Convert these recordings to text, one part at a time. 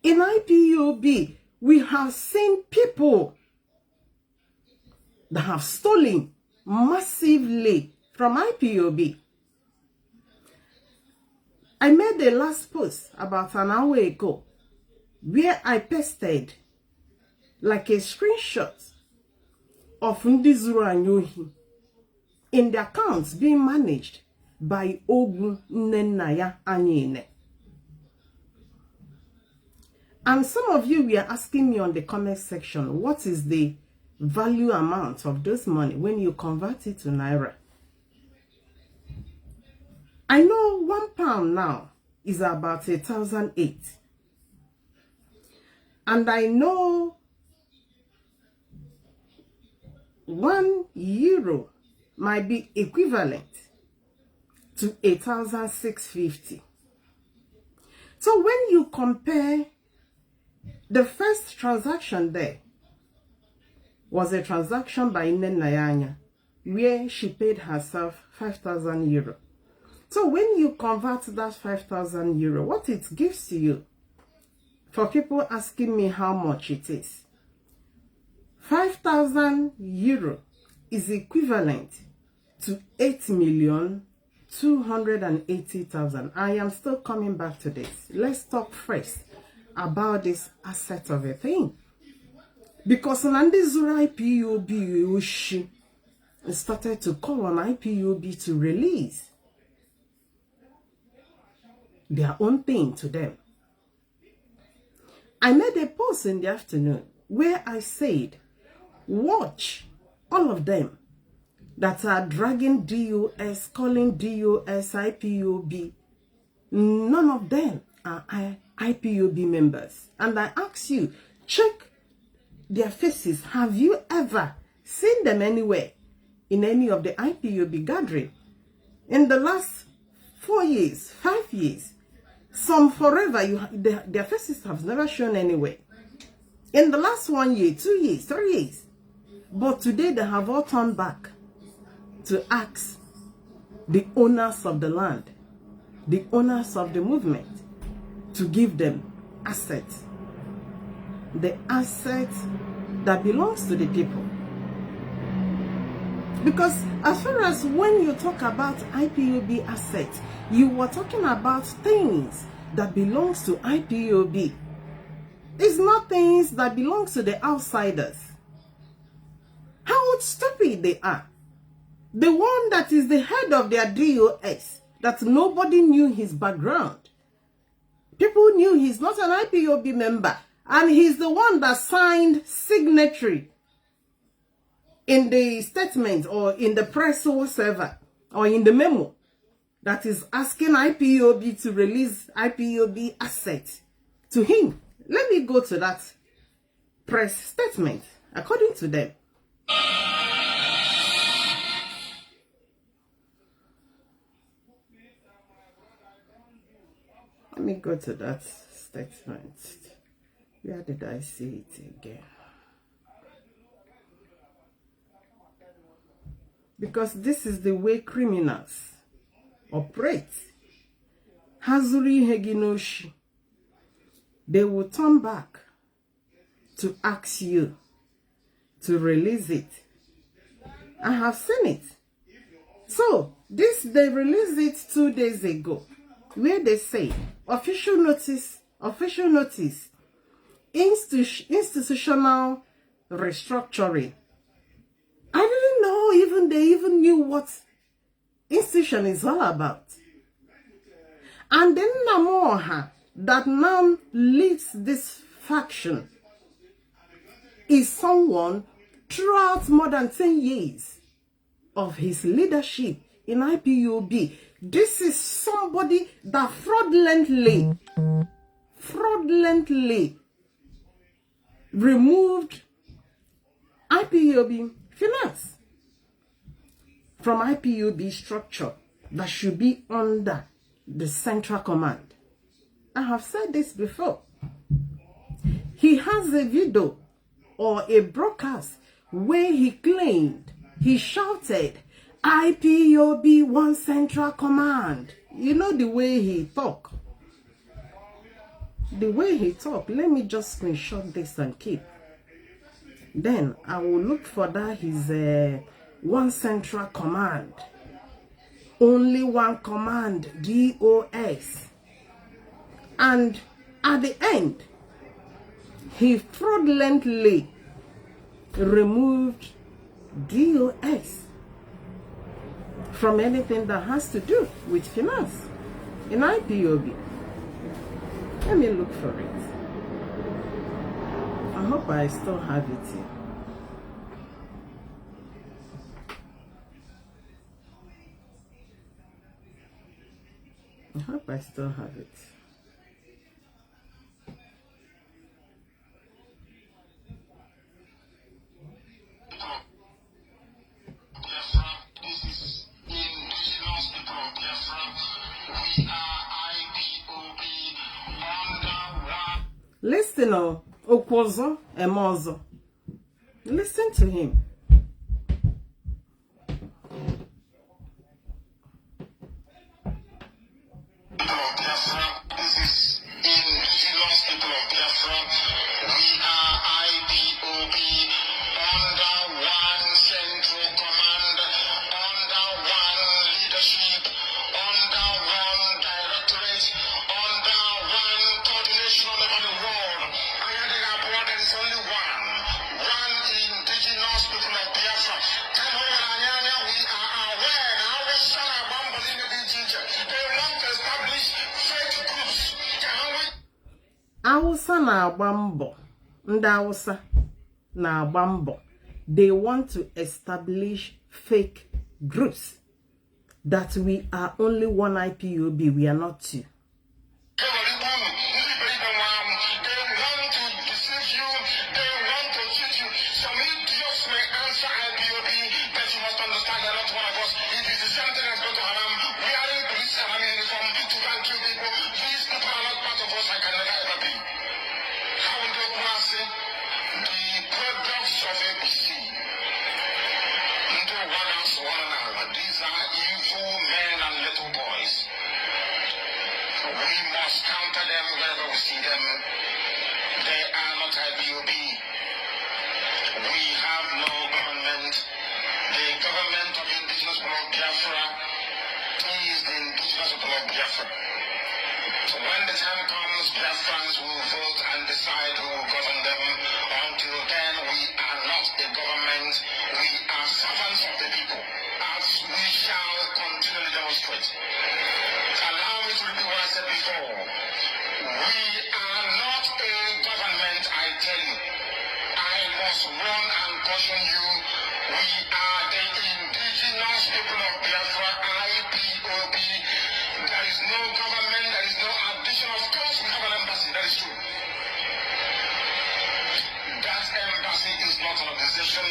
In IPOB, we have seen people that have stolen massively from IPOB. I made the last post about an hour ago where I pasted like a screenshot of Ndi Zuru Anyohi in the accounts being managed by Ogun Nnenaya Anyene. And some of you were asking me on the comment section, what is the value amount of this money when you convert it to Naira? I know £1 now is about 1,008. And I know €1 might be equivalent to 1,650. So when you compare, the first transaction there was a transaction by Nnenaya where she paid herself €5,000. So when you convert that €5,000, what it gives to you, for people asking me how much it is, €5,000 is equivalent to 8,280,000. I am still coming back to this. Let's talk first about this asset of a thing. Because Nnamdi Zuru IPOB started to call on IPOB to release their own thing to them. I made a post in the afternoon where I said, watch all of them that are dragging DOS, calling DOS IPOB. None of them are IPOB members. And I ask you, check their faces. Have you ever seen them anywhere in any of the IPOB gathering? In the last 4 years, 5 years, some forever, their faces have never shown anywhere. In the last 1 year, 2 years, 3 years. But today they have all turned back to ask the owners of the land, the owners of the movement, to give them assets. The assets that belongs to the people. Because as far as when you talk about IPOB assets, you were talking about things that belongs to IPOB. It's not things that belongs to the outsiders. How stupid they are. The one that is the head of their DOS, that nobody knew his background. People knew he's not an IPOB member. And he's the one that signed signatory in the statement or in the press or whatever, or in the memo that is asking IPOB to release IPOB assets to him. Let me go to that press statement, according to them. Let me go to that statement. Where did I see it again? Because this is the way criminals operate. Hazuri Heginoshi. They will turn back to ask you to release it. I have seen it. So, they released it 2 days ago, where they say, official notice, institutional restructuring. I didn't know they even knew what institution is all about. And then Namoha, that now leads this faction, is someone throughout more than 10 years of his leadership in IPOB. This is somebody that fraudulently removed IPOB finance from IPOB structure that should be under the central command. I have said this before. He has a video or a broadcast where he claimed, he shouted, IPOB one central command. You know the way he talk. the way he talked, let me just screenshot this and keep. Then I will look for that his one central command. Only one command, DOS. And at the end, he fraudulently removed DOS from anything that has to do with finance in IPOB. Let me look for it. I hope I still have it here. I hope I still have it. Listen, Okwozo Emozo. Listen to him. Hausa na-agba mbọ. Ndị Hausa na-agba mbọ. They want to establish fake groups that we are only one IPOB, we are not two. So when the time comes, Biafrans will vote and decide who will govern them. Until then, we are not a government. We are servants of the people, as we shall continually demonstrate. Allow me to repeat what I said before. We are not a government, I tell you. I must warn and caution you. We are the indigenous people of Biafra, IPOB. There is no government, there is no addition. Of course, we have an embassy, that is true. That embassy is not an organization.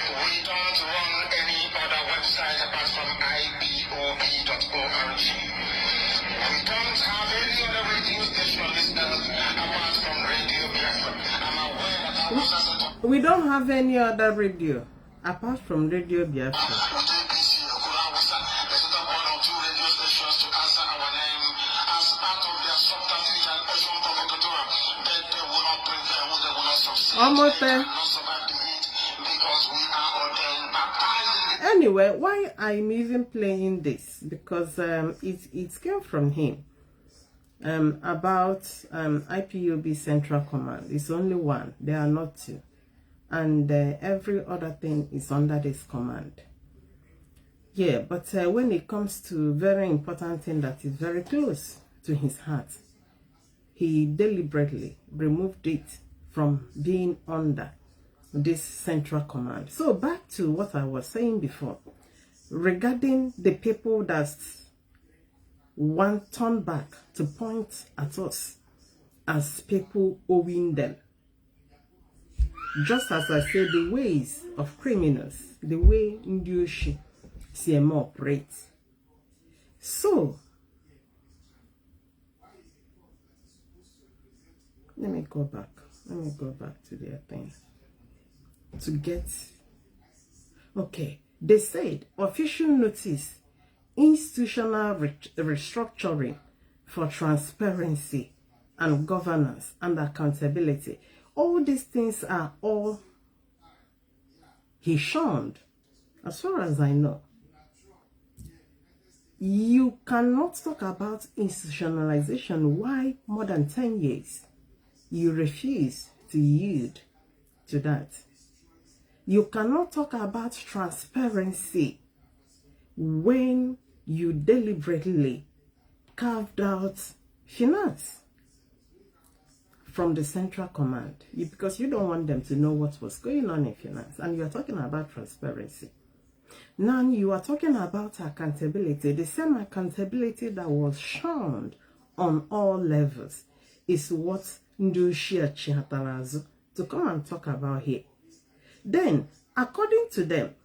We don't run any other website apart from ipob.org. We don't have any other radio station listeners apart from Radio Biafra. I'm aware that our listeners... We don't have any other radio apart from Radio Biafra. Almost there. Anyway, why I'm even playing this? Because it came from him. About IPOB Central Command. It's only one. There are not two. And every other thing is under this command. Yeah, but when it comes to very important thing that is very close to his heart, he deliberately removed it from being under this central command. So back to what I was saying before, regarding the people that want turn back to point at us as people owing them. Just as I said, the ways of criminals, the way Ndioshi CM operates. So, let me go back to their thing to get. Okay, they said official notice, institutional restructuring for transparency and governance and accountability. All these things are all he shunned, as far as I know. You cannot talk about institutionalization. Why more than 10 years you refuse to yield to that? You cannot talk about transparency when you deliberately carved out finance from the central command, because you don't want them to know what was going on in finance, and you are talking about transparency. Now you are talking about accountability. The same accountability that was shunned on all levels is what Ndushia Chihatarazu to come and talk about here. Then, according to them,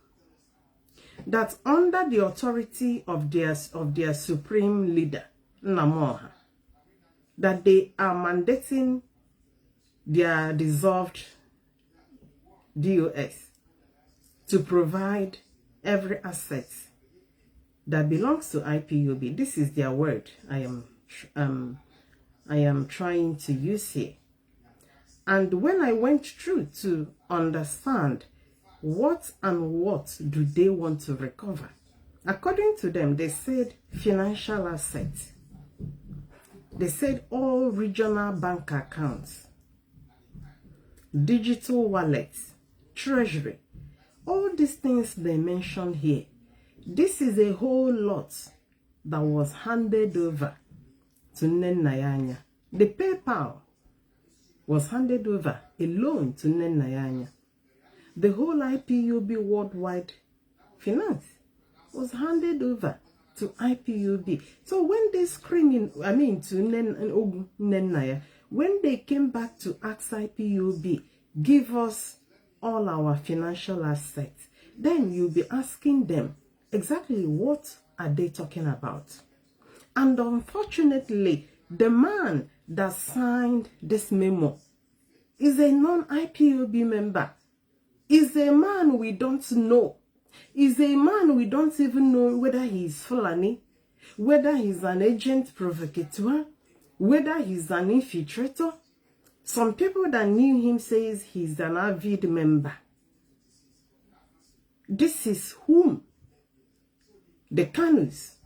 that under the authority of their supreme leader, Nnamdi, that they are mandating their dissolved DOS to provide every asset that belongs to IPOB. This is their word I am trying to use here. And when I went through to understand what do they want to recover, according to them, they said financial assets. They said all regional bank accounts, digital wallets, treasury, all these things they mentioned here. This is a whole lot that was handed over to Nnamdi. The PayPal was handed over alone to Nnamdi. The whole IPOB worldwide finance was handed over to IPOB. So when they screaming, to Nnamdi, when they came back to ask IPOB, give us all our financial assets, then you'll be asking them exactly what are they talking about. And unfortunately, the man that signed this memo is a non-IPOB member. Is a man we don't know. Is a man we don't even know whether he's Fulani, whether he's an agent provocateur, whether he's an infiltrator. Some people that knew him says he's an avid member. This is whom the Kanus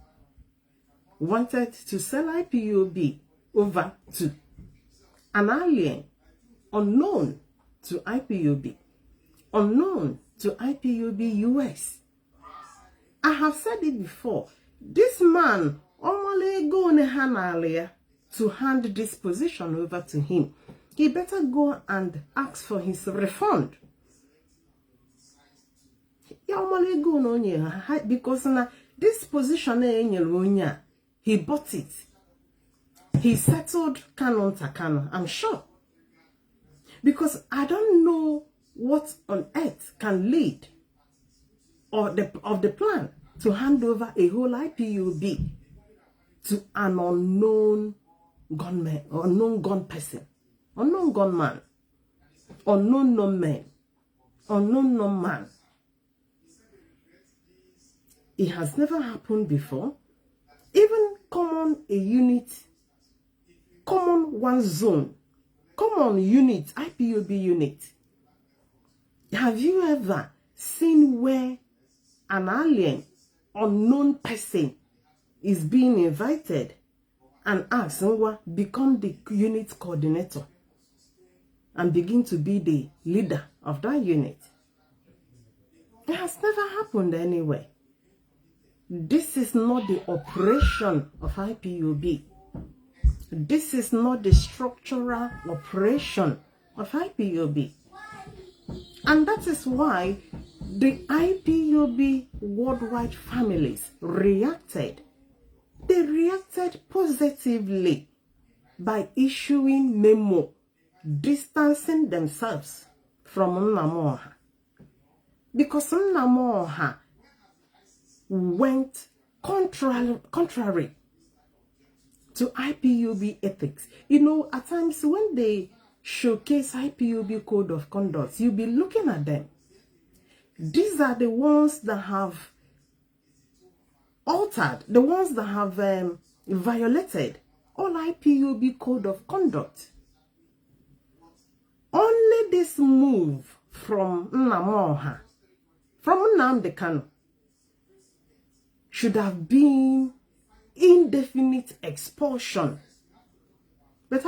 wanted to sell IPOB over to. An alien unknown to IPOB, unknown to IPOB US. I have said it before. This man only go to hand this position over to him. He better go and ask for his refund. Because now this position he bought it. He settled Kanu to Kanu, I'm sure. Because I don't know what on earth can lead of the plan to hand over a whole IPOB to an unknown gunman, unknown gun person, unknown gunman, unknown non-man, unknown non-man. It has never happened before. Even common a unit, common one zone, common unit, IPOB unit. Have you ever seen where an alien, unknown person is being invited and asked to become the unit coordinator and begin to be the leader of that unit? It has never happened anywhere. This is not the operation of IPOB. This is not the structural operation of IPOB. And that is why the IPOB worldwide families reacted. They reacted positively by issuing memo distancing themselves from Nnamdi. Because Nnamdi went contrary to IPOB ethics. You know, at times when they showcase IPOB code of conduct, you'll be looking at them. These are the ones that have altered, the ones that have violated all IPOB code of conduct. Only this move from Nnamdi, from Nnamdi Kanu, should have been indefinite expulsion. But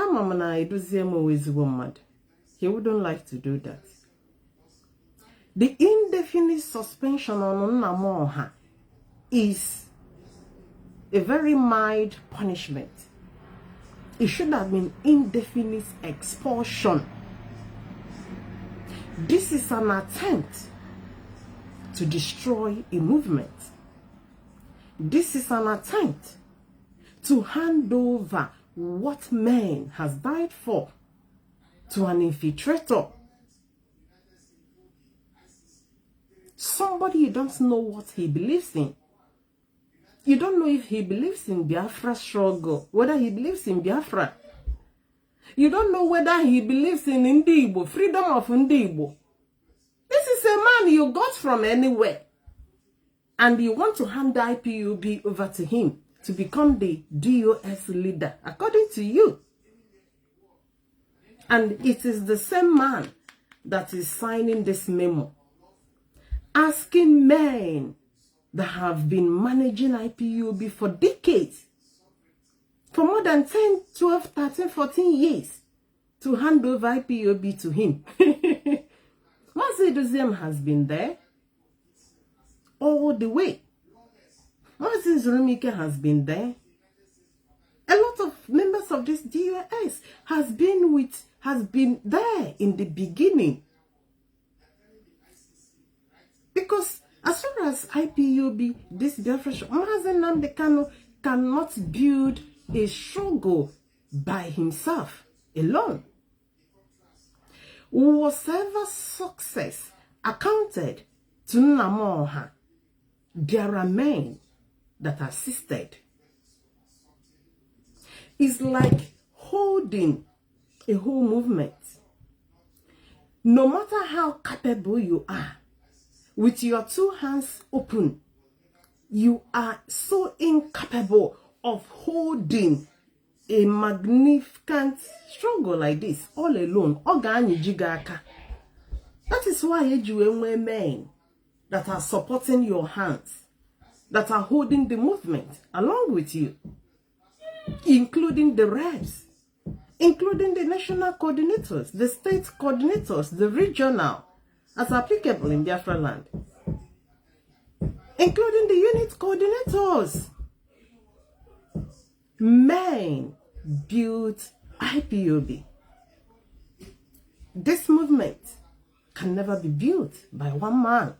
he wouldn't like to do that. The indefinite suspension on Nnamdi is a very mild punishment. It should have been indefinite expulsion. This is an attempt to destroy a movement. This is an attempt to hand over what man has died for to an infiltrator. Somebody you don't know what he believes in. You don't know if he believes in Biafra struggle, whether he believes in Biafra. You don't know whether he believes in Igbo, freedom of Igbo. This is a man you got from anywhere. And you want to hand the IPOB over to him to become the DOS leader, according to you. And it is the same man that is signing this memo, asking men that have been managing IPOB for decades, for more than 10, 12, 13, 14 years, to hand over IPOB to him. Mazi has been there all the way. Mazi has been there. A lot of members of this DOS has been there in the beginning. Because as far as IPOB, this Biafra, Mazi Nnamdi Kanu cannot build a struggle by himself alone. Whatever success accounted to Nnamdi, there are men that assisted. It's like holding a whole movement. No matter how capable you are, with your two hands open, you are so incapable of holding a magnificent struggle like this all alone. That is why you men that are supporting your hands, that are holding the movement along with you, including the reps, including the national coordinators, the state coordinators, the regional, as applicable in Biafra land, including the unit coordinators. Men built IPOB. This movement can never be built by one man.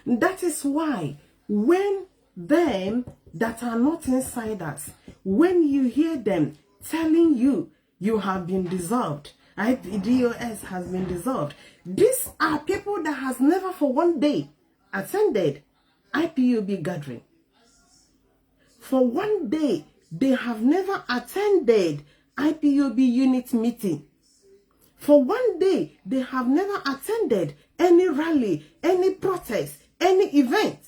That is why when them that are not insiders, when you hear them telling you you have been dissolved, DOS has been dissolved, these are people that has never for one day attended IPOB gathering. For one day, they have never attended IPOB unit meeting. For one day, they have never attended any rally, any protest, any event.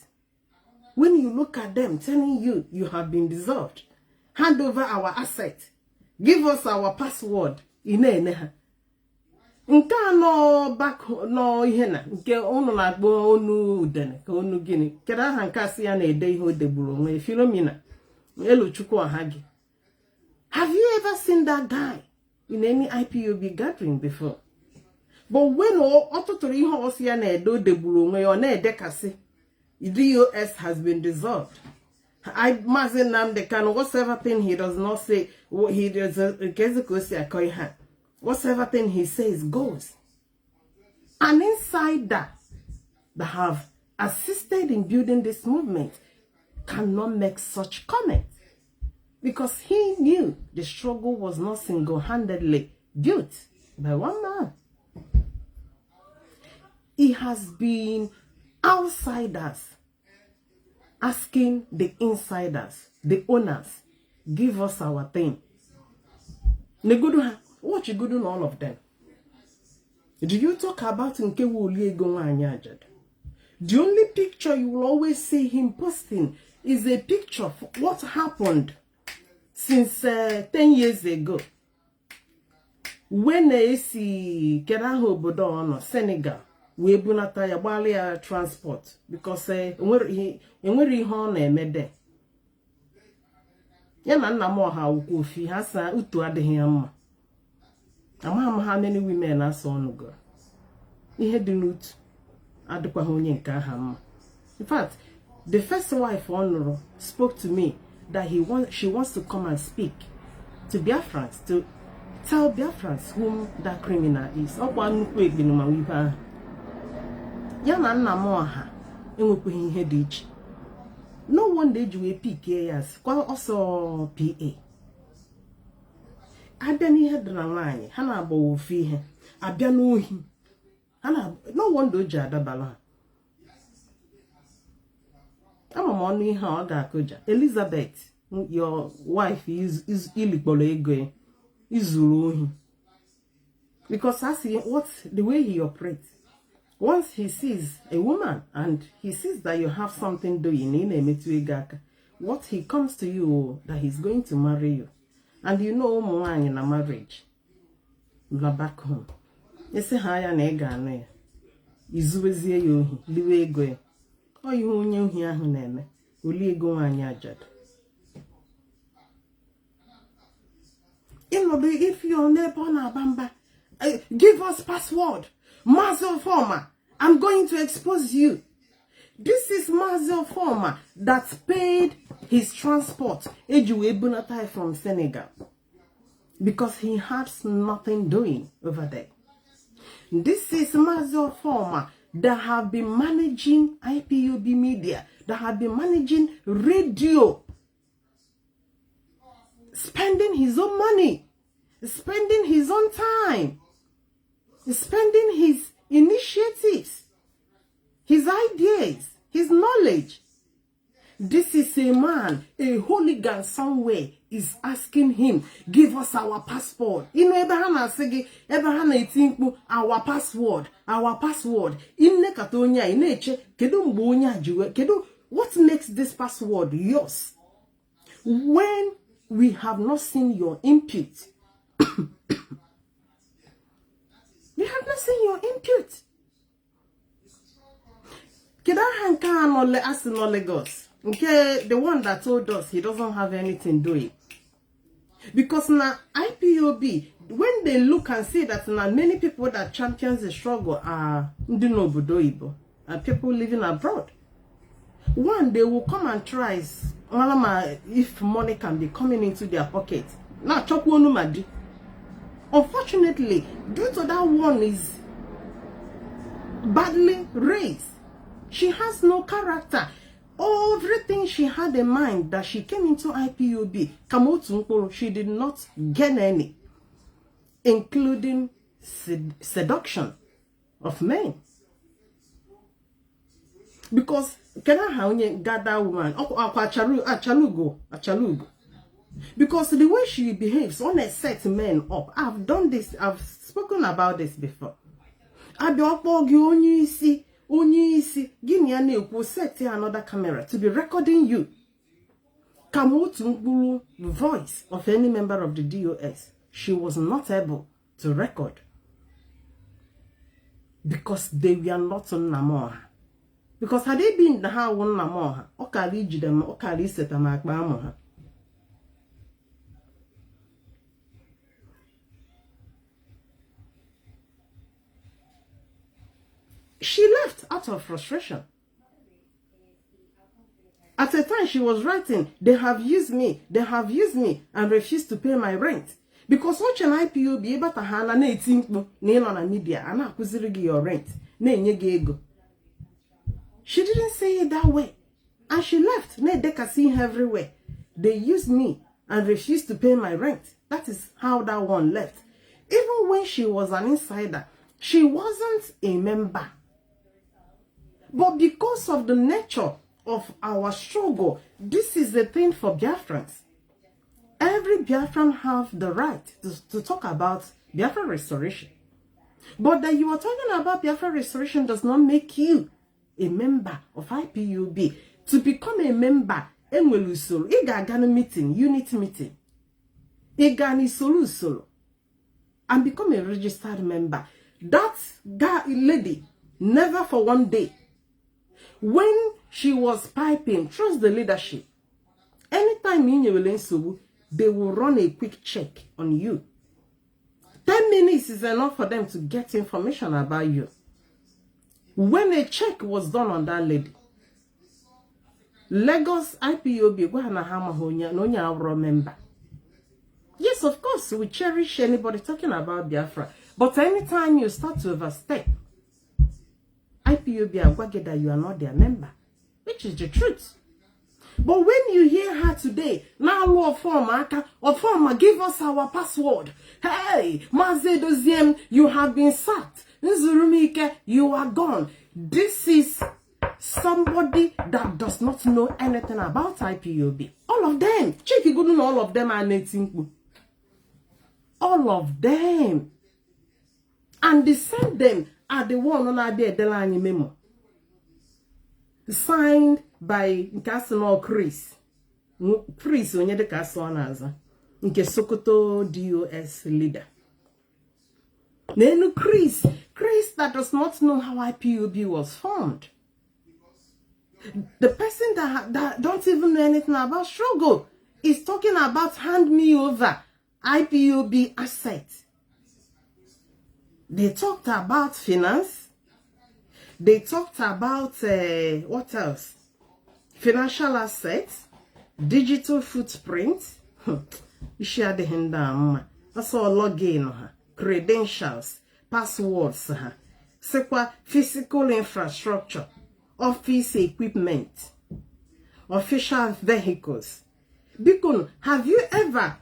When you look at them telling you you have been dissolved, hand over our asset, give us our password, nke no back no ihe na nke unu na-agbo onu udene ka onu gini keda aha nke asị ya na-ede ihe o degburu onwe Philomena Elochukwu Ahagi. Have you ever seen that guy in any IPOB gathering before? But when ọtụtụrụ ihe ọsị ya na-ede o degburu onwe ya na-ede kasị DOS has been dissolved. Mazi Nnamdi Kanu, whatever thing he does not say, he does whatever thing he says goes. An insider that have assisted in building this movement cannot make such comments because he knew the struggle was not single-handedly built by one man. It has been outsiders asking the insiders, the owners, give us our thing. What you good on all of them? Do you talk about the only picture you will always see him posting is a picture of what happened since 10 years ago. When they see Kedaho obodo ono Senegal, we bunata ya gbali ya transport because enwere ihe ọ na-eme de. Ya na nna m ọha ukwu ofi ha sa utu adịghị ya mma. Ama how many women are so on go. Ihe dị n'utu adịkwa onye nke aha mma. In fact, the first wife Honoro spoke to me that she wants to come and speak to Biafrans, to tell Biafrans whom that criminal is. Okwa nnukwu egbinu ma wipe ahụ. Ya na nna m ọha enwekweghị ihe dị iche. No one day you pick years, also PA. Abia n'ihe dị na nwaanyị, ha na-agba ofu ihe. Abia n'ohi. No one do jadabala. I'm on ihe ọ ga-akụja. Elizabeth, your wife is ilikpolo ego izuru ohi. Because I see the way he operates. Once he sees a woman and he sees that you have something doing, what he comes to you that he's going to marry you. And you know more in a marriage. You're back home. You say higher nega no. Izuwezie yohi, liwe ego. O you onye ohi ahụ na-eme. Oli ego nwanyị ajad. If your neighbor na bamba, give us password. Mazi former, I'm going to expose you. This is Mazi former that paid his transport from Senegal because he has nothing doing over there. This is Mazi former that have been managing IPOB media, that have been managing radio, spending his own money, spending his own time, spending his initiatives, his ideas, his knowledge. This is a man, a hooligan somewhere is asking him, give us our passport. You know, Abraham say, Abraham think our password, our password. In Katonya, in nature, what makes this password yours? When we have not seen your input, we have not seen your input. Kedahan Kanu Lagos. Okay, the one that told us he doesn't have anything doing. Because now IPOB, when they look and see that now many people that champions the struggle are Ndinobudoibo and people living abroad. One, they will come and try if money can be coming into their pocket. Now Chokwo. Unfortunately, due to that one is badly raised. She has no character. Everything she had in mind that she came into IPOB, she did not gain any, including seduction of men. Because can gather woman achalugo. Because the way she behaves on a set men up, I've done this, I've spoken about this before. Give me a new set another camera to be recording you. Kamutu voice of any member of the DOS, she was not able to record because they were not on Namoha. Because had they been the how one Namoha, Okali Jidam, Okali Setamak Bamoha. She left out of frustration. At a time she was writing, they have used me, and refused to pay my rent. Because what an IPO be able to handle na etimpo na media and akuzirigi your rent. Na ego. She didn't say it that way. And she left. They can see her everywhere. They used me and refused to pay my rent. That is how that one left. Even when she was an insider, she wasn't a member. But because of the nature of our struggle, this is the thing for Biafrans. Every Biafran have the right to talk about Biafra restoration. But that you are talking about Biafra restoration does not make you a member of IPUB. To become a member, Enwelusoro, Igagana meeting, unity meeting. Igani solo and become a registered member. That lady, never for one day, when she was piping, trust the leadership. Anytime they will run a quick check on you. 10 minutes is enough for them to get information about you. When a check was done on that lady, Lagos IPOB, no member. Yes, of course, we cherish anybody talking about Biafra. But anytime you start to overstep, IPOB agwage that you are not their member, which is the truth. But when you hear her today, now law form, give us our password. Hey, Mazi doziem, you have been sacked. Nzurumike, you are gone. This is somebody that does not know anything about IPOB. All of them. Check it, all of them are nating. All of them. And they send them are the one on our Delany memo. Signed by Nkasino Chris. Chris onye de Kaswanaza. Nke Sokoto DOS leader. Then Chris that does not know how IPOB was formed. The person that don't even know anything about struggle is talking about hand me over IPOB assets. They talked about finance. They talked about what else? Financial assets, digital footprint. You share the hand down. That's all login, credentials, passwords, physical infrastructure, office equipment, official vehicles. Because have you ever,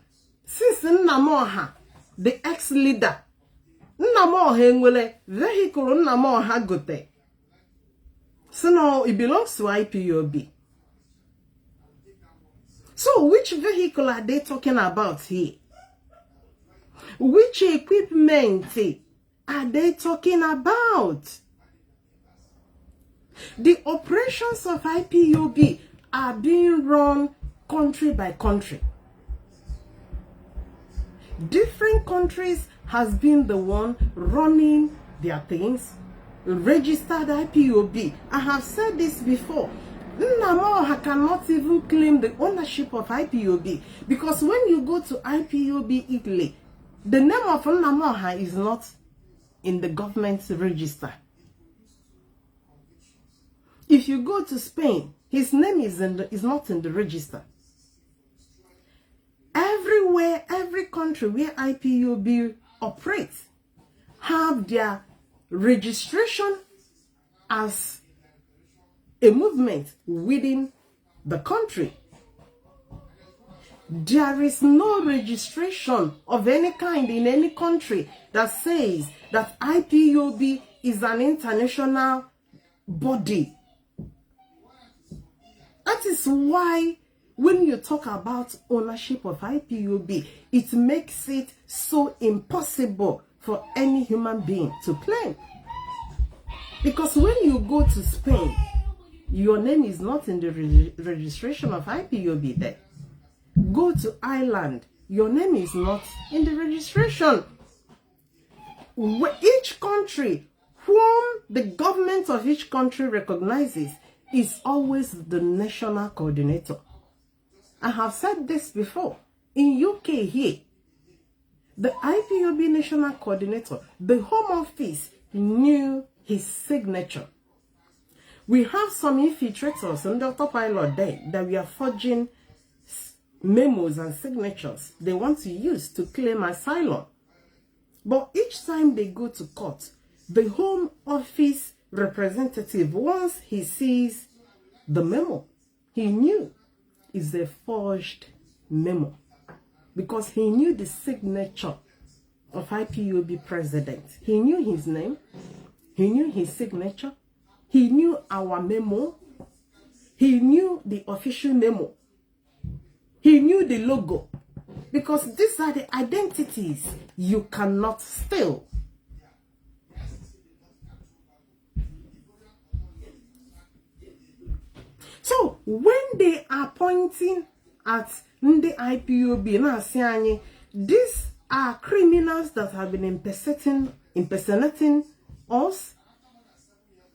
since Nnamdi, the ex-leader, Nnamdi vehicle Nnamdi gote. So now it belongs to IPOB. So which vehicle are they talking about here? Which equipment are they talking about? The operations of IPOB are being run country by country. Different countries has been the one running their things. Registered IPOB. I have said this before. Nnamdi cannot even claim the ownership of IPOB because when you go to IPOB Italy, the name of Nnamdi is not in the government register. If you go to Spain, his name is not in the register. Everywhere, every country where IPOB operates have their registration as a movement within the country. There is no registration of any kind in any country that says that IPOB is an international body. That is why when you talk about ownership of IPOB, it makes it so impossible for any human being to claim. Because when you go to Spain, your name is not in the registration of IPOB there. Go to Ireland, your name is not in the registration. Each country, whom the government of each country recognizes, is always the national coordinator. I have said this before. In UK here, the IPOB national coordinator, the Home Office knew his signature. We have some infiltrators on the autopilot there that we are forging memos and signatures they want to use to claim asylum. But each time they go to court, the Home Office representative, once he sees the memo, he knew it's a forged memo because he knew the signature of IPOB president. He knew his name, he knew his signature, he knew our memo, he knew the official memo, he knew the logo, because these are the identities you cannot steal. So when they are pointing at the IPOB, these are criminals that have been impersonating us,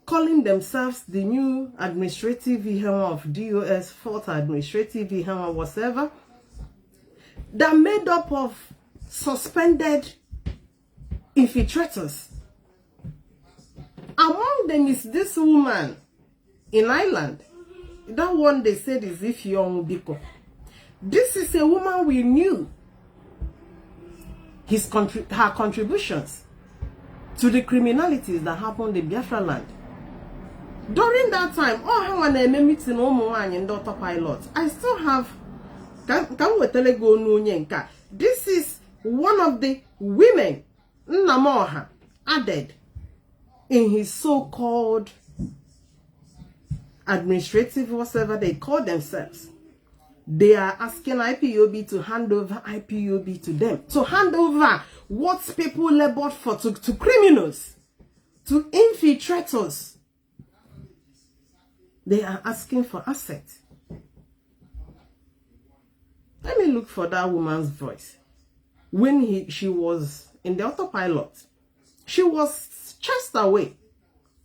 calling themselves the new administrative head of DOS, fourth administrative head or whatever. They're made up of suspended infiltrators. Among them is this woman in Ireland. That one they said is Ifeoma Biko. This is a woman we knew her contributions to the criminalities that happened in Biafra land. During that time, when I meeting in the autopilot, I still have. This is one of the women Nnamdi added in his so-called administrative, whatever they call themselves. They are asking IPOB to hand over IPOB to them. To hand over what people labored for to criminals, to infiltrators. They are asking for assets. Let me look for that woman's voice. When she was in the autopilot, she was chased away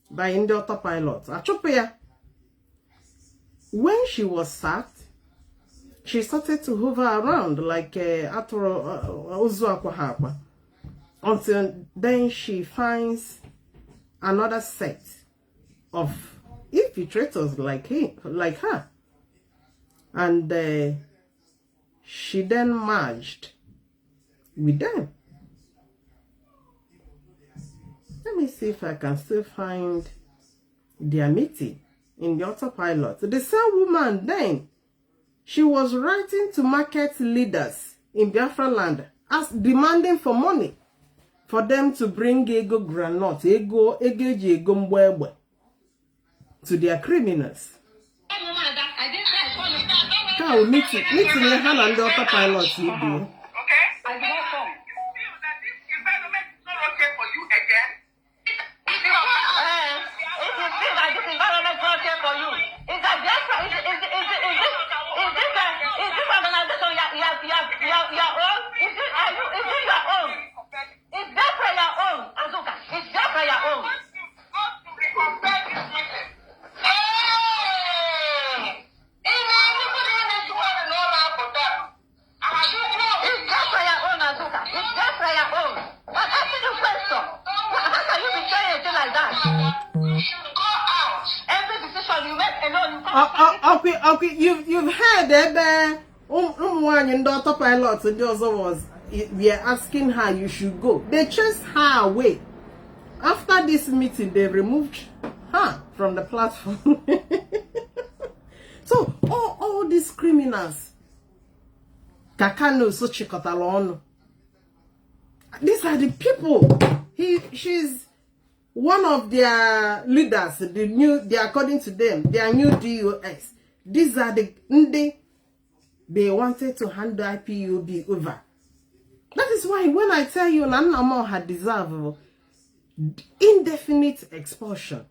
by in the autopilot. Achopia. When she was sacked, she started to hover around like until then she finds another set of infiltrators like her, and she then merged with them. Let me see if I can still find their meeting in the autopilot. The same woman then, she was writing to market leaders in Biafra land, as demanding for money for them to bring ego granite, ego mbwebwe to their criminals. Cow meeting in hand and the autopilot you do. Okay, you've heard that one in the autopilot and the other was we are asking her you should go. They chased her away. After this meeting, they removed her from the platform. So all these criminals, Kanu so chikotalon. These are the people. She's one of their leaders, according to them, their new DOS. These are the they wanted to hand the IPOB over. That is why when I tell you Nnamdi had deserved indefinite expulsion,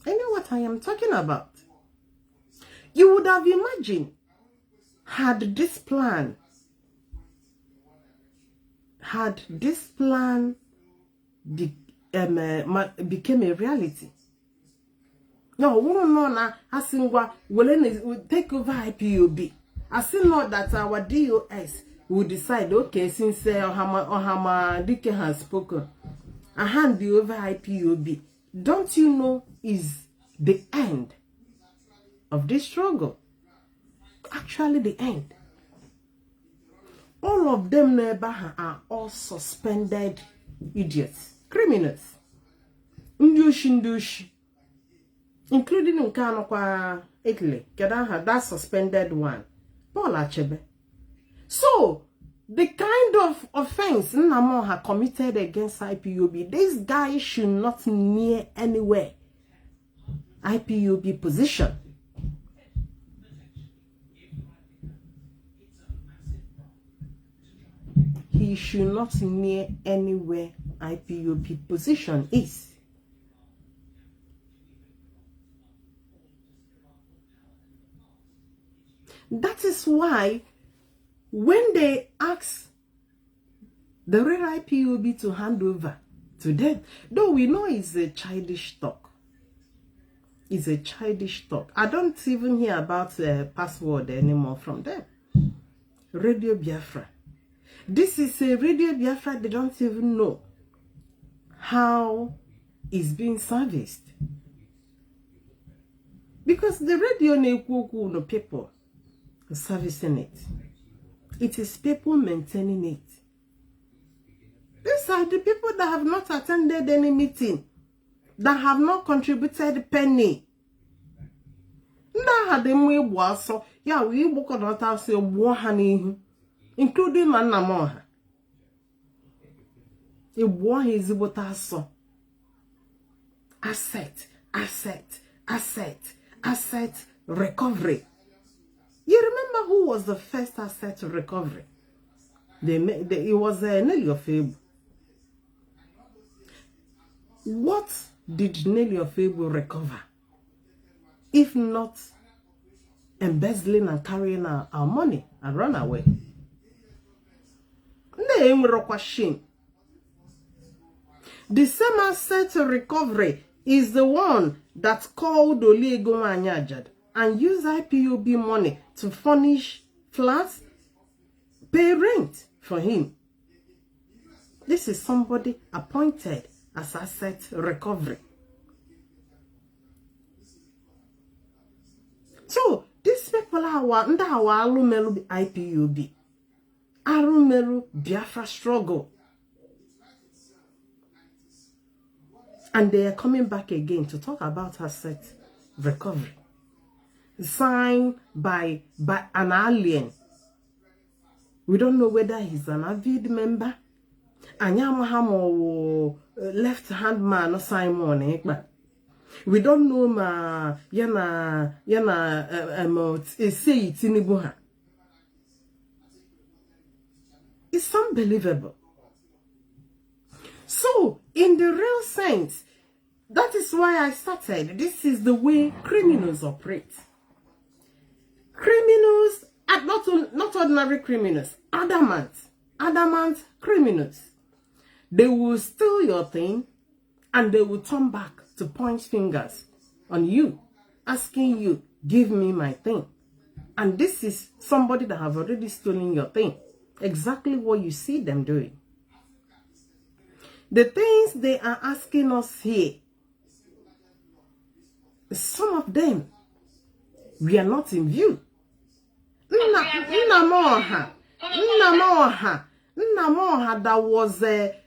I know what I am talking about. You would have imagined had this plan became a reality. No, we don't know now. As in what will take over IPOB. As in not that our DOS will decide, okay, since Ohama Dike has spoken, I hand the over IPOB. Don't you know is the end of this struggle? Actually, the end. All of them are all suspended idiots, criminals. Ndushi. Including Kanu kwa Italy, that suspended one, Paul Achebe. So, the kind of offense Nnamdi had committed against IPOB, this guy should not near anywhere IPOB position. He should not near anywhere IPOB position is. That is why when they ask the real IPOB to hand over to them. Though we know it's a childish talk. It's a childish talk. I don't even hear about the password anymore from them. Radio Biafra. This is a Radio Biafra. They don't even know how it's being serviced. Because the radio no people servicing it. It is people maintaining it. These are the people that have not attended any meeting, that have not contributed a penny. That had them we was so yeah, we walk on out say including Nnamdi. A war is what I saw. Asset recovery. You remember who was the first asset recovery? It was Nelly Ofebu. What did Nelly Ofebu recover? If not embezzling and carrying our money and run away? The same asset recovery is the one that called Oliego Anyajad and used IPOB money to furnish flats, pay rent for him. This is somebody appointed as asset recovery. So these people are under our Alumelu IPOB, Alumelu Biafra struggle. And they are coming back again to talk about asset recovery. Signed by an alien. We don't know whether he's an avid member. Anyamahamo left-hand man or Simon. We don't know it's unbelievable. So, in the real sense, that is why I started. This is the way criminals operate. Criminals are not ordinary criminals. Adamant criminals. They will steal your thing and they will turn back to point fingers on you, asking you, give me my thing. And this is somebody that have already stolen your thing. Exactly what you see them doing. The things they are asking us here, some of them, we are not in view. Nnamdi,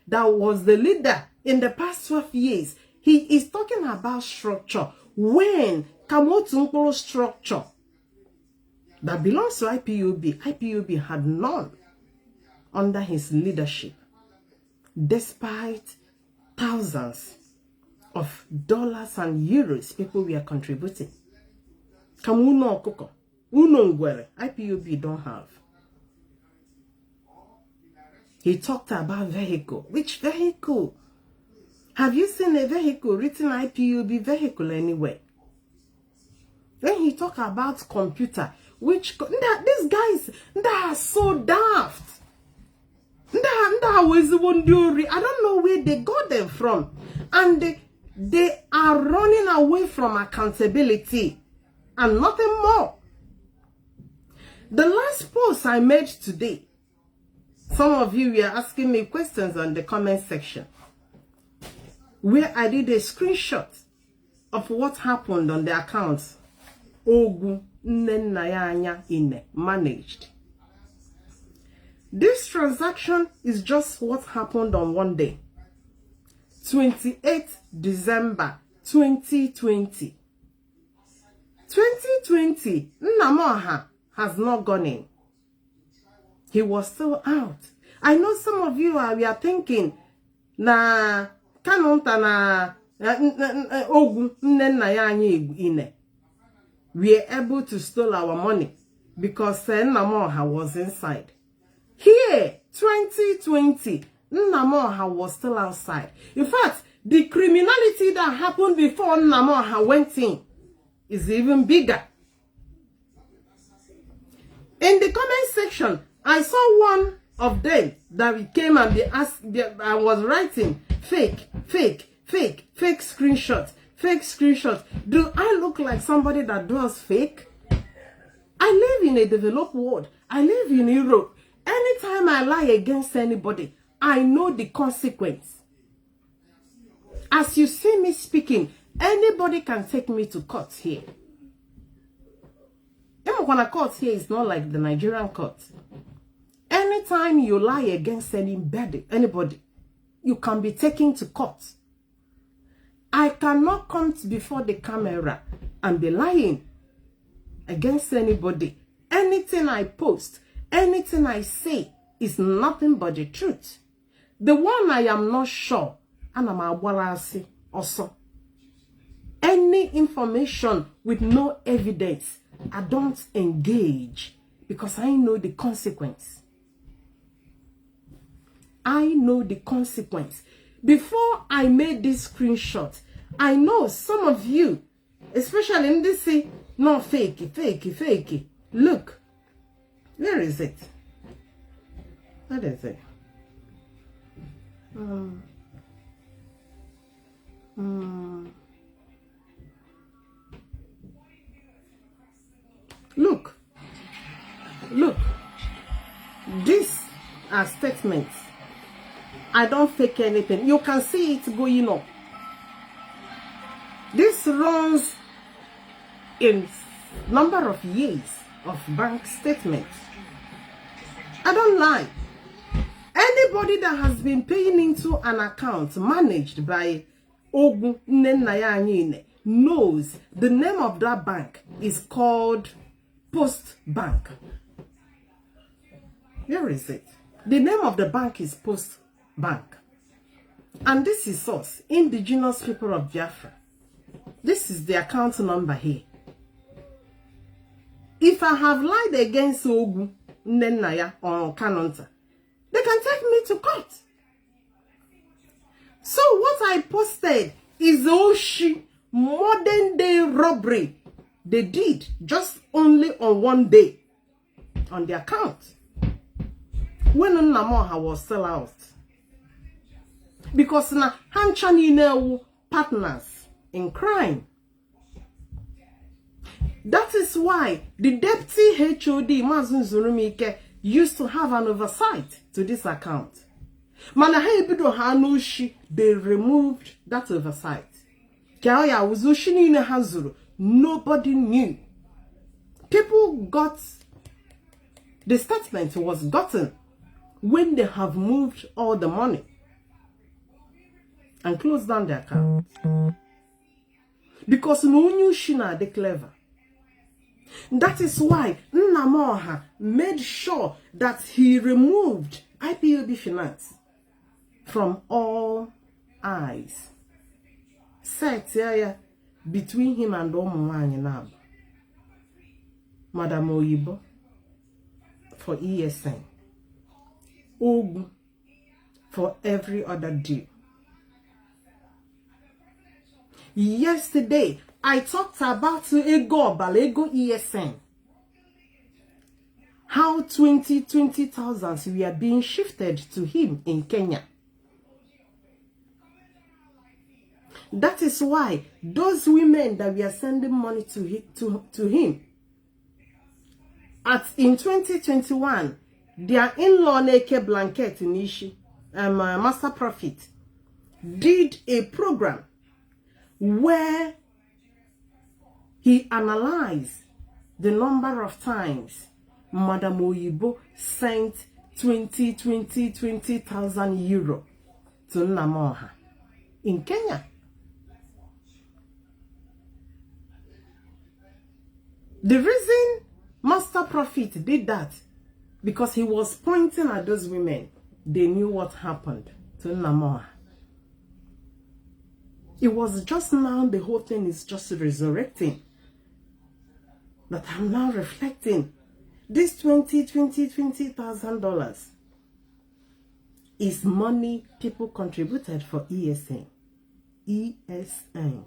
that was the leader in the past 12 years. He is talking about structure. When Kamotunkolo structure that belongs to IPOB had none under his leadership, despite thousands of dollars and euros people were contributing. Kamuno Koko, Unongwere, IPOB don't have. He talked about vehicle. Which vehicle? Have you seen a vehicle written IPOB vehicle anywhere? Then he talked about computer, which these guys that are so daft. I don't know where they got them from. And they are running away from accountability and nothing more. The last post I made today, some of you were asking me questions on the comment section, where I did a screenshot of what happened on the accounts Ogu Nnenayanya Ine managed. This transaction is just what happened on one day, 28th December 2020. 2020, Nnamdi has not gone in. He was still out. I know some of you are thinking, na Kanu na Ogu Nnenayanya Ine. We are able to steal our money because Nnamdi was inside. Here, 2020, Nnamdi was still outside. In fact, the criminality that happened before Nnamdi went in is even bigger. In the comment section, I saw one of them that we came and they asked, I was writing fake screenshots. Do I look like somebody that does fake? I live in a developed world. I live in Europe. Anytime I lie against anybody, I know the consequence. As you see me speaking, anybody can take me to court here. Even when a court here is not like the Nigerian court. Anytime you lie against anybody, you can be taken to court. I cannot come before the camera and be lying against anybody. Anything I post, anything I say is nothing but the truth. The one I am not sure, and I'm awalasi also. Any information with no evidence, I don't engage because I know the consequence. I know the consequence. Before I made this screenshot, I know some of you, especially in this, say, no, fake. Look, where is it? What is it? Look. These are statements. I don't fake anything. You can see it going up. This runs in number of years of bank statements. I don't lie. Anybody that has been paying into an account managed by Ogun Nnamdi knows the name of that bank is called Post Bank. Where is it? The name of the bank is Post Bank. And this is us, indigenous people of Biafra. This is the account number here. If I have lied against Ogun Nnamdi or Kanu, they can take me to court. So what I posted is Oshi modern day robbery they did just only on one day on the account when Nnamdi was still out. Because na Hanchani partners in crime. That is why the deputy HOD Mazi used to have an oversight to this account. They removed that oversight. Nobody knew. People got, the statement was gotten when they have moved all the money and closed down the account. Because no new Shina de clever. That is why Nnamdi made sure that he removed Ipob finance from all eyes. Set area between him and Omuwani now. Madam Oyibo for ESN. Ogun for every other deal. Yesterday, I talked about Ego ESN. How 20,000 were being shifted to him in Kenya. That is why those women that we are sending money to him, in 2021, their in-law Neke Blanket Nishi, Master Prophet, did a program where he analyzed the number of times Madam Oyibo sent 20,000 euro to Nnamdi in Kenya. The reason Master Prophet did that, because he was pointing at those women. They knew what happened to Nnamdi. It was just now the whole thing is just resurrecting. But I'm now reflecting. This $20,000 is money people contributed for ESN. ESN.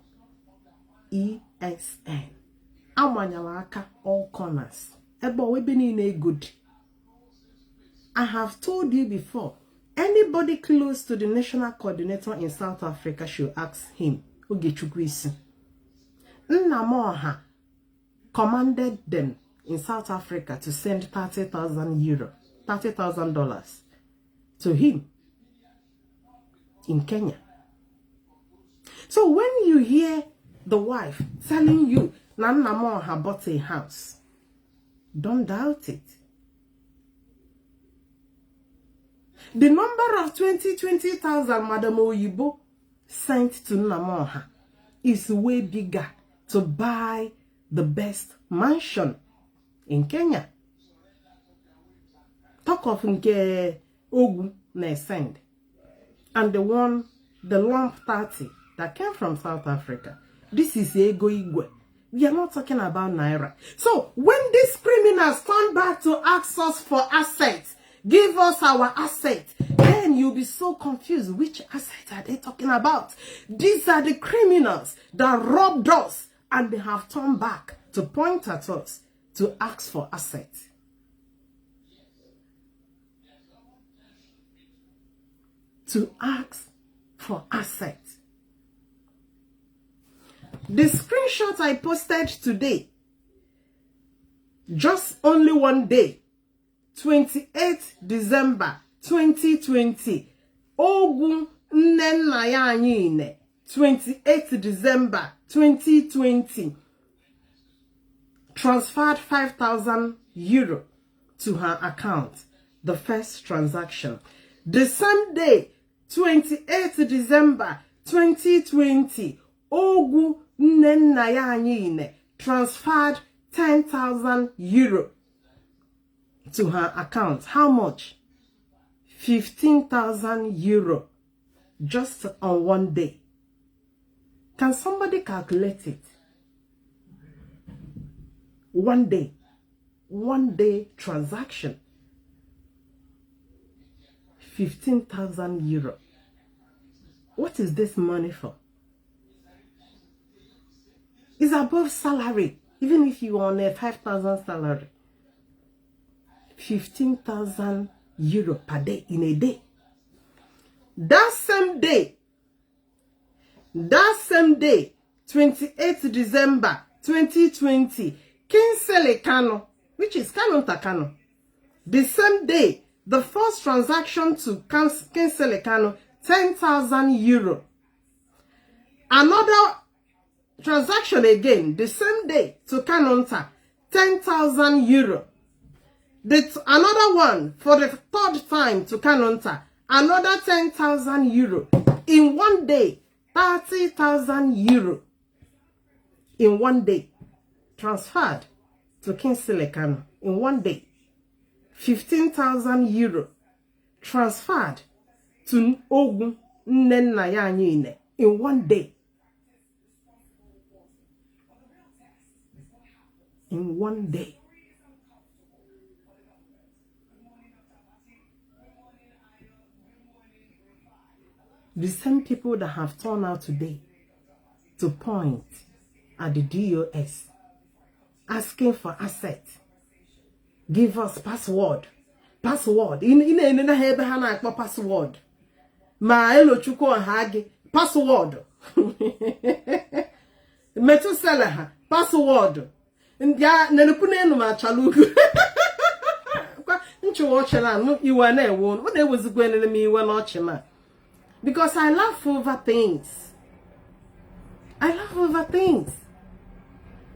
Amanyalaka all corners. Ebo we be ni good. I have told you before, anybody close to the national coordinator in South Africa should ask him. Nnamdi commanded them in South Africa to send 30,000 euro, $30,000 to him in Kenya. So when you hear the wife telling you Nnamdi bought a house, don't doubt it. The number of 20,000 Madam Oyibo sent to Nnamdi is way bigger to buy the best mansion in Kenya. Talk of nke Ogu na send. And the lump 30 that came from South Africa. This is Ego Igwe. We are not talking about Naira. So when these criminals turn back to ask us for assets, give us our assets, then you'll be so confused. Which assets are they talking about? These are the criminals that robbed us, and they have turned back to point at us to ask for assets. To ask for assets. The screenshot I posted today, just only one day, 28th December 2020, Ogun Nnenayanyine, 28th December 2020, transferred 5,000 euro to her account, the first transaction. The same day, 28th December 2020, Ogu Nnenayanyine transferred 10,000 euro to her account. How much? 15,000 euro just on one day. Can somebody calculate it? One day transaction. 15,000 euro. What is this money for? It's above salary, even if you are on a 5,000 salary. 15,000 euro per day in a day. That same day, 28th December 2020, Kanu, which is Kanu, the same day, the first transaction to Kanu, 10,000 euro. Another transaction again, the same day to Kanonta, 10,000 euro. Another one for the third time to Kanonta, another 10,000 euro. In one day, 30,000 euro. In one day, transferred to Kanu. In one day, 15,000 euro transferred to Ogun Nnenayanyine. In one day. In one day. The same people that have turned out today to point at the DOS, asking for assets. Give us password. Password. In password. Ma elo chuko hagi. Password. Metusela password. Ndia nenupune no ma chalugu. Nchu watch na no iwa na ewo. What they was going to me iwa na ochima. Because I laugh over things. I laugh over things.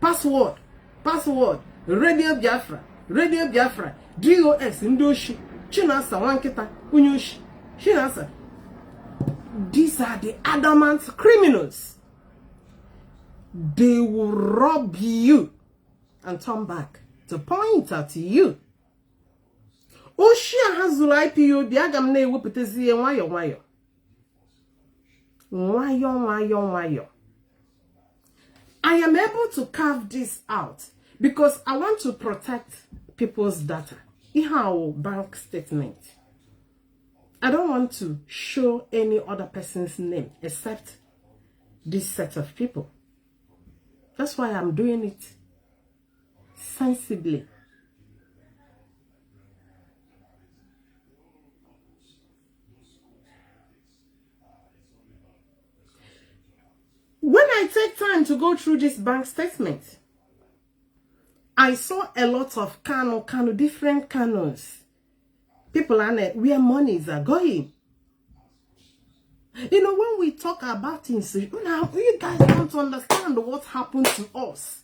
Password. Password. Radio Biafra. Radio Biafra. DOS. Ndoshi. Chinasa. Wankita. Unyushi. Chinasa. These are the adamant criminals. They will rob you and turn back to point at you. Oshia hazula Ipob. Agam na eweputezi wayo. Wayo. I am able to carve this out because I want to protect people's data. Our bank statement. I don't want to show any other person's name except this set of people. That's why I'm doing it sensibly. take time to go through this bank statement. I saw a lot of Kanu, different Kanus. People are where monies are going. You know, when we talk about things, you guys don't understand what happened to us.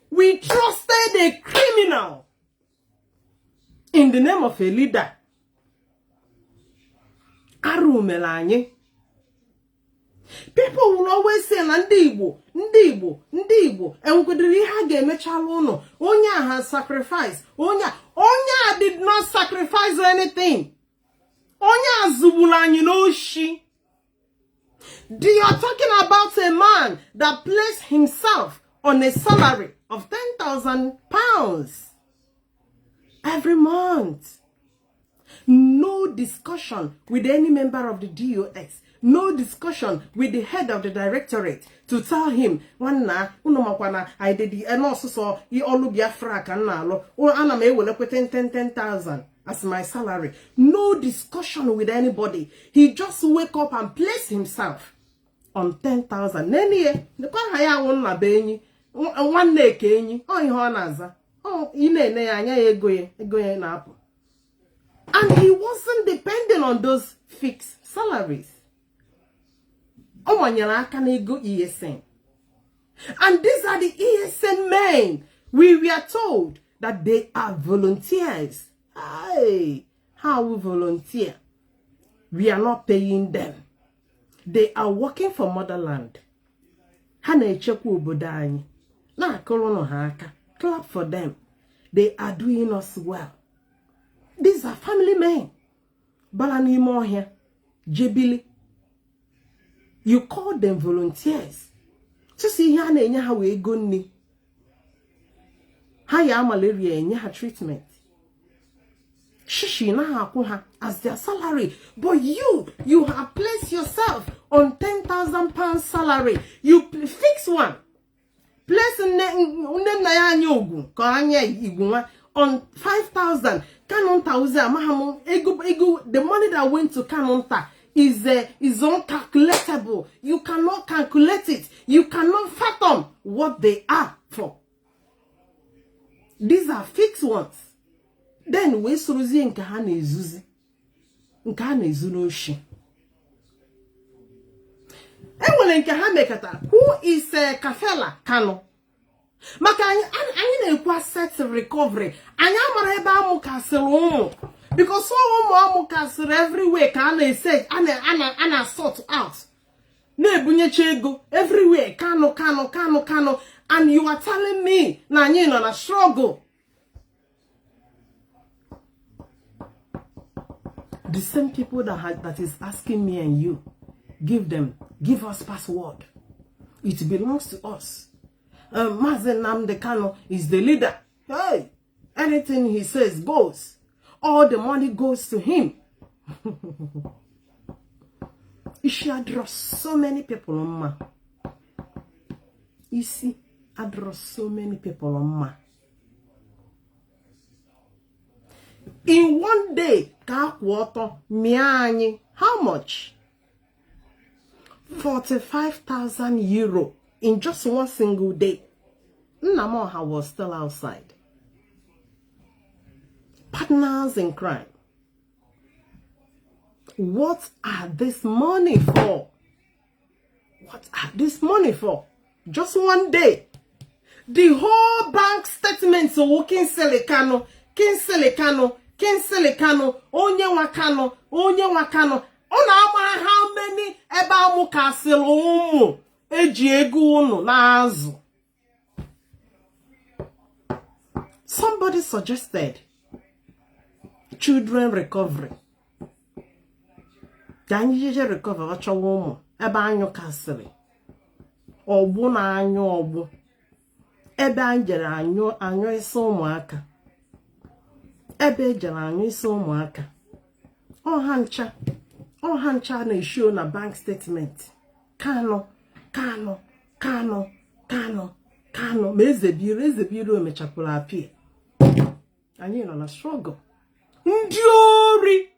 We trusted a criminal in the name of a leader. Arumelanye. People will always say, Ndibo, and Onya has sacrificed. Onya did not sacrifice anything. Onya Zubulan, she. They are talking about a man that placed himself on a salary of £10,000 every month. No discussion with any member of the DOS. No discussion with the head of the directorate to tell him, I did the and also saw you all Biafra canalo or aname will equate 10,000 as my salary. No discussion with anybody. He just wake up and place himself on 10,000. Nene, the call haya won la benny, one neck any, oh, you honaza. Oh, egoye na apple. And he wasn't depending on those fixed salaries. Oh, ESN. And these are the ESN men. We were told that they are volunteers. Hey, how we volunteer? We are not paying them. They are working for motherland. Clap for them. They are doing us well. These are family men. Balani more here. Jebili. You call them volunteers. To see how we go ni. Haya malaria and treatment. Shishi na as their salary. But you have placed yourself on £10,000 salary. You fix one. Place on 5,000. The money that went to Kanonta is uncalculatable. You cannot calculate it. You cannot fathom what they are for. These are fixed ones. Then we suruzi nkahana izuzi. Nkahana izunoshi. Enwele nkahana mekata. Who is Kafela Kanu? Maka anyị na-ekwu set recovery. Anyị amara ebe amụkasịrị because so amụkasịrị everywhere ka ana sort out. Na-ebunyecha ego everywhere Kanu, and you are telling me na anyị nọ na struggle. The same people that is asking me and you, give us password. It belongs to us. Mazi Nnamdi Kanu is the leader. Hey, anything he says goes. All the money goes to him. You should address so many people on ma. You see, address so many people on ma. In one day, how much? 45,000 euro. In just one single day. Nnamdi was still outside. Partners in crime. What are this money for? What are this money for? Just one day. The whole bank statements of Kinsele Kanu, onye wakano. How many eba mukasilo somebody suggested children recovery. Danije recover wacho ebe anyo kasiri. Obu na anyo obu. Ebe anjere anyo iso umuaka. Ebe ejere anyo iso umuaka. Ohancha na issue na bank statement. Kanu. Meze biro emechapụrụ apịa. Anyị nọ na struggle. Ndị ori.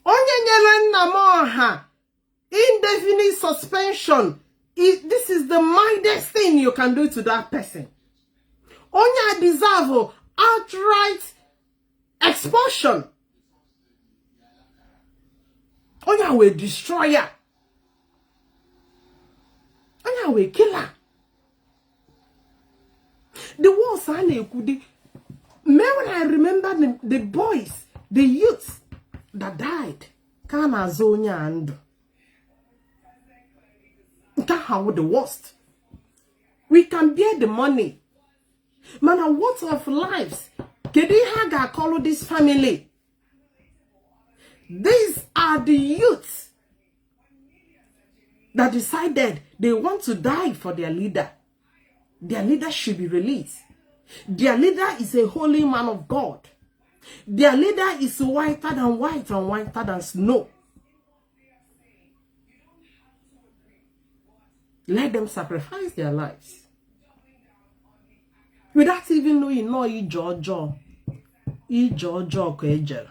Onye nyere Nnamdi indefinite suspension This is the mildest thing you can do to that person. Onya deserve outright expulsion. Onya will destroy her. Onya will kill her. The worst I could. When I remember the boys, the youths that died, Kana Zonya and how the worst. We can bear the money. Man, what of lives? Kedi Haga call this family. These are the youths that decided they want to die for their leader. Their leader should be released. Their leader is a holy man of God. Their leader is whiter than white and whiter than snow. Let them sacrifice their lives. Without even knowing, no, Ijojo Kwejer.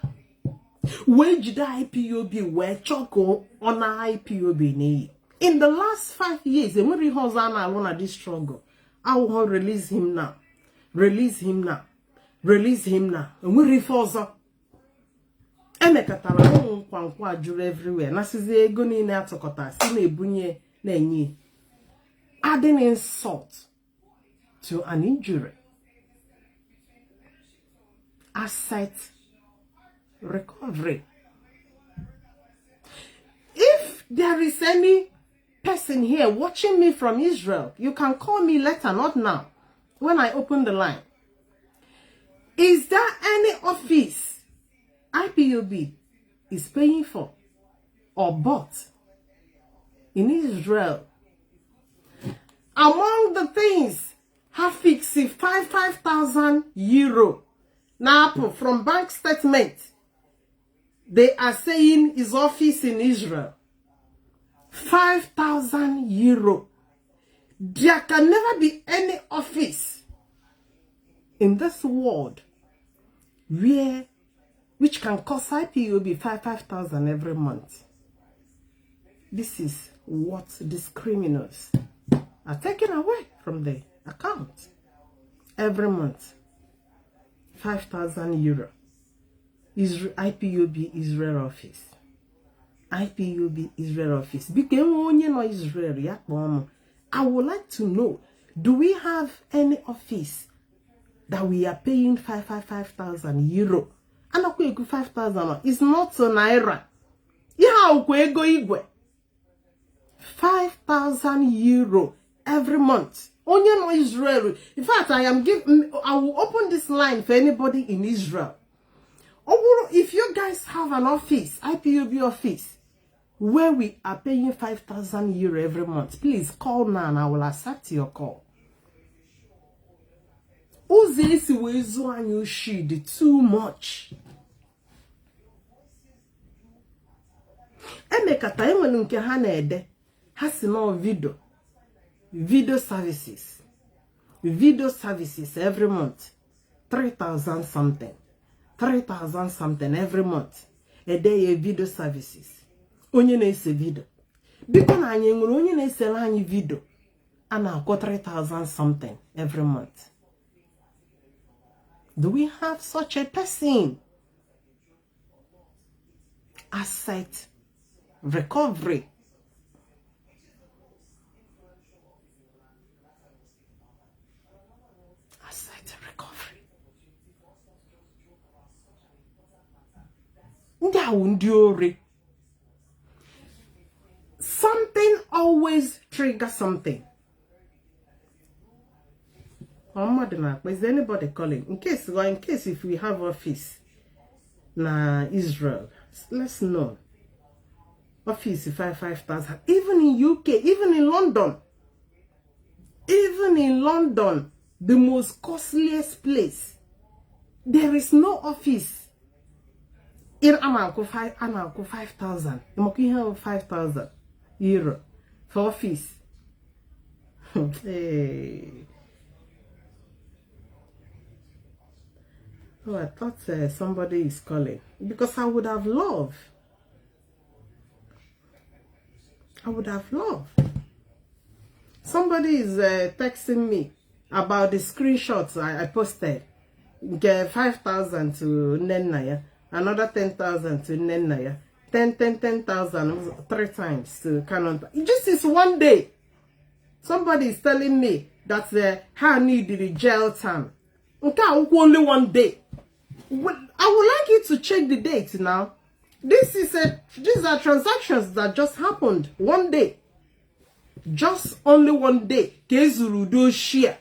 Where did the IPOB where Choco on IPOB ni? In the last 5 years, and when Hosanna alone at this struggle, I will release him now. Release him now. Release him now. And we reforce. Emekatala kwa jure everywhere. Nasize ego ni na atokota. Sine bunye na enyi. Adding insult to an injury. Asset recovery. If there is any person here watching me from Israel, you can call me later, not now, when I open the line. Is there any office IPOB is paying for or bought in Israel? Among the things, have fixed 5,000 euro. Now, from bank statement, they are saying his office in Israel. 5,000 euro. There can never be any office in this world which can cost IPOB 5,000 every month. This is what these criminals are taking away from the account every month. 5,000 euro. IPOB Israel office. IPOB Israel office. Israel. I would like to know, do we have any office that we are paying 5,000 euro? And 5,000 is not a naira. 5,000 euro every month. Only no Israel. In fact, I will open this line for anybody in Israel. If you guys have an office, IPOB office, where we are paying 5,000 euro every month, please call now and I will accept your call. Too much. Emekata enwere nke ha na-ede ha si no video services every month 3,000 something every month a day video services onye na-ese video biko na anyị nwere onye na-esere anyị video a na-akwọ 3,000 something every month. Do we have such a person? Asset recovery. Asset recovery. Something always triggers something. Is anybody calling? In case if we have office na Israel, let's know. Office 5,000. Even in UK, even in London, the most costliest place, there is no office. In Amako 5,000. Have 5,000 euro for office. Hey. Oh, I thought somebody is calling because I would have loved Somebody is texting me about the screenshots I posted. Get 5,000 to Nnamdi, another 10,000 to Nnamdi, 10,000 3 times to Kanu. Just this one day. Somebody is telling me that her need the jail time. Okay, only one day. I would like you to check the date now. These are transactions that just happened one day. Just only one day. Kezurudo share.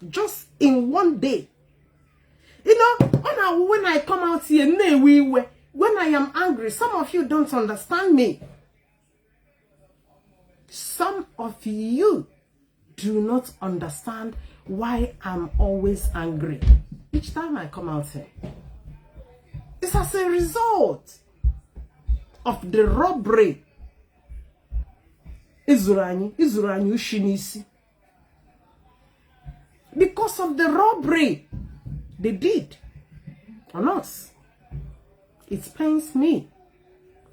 Just in one day. You know, when I come out here, when I am angry, some of you don't understand me. Some of you do not understand why I'm always angry each time I come out here. It's as a result of the robbery. Izurani Ushinisi. Because of the robbery they did on us. It pains me.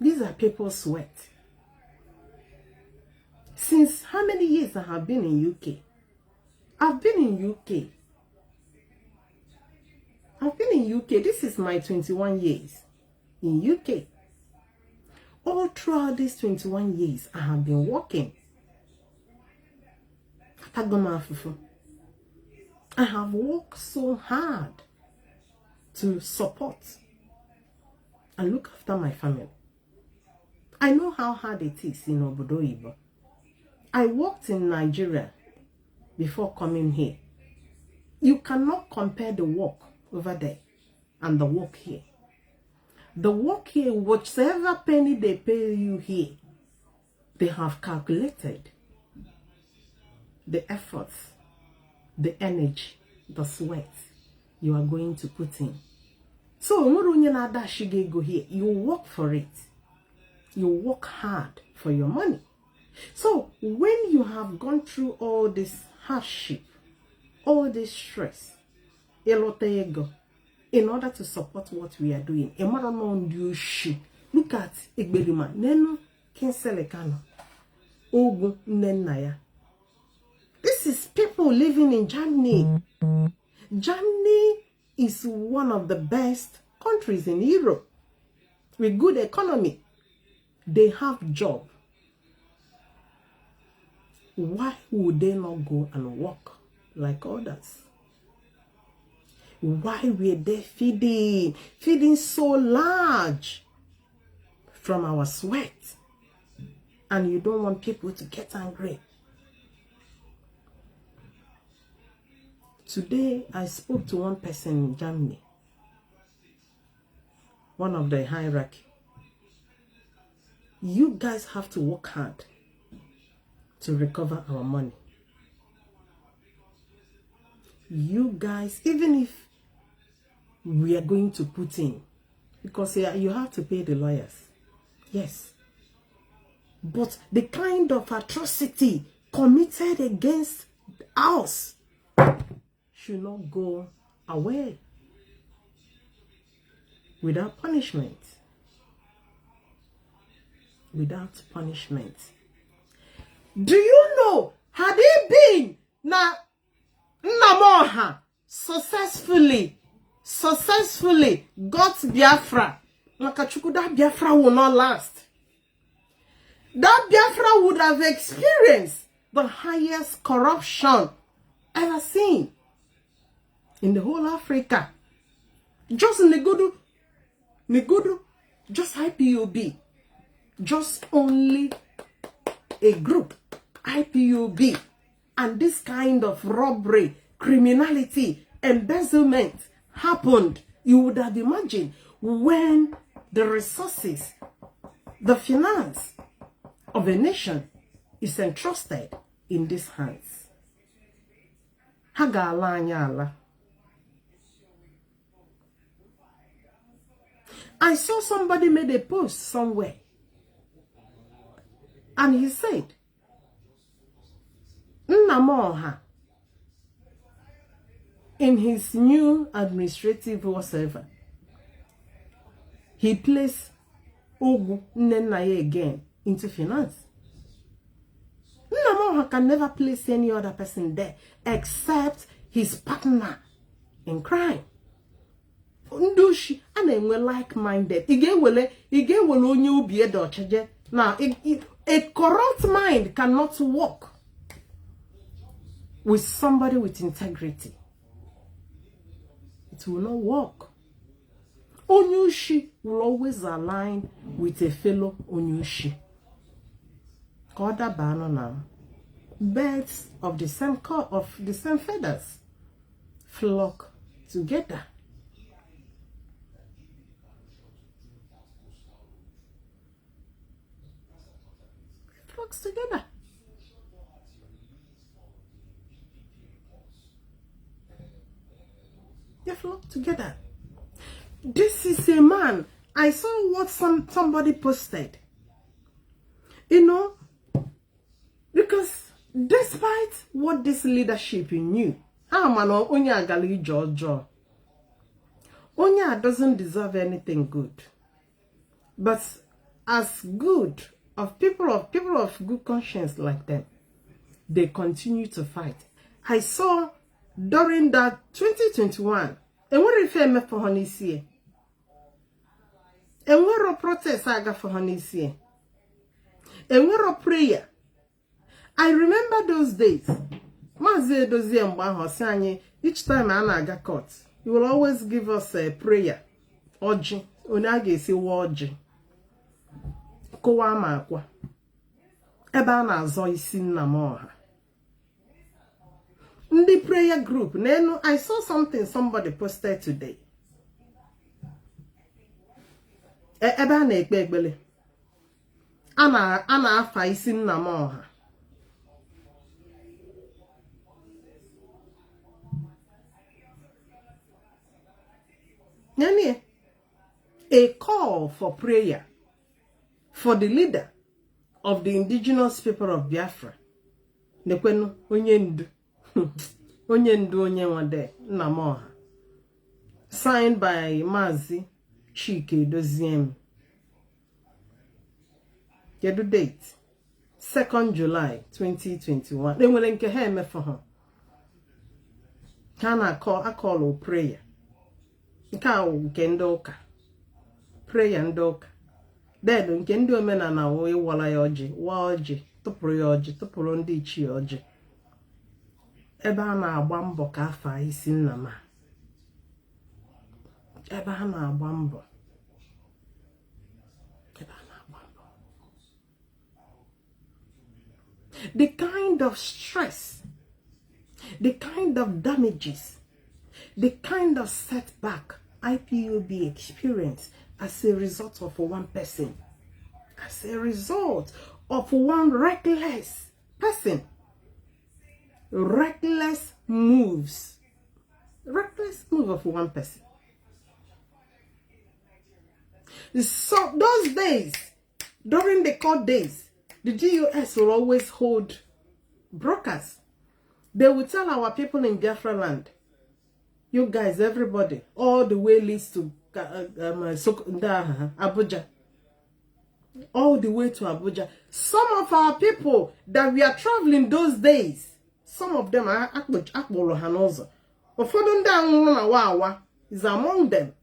These are people's sweat. Since how many years I have been in UK? I've been in UK. This is my 21 years in UK. All throughout these 21 years, I have been working. I have worked so hard to support and look after my family. I know how hard it is in Obodo Ibo. I worked in Nigeria before coming here. You cannot compare the work over there and the work here. The work here, whatever penny they pay you here, they have calculated the efforts, the energy, the sweat you are going to put in. So, go here, you work for it. You work hard for your money. So, when you have gone through all this hardship, all this stress, in order to support what we are doing, look at Egberima, Nenu, Kinsele Kanu, Ogun, Nnamdi. This is people living in Germany. Germany is one of the best countries in Europe with good economy. They have job. Why would they not go and work like others? Why were they feeding so large from our sweat? And you don't want people to get angry. Today, I spoke to one person in Germany, one of the hierarchy. You guys have to work hard to recover our money. You guys, even if we are going to put in, because you have to pay the lawyers. Yes. But the kind of atrocity committed against us should not go away without punishment. Without punishment. Do you know, had it been na Nnamdi successfully got Biafra, that Biafra will not last. That Biafra would have experienced the highest corruption ever seen in the whole Africa. Just Negudu, just IPOB, just only a group, IPOB, and this kind of robbery, criminality, embezzlement happened. You would have imagined when the resources, the finance of a nation is entrusted in these hands. I saw somebody made a post somewhere, and he said, Nnamdi, in his new administrative whatever, he placed Ogu Nnamdi again into finance. Nnamdi Nnamdi can never place any other person there except his partner in crime. Ndushi and we're like-minded. Again, only obi edocheje. Now, a corrupt mind cannot work with somebody with integrity. It will not work. Onyushi will always align with a fellow Onyushi. Koda bano now. Birds of the same feathers flock together. Flocks together. They flock together. This is a man. I saw what somebody posted. You know, because despite what this leadership knew, Onya doesn't deserve anything good. But as good of people of good conscience like them, they continue to fight. I saw during that 2021, and what if I for Honeysie? And what a protest I got for Honeysie? And what a prayer? I remember those days. Mazi dozie each time I got caught, he will always give us a prayer. Oji, onage si woji. Kowa makwa. Eba na azo isi Nnamdi. The prayer group. I saw something somebody posted today. Eba na ekpekpele. Ana afa isi Nnamdi. A call for prayer for the leader of the indigenous people of Biafra. Nekwenu onye ndu. Onye ndu onye nwade Nnamdi. Signed by Mazi Chike Doziem. Kedu date? 2nd July 2021. They will nke ha eme for her. Can I call prayer? Nke ndị ụka. Prayer ndị ụka. Dead nke ndị omenala wee wala ya ọjị, wa ọjị, tụpụrụ ya ọjị, tụpụrụ ndị ichie ọjị. Ebe a na-agba mbọ ka afa isi Nnamdi. Ebe a na-agba mbọ. The kind of stress, the kind of damages, the kind of setback IPOB experienced as a result of one person, as a result of one reckless person, reckless move of one person. So those days, during the court days, the GUS will always hold brokers. They will tell our people in Biafra land, you guys, everybody, all the way leads to Abuja. All the way to Abuja. Some of our people that we are traveling those days, some of them are Akbolo Hanozo. Ofodunda is among them.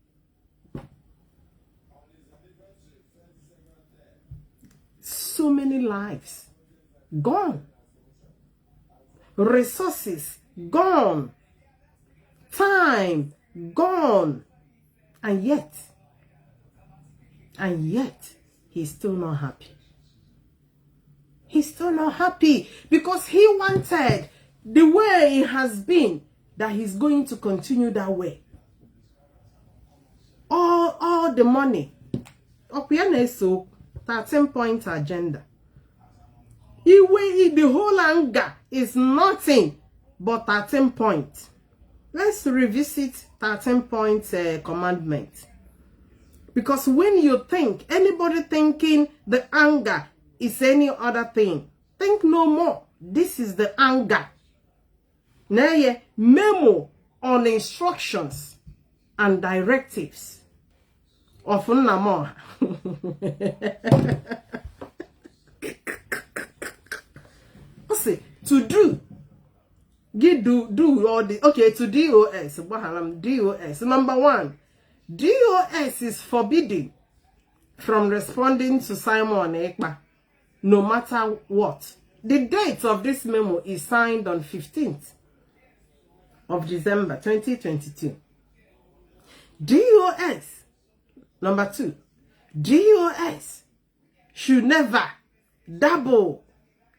So many lives gone. Resources gone. Time gone. And yet, he's still not happy. He's still not happy because he wanted the way it has been, that he's going to continue that way. All the money. So 13-point agenda. The whole anger is nothing but 13 points. Let's revisit 13-point commandment. Because when you think, anybody thinking the anger is any other thing, think no more. This is the anger. Now, memo on instructions and directives of Nnamdi. to do. Do all the okay to DOS. DOS. Number 1, DOS is forbidden from responding to Simon Ekpa, no matter what. The date of this memo is signed on 15th of December 2022. DOS. Number 2, DOS should never dabble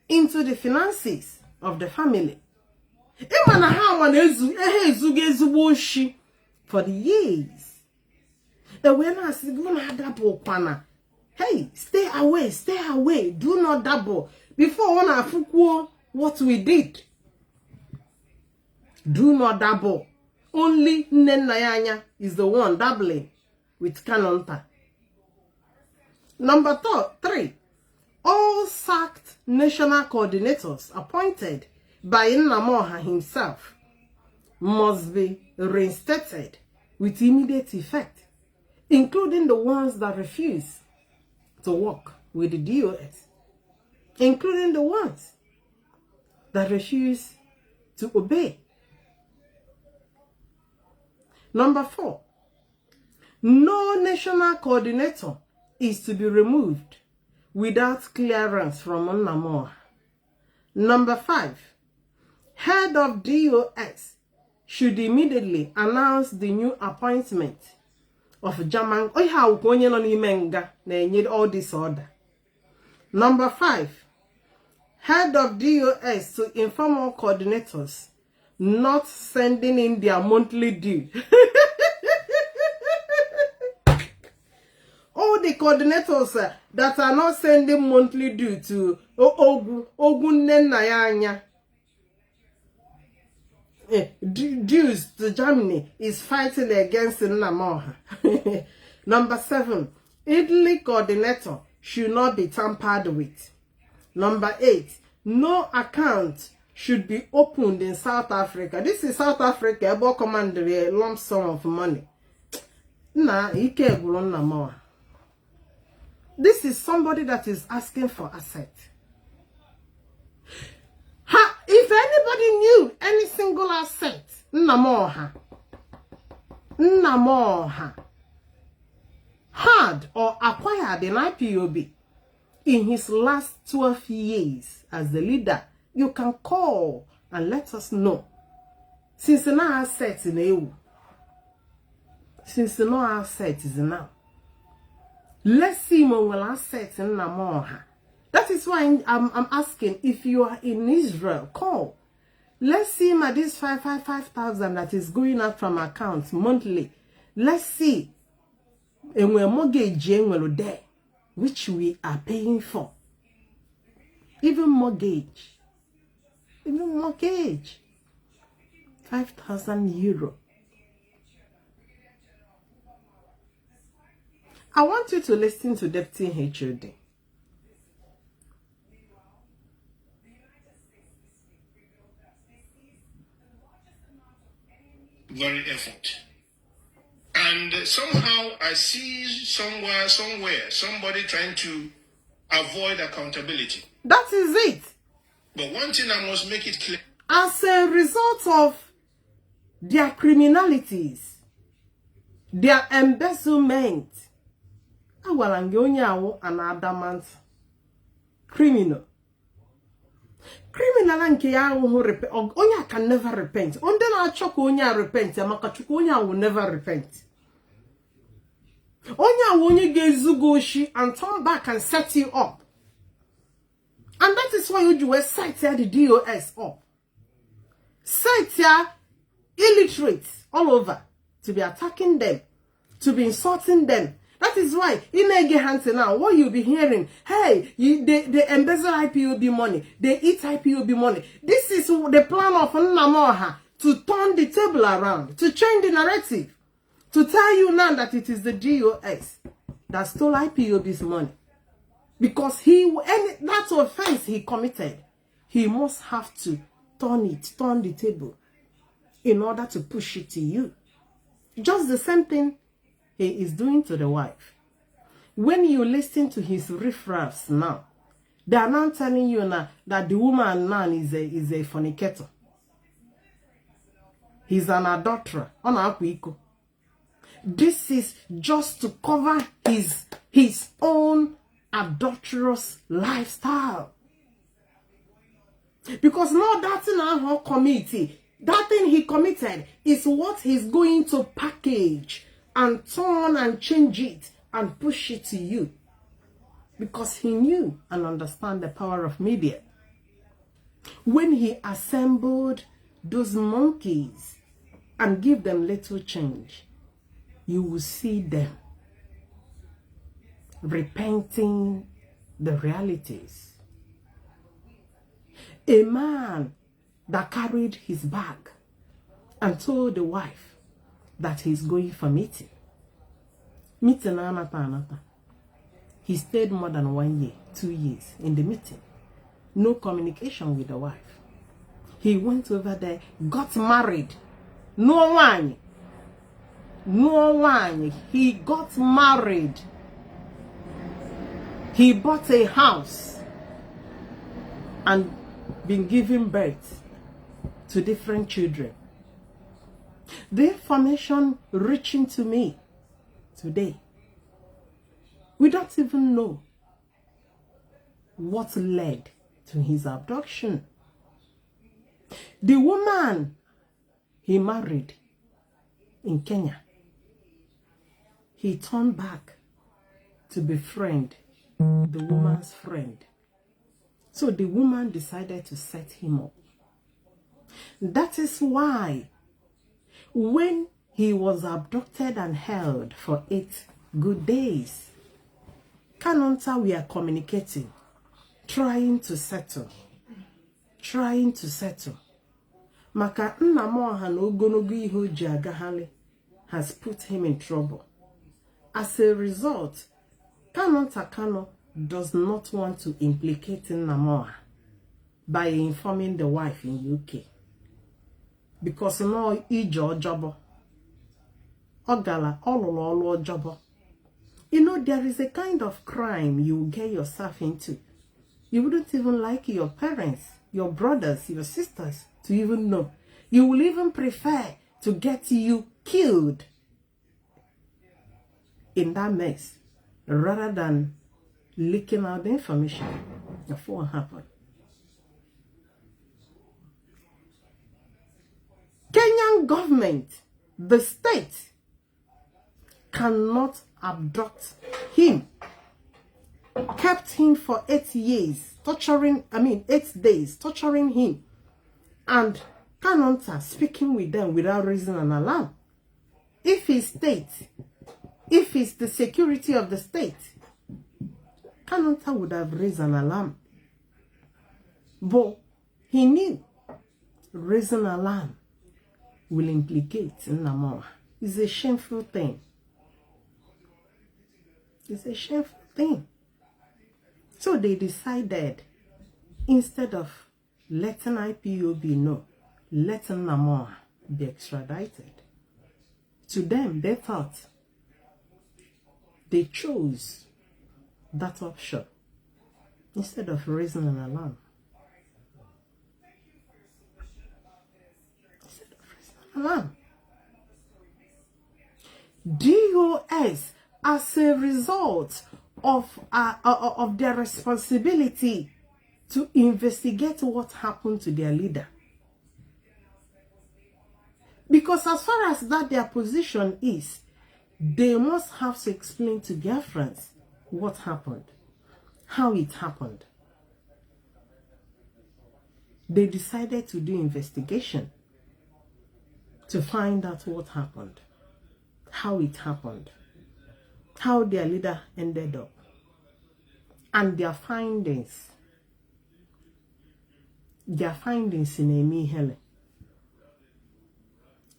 into the finances of the family. For the years. Hey, stay away, do not dabble. Before what we did. Do not dabble. Only Nnamdi is the one dabbling with Kanu. Number 3, all sacked national coordinators appointed by Nnamdi himself must be reinstated with immediate effect, including the ones that refuse to work with the DOS, including the ones that refuse to obey. Number 4, no national coordinator is to be removed without clearance from Nnamdi. Number 5, head of DOS should immediately announce the new appointment of German. All this order. Number 5, head of DOS to inform all coordinators not sending in their monthly due. All the coordinators that are not sending monthly due to Nnamdi dues to Germany is fighting against Nnamdi. Number 7, Italy coordinator should not be tampered with. Number 8, no account should be opened in South Africa. This is South Africa, about command a lump sum of money. This is somebody that is asking for asset. If anybody knew any single asset, Nnamdi had or acquired an IPOB in his last 12 years as the leader, you can call and let us know. Since no asset in EU, since no asset is now, let's see when will asset in Nnamdi. That is why I'm asking, if you are in Israel, call. Let's see this 5,000 that is going out from accounts monthly. Let's see. And we're mortgage there, which we are paying for. Even mortgage. 5,000 euro. I want you to listen to Deputy HOD. Very effort. And somehow I see somewhere, somebody trying to avoid accountability. That is it. But one thing I must make it clear. As a result of their criminalities, their embezzlement, an adamant criminal. Criminal and Onya can never repent. Ondena choko Onya repent. Yamakachuko Onya will never repent. Onya will only get zugoshi and turn back and set you up. And that is why you will set the DOS up. Set illiterates all over to be attacking them, to be insulting them. That is why in Hansen now, what you'll be hearing, hey, they embezzle IPOB money, they eat IPOB money. This is the plan of Nnamdi to turn the table around, to change the narrative, to tell you now that it is the DOS that stole IPOB's money. Because that offense he committed, he must have to turn the table in order to push it to you. Just the same thing he is doing to the wife. When you listen to his riffraffs now, They are now telling you now that the woman now is a fornicator. He's an adulterer. This is just to cover his own adulterous lifestyle. Because now that thing our committee, that thing he committed is what he's going to package and turn and change it and push it to you. Because he knew and understand the power of media. When he assembled those monkeys and give them little change, you will see them repenting the realities. A man that carried his bag and told the wife that he's going for meeting. Meeting anata. He stayed more than 1 year, 2 years in the meeting. No communication with the wife. He went over there, got married. No one. He got married. He bought a house and been giving birth to different children. The information reaching to me today, we don't even know what led to his abduction. The woman he married in Kenya, he turned back to befriend the woman's friend. So the woman decided to set him up. That is why when he was abducted and held for 8 good days, Kanonta were communicating, trying to settle. Maka Nnamdi na ogonogo ihe o ji agaghali has put him in trouble. As a result, Kanu does not want to implicate Nnamdi by informing the wife in UK. Because no ijo jobo. Ogala all jobo. You know, there is a kind of crime you get yourself into. You wouldn't even like your parents, your brothers, your sisters to even know. You will even prefer to get you killed in that mess rather than leaking out the information of what happened. Kenyan government, the state, cannot abduct him. Kept him for 8 years, 8 days, torturing him. And Kanonta speaking with them without reason and alarm. If it's the security of the state, Kanonta would have raised an alarm. But he knew raising an alarm will implicate Nnamdi. It's a shameful thing. It's a shameful thing. So they decided, instead of letting IPOB know, letting Nnamdi be extradited. To them, they thought they chose that option instead of raising an alarm. DOS, as a result of their responsibility to investigate what happened to their leader. Because as far as that their position is, they must have to explain to Biafrans what happened, how it happened. They decided to do investigation to find out what happened, how it happened, how their leader ended up, and their findings. Their findings in Emi Hele.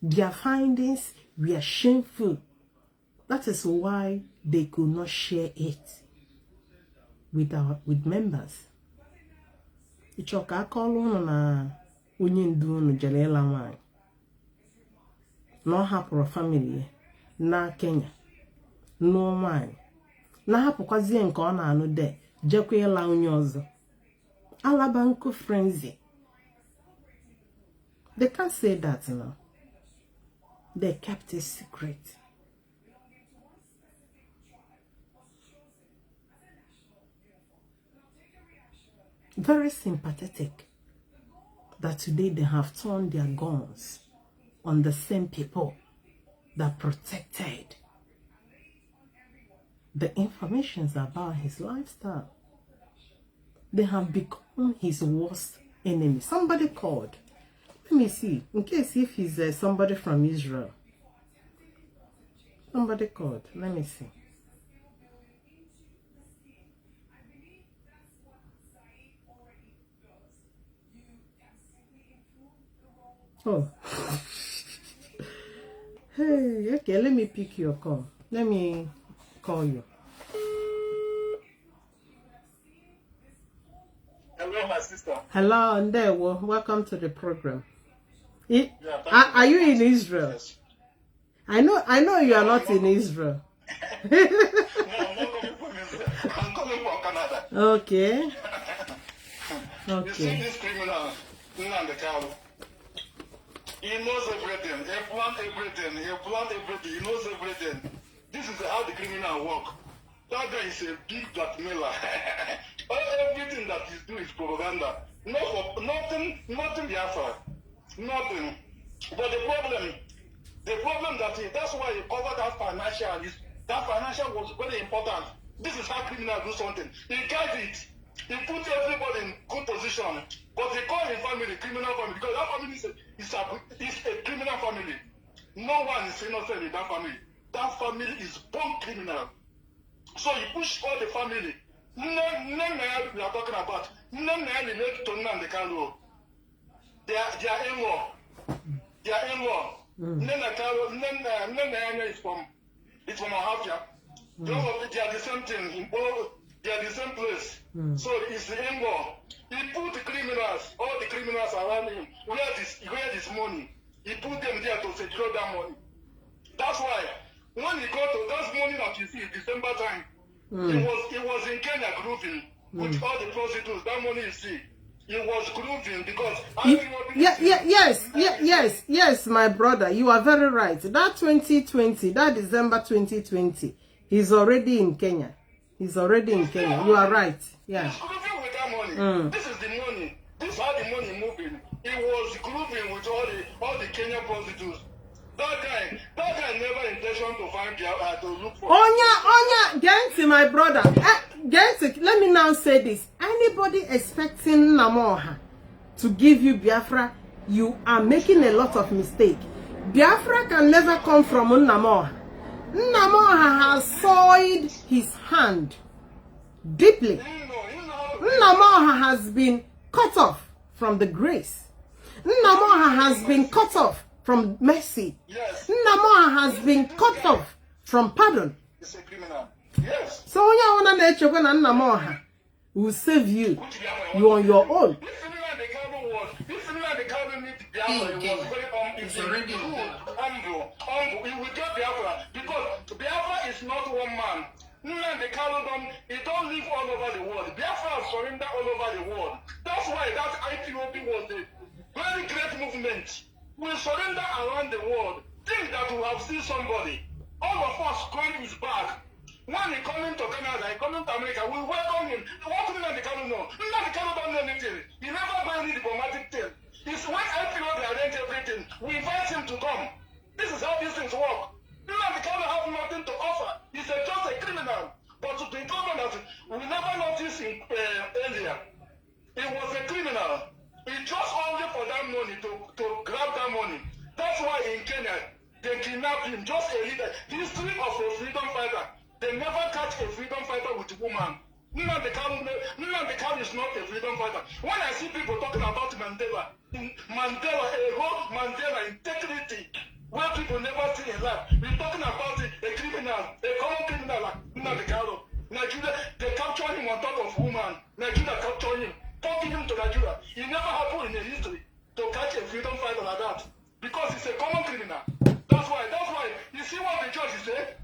Their findings were shameful. That is why they could not share it with members. Ichoka call na onye ndu unu jere ịla nwanyị. Na hapụrụ family na Kenya. No nwanyị. Na hapụkwazie nke ọ na-anụ de jekwa ịla onye ọzọ. Alabanco frenzy. They can't say that, you know. They kept it secret. Very sympathetic that today they have turned their guns on the same people that protected the informations about his lifestyle. They have become his worst enemy. Somebody called. Let me see, in case if he's somebody from Israel. Somebody called. Let me see. Oh. Hey, okay, let me pick your call. Let me call you. Hello, my sister. Hello, Ndewo. Welcome to the program. Are you in Israel? Yes. I know you are not in Israel. No, I'm not coming from Israel. I'm coming from Canada. Okay. You see this criminal, Nnamdi. He knows everything. He plans everything. He knows everything. This is how the criminal work. That guy is a big blackmailer. Everything that he's doing is propaganda. Nothing Biafra. Nothing. But the problem that's why he covered that financial. That financial was very important. This is how criminals do something. He guides it. He puts everybody in good position. But he calls his family criminal family because that family is a criminal family. No one is innocent in that family. That family is born criminal. So he pushed all the family. Nnamdi we are talking about. Nnamdi related to Nnamdi. They are in-law. They are in-law. Nnamdi is from Ahafia. They are the same thing. They are the same place. So it's the in-law. He put the criminals, all the criminals around him, where this money. He put them there to secure that money. That's why when he got to that money that you see, December time, he was in Kenya grooving with all the prostitutes. That money you see, he was grooving because yes, my brother, you are very right. That 2020, that December 2020, he's already in Kenya. He's already in Kenya. You are right. Yeah. He's grooving with that money. This is the money. This is how the money moving. He was grooving with all the Kenyan prostitutes. That guy never intention to find to look for. Onya, Genti, my brother. Genti, let me now say this. Anybody expecting Namoha to give you Biafra, you are making a lot of mistake. Biafra can never come from Nnamoha. Nnamoha has soiled his hand deeply. Nnamoha has been cut off from the grace. Nnamoha has been cut off from mercy. Yes. Nnamoha has been cut off from pardon. He's a criminal. Yes. So when you want to know when Nnamoha will save you, you on your own. It's already humble. He will get Biafra because Biafra is not one man. He don't live all over the world. Biafra has surrendered all over the world. That's why that Ipob was a very great movement. We surrender around the world. Think that we have seen somebody. All of us come his back. When he coming to Canada, he coming to America, we welcome him. What do Nnamdi know? Nnamdi don't know anything. He never done any diplomatic thing. It's when Ipob arrange everything, we invite him to come. This is how these things work. Nnamdi have nothing to offer. He's just a criminal. But to the government, we never noticed him earlier. He was a criminal. He just only for that money to grab that money. That's why in Kenya, they kidnapped him. Just a leader. History of a freedom fighter. They never catch a freedom fighter with a woman. Nnamdi is not a freedom fighter. When I see people talking about Mandela, a whole Mandela integrity, where people never see in life, we're talking about a criminal, a common criminal like Nnamdi. Nigeria, they capture him on top of woman. Nigeria capture him, taking him to Nigeria. It never happened in the history to catch a freedom fighter like that. Because he's a common criminal. That's why, you see what the judge said?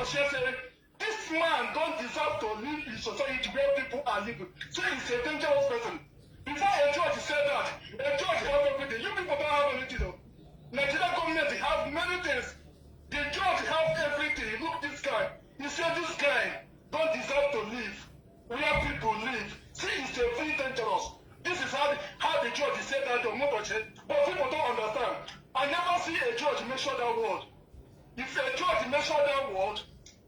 Said, this man don't deserve to live in society where people are living. So he's a dangerous person. say this guy don't deserve to live where people live. See, it's a very dangerous. This is how the judge said that to Moboche, but people don't understand. I never see a judge measure that word. If a judge measure that word,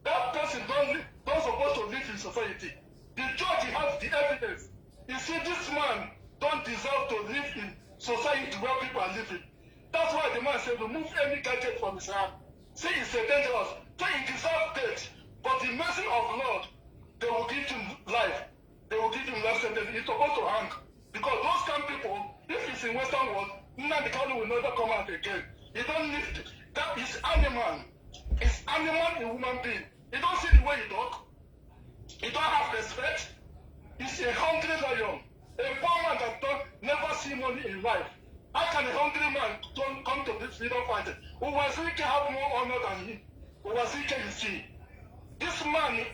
that person don't supposed to live in society. The judge has the evidence. You see, this man don't deserve to live in society where people are living. That's why the man said, remove any gadget from his hand. See, it's a dangerous. So he deserves death. But the mercy of the Lord, they will give him life. They will give him life sentence. He's supposed to hang. Because those kind of people, if it's in Western world, Nnamdi Kanu will never come out again. He don't live. That is animal. It's animal a human being. You don't see the way he talk. He don't have respect. He's a hungry lion. A poor man that don't never see money in life. How can a hungry man don't come to this freedom fighter? Uwazirike have more honor than him. Uwazirike, you see. This man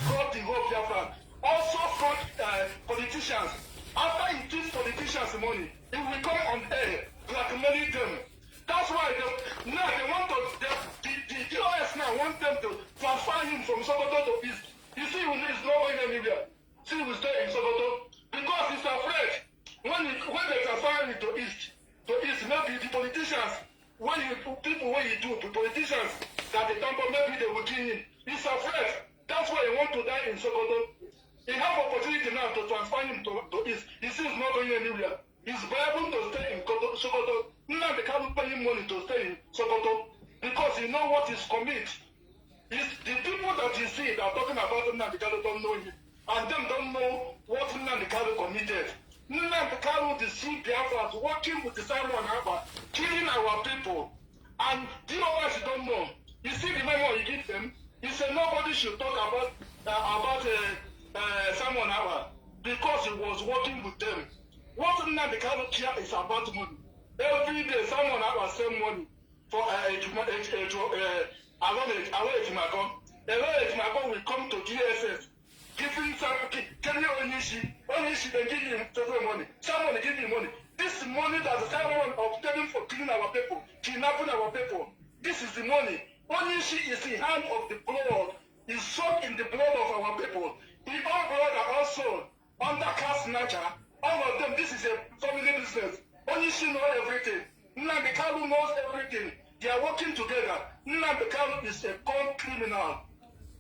fraud the whole Biafra. Also fraud politicians. After he gives politicians money, he will come on air blackmailing them. That's why they want to, the DOS now want them to transfer him from Sokoto to East. You see, he's not going anywhere. See, he will stay in Sokoto because he's afraid. When they transfer him to East, maybe the politicians, the politicians that they dump, maybe they will kill him. He's afraid. That's why he wants to die in Sokoto. He has opportunity now to transfer him to East. He sees not going anywhere. He's able to stay in Sokoto. Now they can't pay him money to stay in Sokoto because he knows what he's commit. The people that you see that are talking about Nnamdi Kanu don't know him. And them don't know what Nnamdi Kanu committed. Nnamdi Kanu deceived Biafrans, working with the Simon Abba, killing our people. And do you know what you don't know? You see the memo he gives them? He said nobody should talk about Simon Abba because he was working with them. What Nnamdi Kanu care is about money. Every day Simon Abba send money for Ejimako will come to DSS, giving Kenny Onishi, they give him money. Someone give him money. This money that the Simon obtaining for killing our people, kidnapping our people. This is the money. Onishi is the hand of the blood. Is soaked in the blood of our people. Ipob brother also under caste snatcher. All of them. This is a family business. Onishi knows everything. Nnamdi Kanu knows everything. They are working together. Nnamdi Kanu is a gone criminal.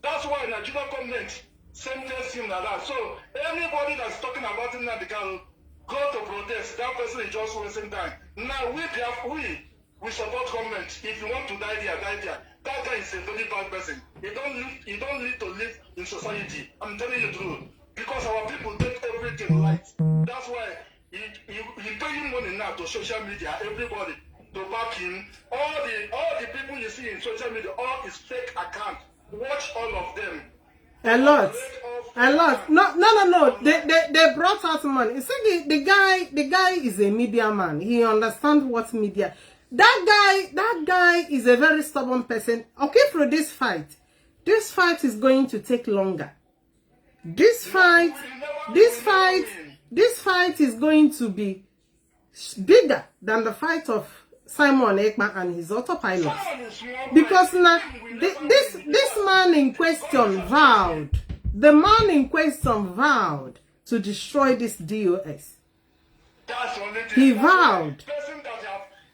That's why Nigeria government sentenced him like that. So anybody that's talking about Nnamdi Kanu, go to protest. That person is just wasting time. Now we support government. If you want to die there, die there. That guy is a very bad person. He don't need to live in society. I'm telling you the truth. Because our people take everything right. That's why he paying money now to social media, everybody to back him. All the people you see in social media, all is fake account. Watch all of them. A lot. No. They brought out money. You see, the guy is a media man. He understands what media. That guy is a very stubborn person. Okay, for this fight is going to take longer. This fight is going to be bigger than the fight of Simon Ekman and his autopilot. Because now this man in question vowed, to destroy this DOS. He vowed.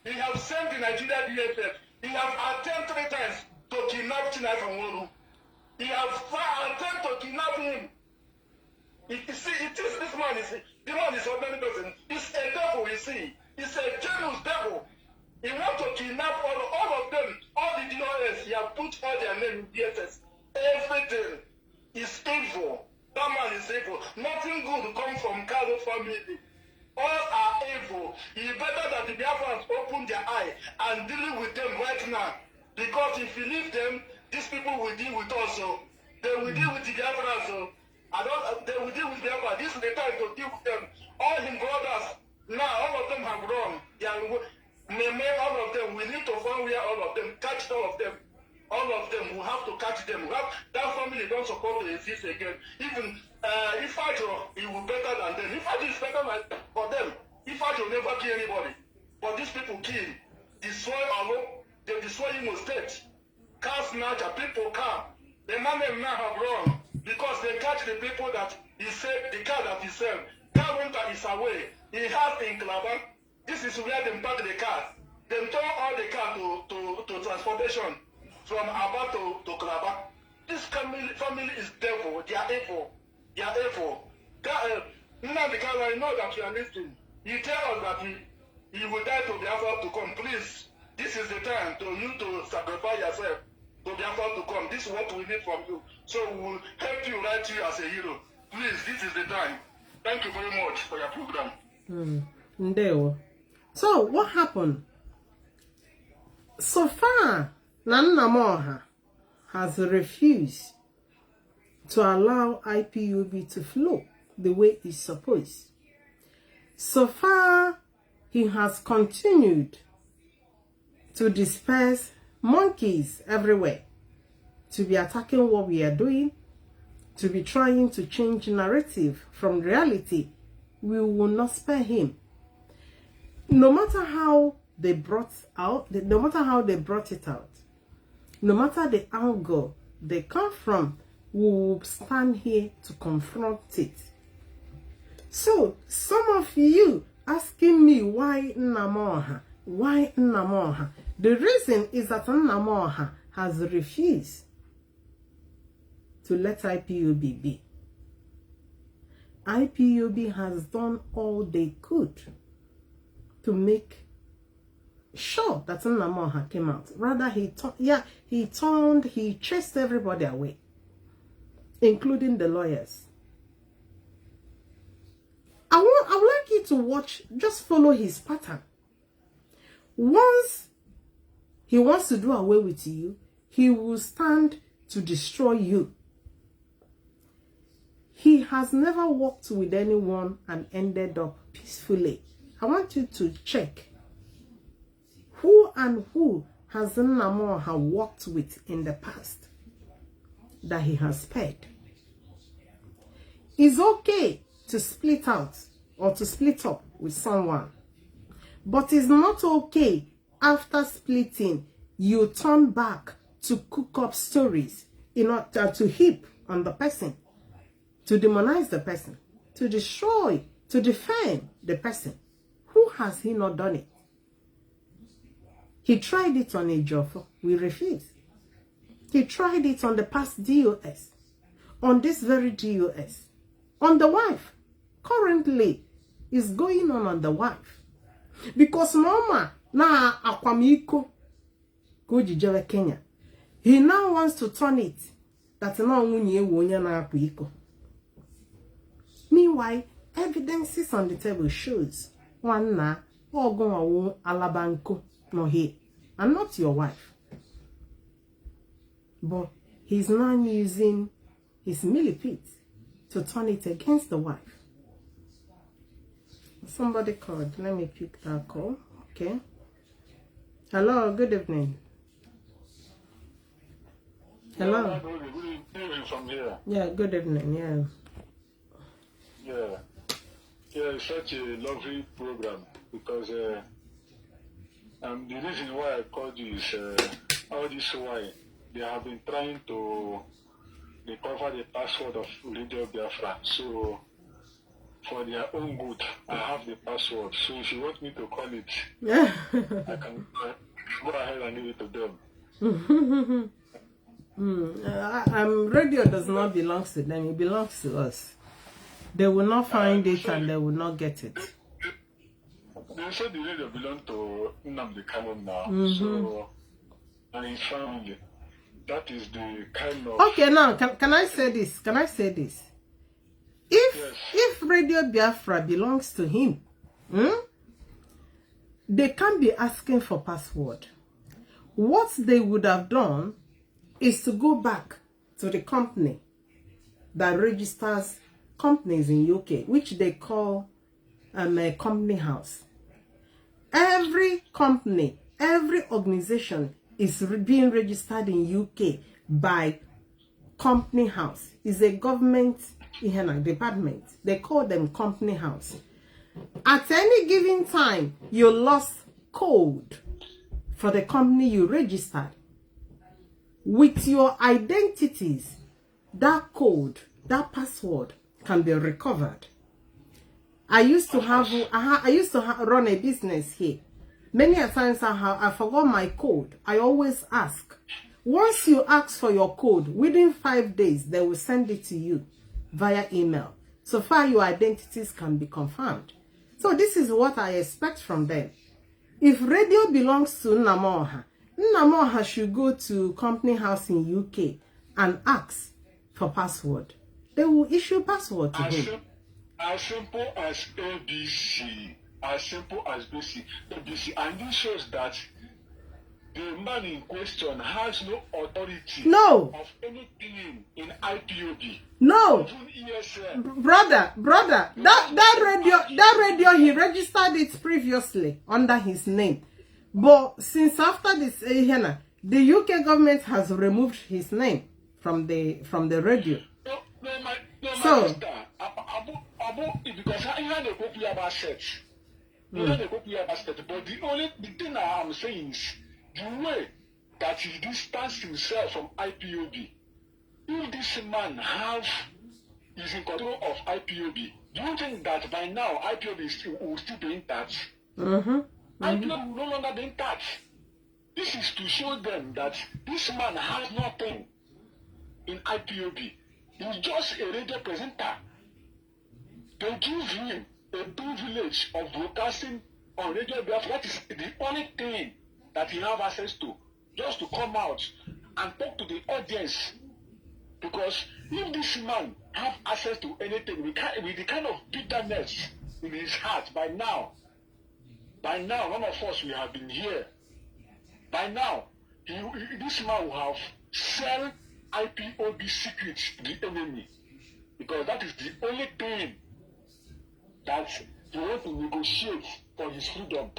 He has sent the Nigeria DSS. He has attempted 3 times to kidnap Chinai from Wolu. He has attempted to kidnap him. This man is ordinary person. He's a devil, you see. He's a jealous devil. He wants to kidnap all of them, all the DOS. He has put all their name in DSS. Everything is evil. That man is evil. Nothing good comes from Kanu family. All are evil. It's better that the Biafrans open their eye and deal with them right now. Because if you leave them, these people will deal with us. So they will deal with the Biafrans. So they will deal with Biafra. This is the time to deal with them. All his brothers, now all of them have run. They are, all of them. We need to find where all of them, catch all of them. All of them, we have to catch them. That family don't support to exist again. Even if I do, it will better than them. If I do, it's better for them. If I do, never kill anybody. But these people kill, destroy our, they destroy Imo State. Car snatcher, people car. The man them now have run because they catch the people that he said, the car that he sell. Car rental is away. He has in Calabar. This is where they park the cars. They turn all the car to transportation from Aba to Calabar. This family is devil. They are evil. They are evil. Nnamdi, I know that you are listening. He tell us that he will die to Biafra to come. Please, this is the time to you to sacrifice yourself to Biafra to come. This is what we need from you. So we will help you, write you as a hero. Please, this is the time. Thank you very much for your program. Ndewo. So, what happened? So far, Nnamdi has refused to allow IPOB to flow the way it's supposed. So far, he has continued to disperse monkeys everywhere, to be attacking what we are doing, to be trying to change narrative from reality. We will not spare him. No matter how they brought it out, no matter the angle they come from, we will stand here to confront it. So, some of you asking me why Nnamdi? Why Nnamdi? The reason is that Nnamdi has refused to let IPOB be. IPOB has done all they could to make sure that Nnamdi came out. Rather, he chased everybody away, including the lawyers. I would like you to watch, just follow his pattern. Once he wants to do away with you, he will stand to destroy you. He has never worked with anyone and ended up peacefully. I want you to check who has Nnamdi worked with in the past that he has spared. It's okay to split out or to split up with someone, but it's not okay after splitting you turn back to cook up stories in order to heap on the person, to demonize the person, to destroy, to defame the person. Who has he not done it? He tried it on a Ejiofor. We refused. He tried it on the past DOS, on this very DOS, on the wife. Currently, is going on the wife. Because Mama, na akwamiko, go Kenya. He now wants to turn it that now unye wonya na akwiko. Meanwhile, evidences on the table shows one na ogon alabanko no he, and not your wife. But he's now using his millipede to turn it against the wife. Somebody called. Let me pick that call. Okay. Hello, good evening. Hello. Good evening from here. Yeah, good evening. Yeah, it's such a lovely program because the reason why I called you is all this while they have been trying to recover the password of Radio Biafra. So for their own good, I have the password. So if you want me to call it, I can go ahead and give it to them. Radio does not belong to them. It belongs to us. They will not find it and they will not get it. They said the radio belongs to Nnamdi Kanu now. So, and his family. That is the kind of... Okay, now, can I say this? Can I say this? If Radio Biafra belongs to him, they can't be asking for password. What they would have done is to go back to the company that registers companies in UK, which they call a company house. Every company, every organization is being registered in UK by company house. It's a government department. They call them company house. At any given time, you lost code for the company you registered. with your identities, that code, that password can be recovered. I used to run a business here. Many a times I forgot my code. I always ask. Once you ask for your code, within 5 days, they will send it to you via email. So far, your identities can be confirmed. So this is what I expect from them. If radio belongs to Nnamdi should go to company house in UK and ask for password. They will issue password to him. As simple as ABC. As simple as ABC. And this shows that the man in question has no authority of anything in IPOB. No, brother, that radio he registered it previously under his name, but since after this, the UK government has removed his name from the radio. So because he had a copy of assets, but the thing I'm saying is the way that he distanced himself from IPOB. If this man is in control of IPOB, do you think that by now IPOB will still be in touch? IPOB will no longer be in touch. This is to show them that this man has nothing in IPOB. He's just a radio presenter. They give him a privilege of broadcasting on Radio Biafra. That is the only thing that he has access to, just to come out and talk to the audience. Because if this man have access to anything, with the kind of bitterness in his heart, by now, none of us will have been here. By now, this man will have sell IPOB secrets to the enemy. Because that is the only thing that he wants to negotiate for his freedom.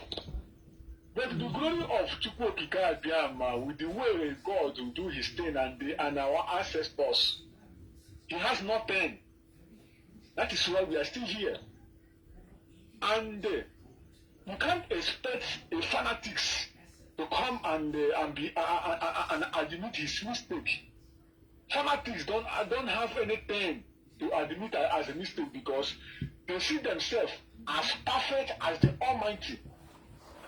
But the glory of Chukwu Okike Abiama, with the way God will do his thing and our ancestors, he has nothing. That is why we are still here. And you can't expect a fanatics to come and admit his mistake. Fanatics don't have anything to admit as a mistake because they see themselves as perfect as the Almighty.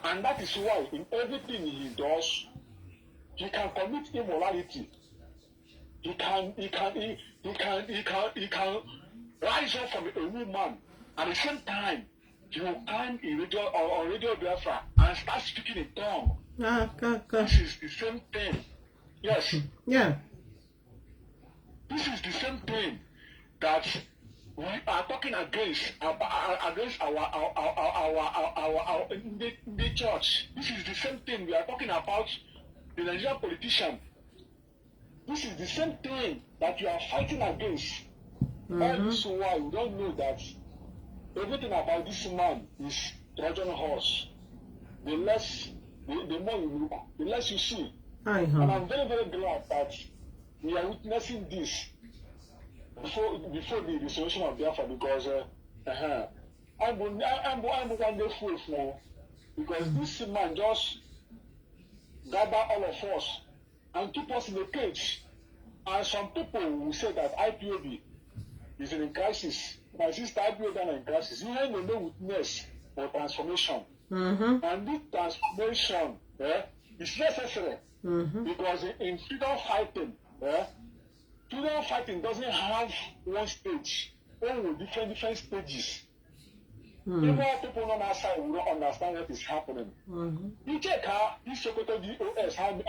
And that is why in everything he does, he can commit immorality. He can rise up from a woman. At the same time, he will climb a radio Biafra and start speaking in tongue. This is the same thing. Yes. Yeah. This is the same thing that we are talking against our the church. This is the same thing we are talking about the Nigerian politician. This is the same thing that you are fighting against. All this while we don't know that everything about this man is Trojan horse. The more you look, the less you see. And I'm very, very glad that we are witnessing this before the dissolution of Biafra, because I'm one day full now, because this man just gather all of us and keep us in a cage. And some people will say that IPOB is in crisis. My sister, IPOB is in crisis. You have no witness for transformation. And this transformation is necessary because in freedom fighting, freedom fighting doesn't have one stage, only different stages. Even people on our side will not understand what is happening. You check how this Sokoto DOS how they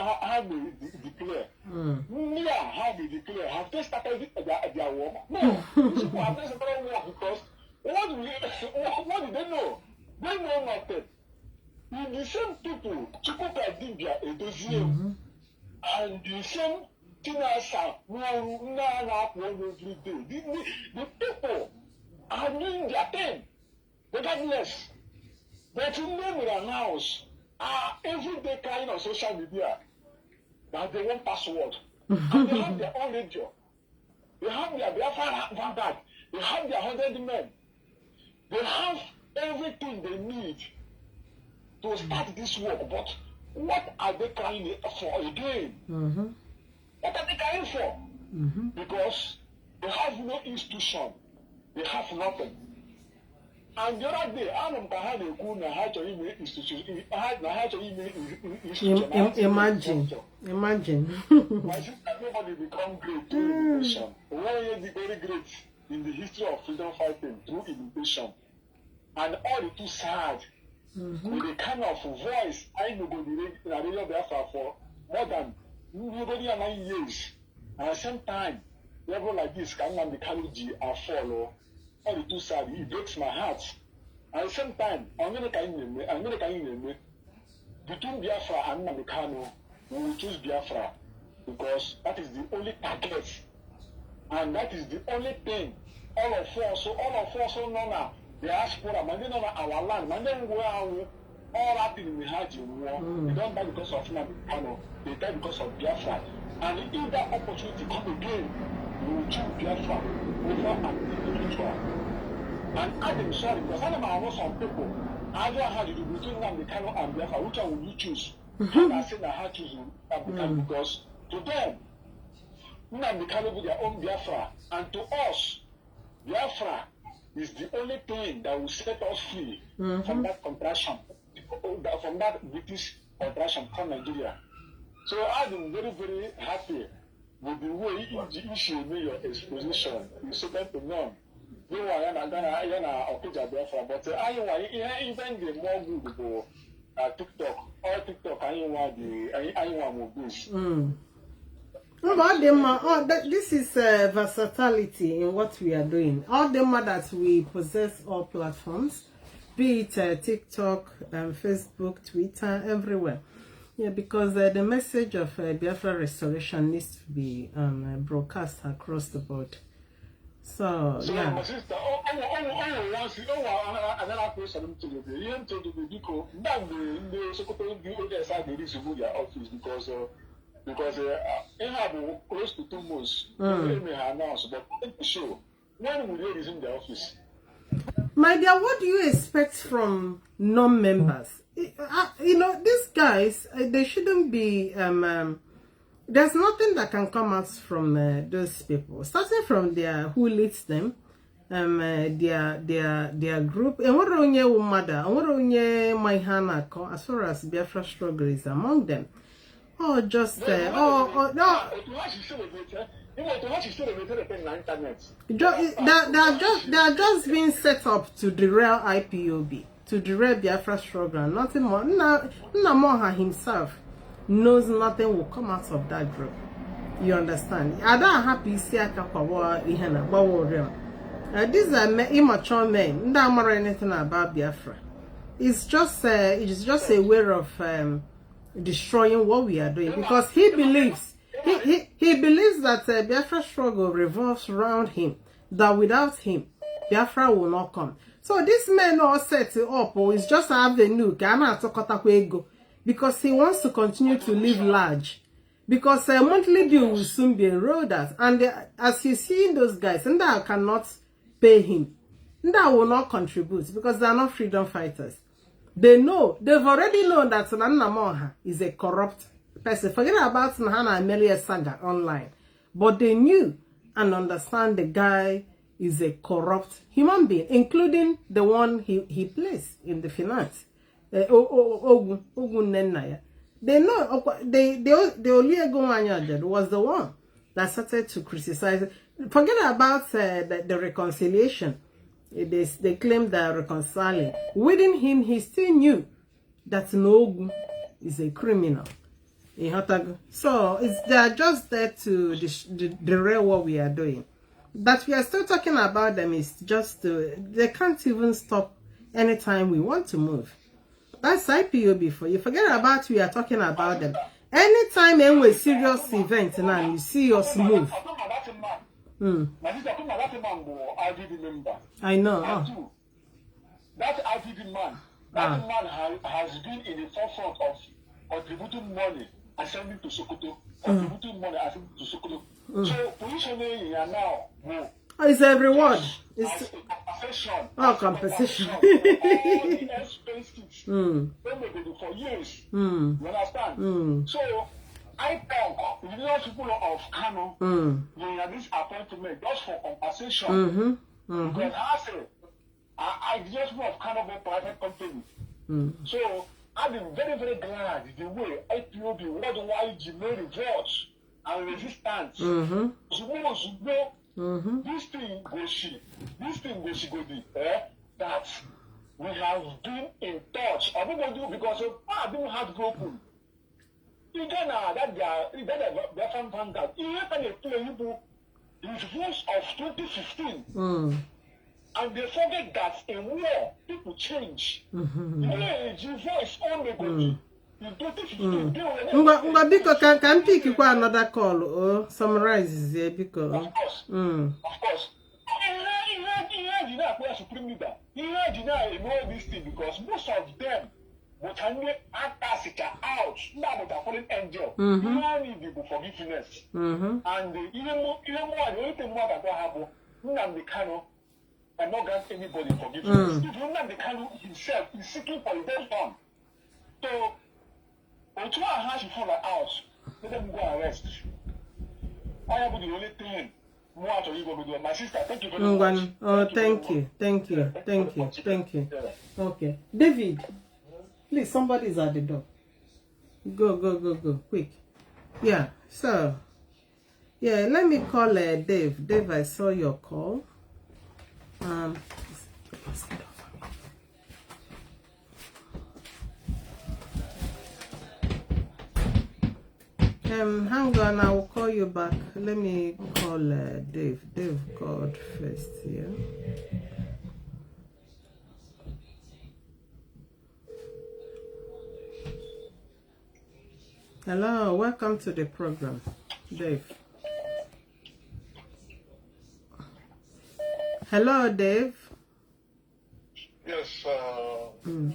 declare. How they declare. Have they started their work? No. These people have not started work because what do they know? They know nothing. The same people, Chukwuka Dibia Edozie, and the same Tinasa who every day. The people are doing their thing. Regardless, but you know we announce every day crying on social media that they want password. And they have their own radio. They have their Biafra vanguard. They have their 100 men. They have everything they need to start this work. But what are they crying for again? What are they carrying for? Because they have no institution. They have nothing. And the other day, I don't know how they could have to email institution. Imagine. My sister, nobody become great through education. One year the very great in the history of freedom fighting through education. And all the two sad with the kind of voice I know in the radio Biafra for more than 9 years. And at the same time, level like this, Nnamdi Kanu I follow. All the two sad, it breaks my heart. At the same time, I'm going to between Biafra and Nnamdi Kanu, we will choose Biafra because that is the only target, and that is the only thing all of us know now. Diaspora, man, they know our land, man, then go out all that in the heart in war. They don't die because of Nnamdi Kanu, they die because of Biafra. And if that opportunity come again, we will choose Biafra over an individual. And I'm sorry, because I know some people, I don't have to do between Nnamdi Kanu and Biafra, which one will you choose? And I said I had to choose Nnamdi Kanu because to them, Nnamdi Kanu will their own Biafra, and to us, Biafra is the only thing that will set us free from that contraction, from that British contraction from Nigeria. So I've been very, very happy with the way you should make your exposition. You second to none. You are Yana Okija Biafra, but I even the more good for TikTok, all TikTok, I want movies. This is versatility in what we are doing. All the more that we possess all platforms, be it TikTok, Facebook, Twitter, everywhere. Yeah, because the message of Biafra restoration needs to be broadcast across the board. So yeah. My sister, another question to you. You have to do because the secretary of their office because they have close to 2 months. They may announce, but show when will they resume their office? My dear, what do you expect from non-members? You know, these guys, they shouldn't be. There's nothing that can come out from those people, starting from their who leads them, their group. And what on your mother, and what on your my hana, as far as Biafra struggle is among them, or just no. They are just being set up to derail IPOB, to derail Biafra struggle, nothing more. Nnamdi himself knows nothing will come out of that group. You understand? I don't happy see these are immature men. They don't know anything about Biafra. It's just a way of destroying what we are doing, because he believes that Biafra struggle revolves around him, that without him Biafra will not come. So this man all set up is just an avenue because he wants to continue to live large, because a monthly due will soon be enrolled at, and as you see those guys, and that cannot pay him, and that will not contribute because they are not freedom fighters. They've already known that Nnamdi is a corrupt person. Forget about Nahana Amelia Saga online. But they knew and understand the guy is a corrupt human being, including the one he placed in the finance. Ogun Nenaya. They know the Oliego was the one that started to criticize. Forget about the reconciliation. They claim they are reconciling. Within him, he still knew that Ogun is a criminal. So they are just there to derail what we are doing. That we are still talking about them is just they can't even stop anytime we want to move. That's IPOB for you. Forget about we are talking about them. Anytime any serious event now, you see us move. I know. That IPB man, that man has been in the forefront of contributing money, ascending to Sokoto, contributing money, ascending to Sokoto. So positioning now, it's a reward. It's compensation. Compensation. All the expenses. For years. You understand? So Ipob, the religious people of Kanu, they have this appointment just for compensation. Because I say, I just people of Kanu were private company. So I've been very, very glad the way IPOB worldwide made revolt and resistance. This thing go be that we have been in touch. I don't do because I don't have broken. You can that Biafran Vanguard. You can play his voice of 2015. And they forget that in war, people change. His voice only goes. In 2015, because can pick another call or summarize it because of course. He had supreme leader. He had know this thing because most of them but can make Antarctica out. Now but are fallen angel. You need people forgiveness. And even more the only thing more that will happen, Nnamdi Kanu and not grant anybody forgiveness. If Nnamdi Kanu himself is seeking for his own son. So until our hands will fall out, let them go arrest. I have the only thing. My sister, thank you very much. Oh, thank you. Okay. David, please, somebody's at the door. Go, quick. Yeah, so, yeah, let me call Dave. Dave, I saw your call. Hang on, I will call you back. Let me call Dave. Dave called first here. Hello, welcome to the program, Dave. Hello, Dave. Yes, good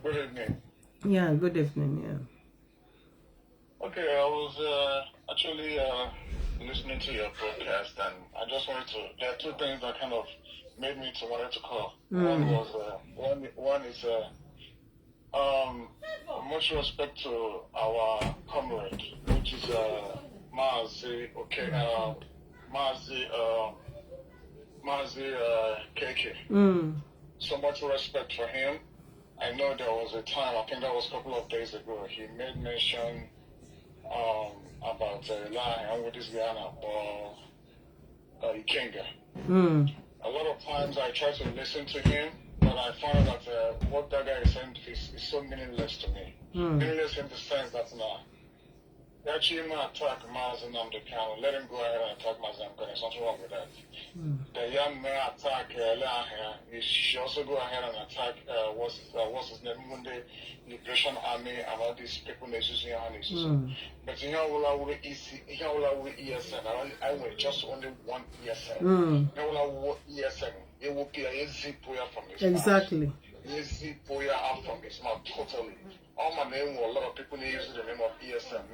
evening. Yeah, good evening, yeah. Okay, I was actually listening to your broadcast, and I just wanted to. There are two things that kind of made me to wanted to call. One was one is much respect to our comrade, which is Mazi. Okay, Mazi KK. So much respect for him. I know there was a time. I think that was a couple of days ago. He made mention. About lying with this guy or Ikenga. A lot of times I try to listen to him, but I find that what that guy is saying is so meaningless to me. Meaningless in the sense that actually attack Mazi Nnamdi Kanu, let him go ahead and attack Mazi Nnamdi Kanu. There's nothing wrong with that. The young man attack he should also go ahead and attack what's his name, Monday Liberation Army and all these people But here will ESN. I will just only one ESN. ESN. It will be a easy prayer from his mouth. Exactly. Easy prayer out from his mouth, totally. All my name, a lot of people use the name of ESM.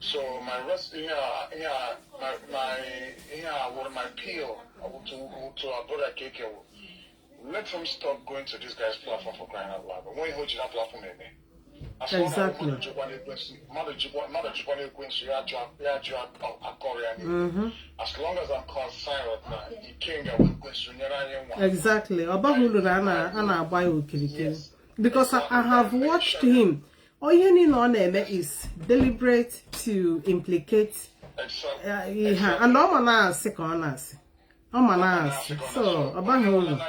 So my rest here, my appeal to our brother KK, let him stop going to this guy's platform for crying out loud. But when you hold that platform, exactly. As long as I'm concerned, exactly. Because I have watched him. All you need on is deliberate to implicate. And all my second us. So about him.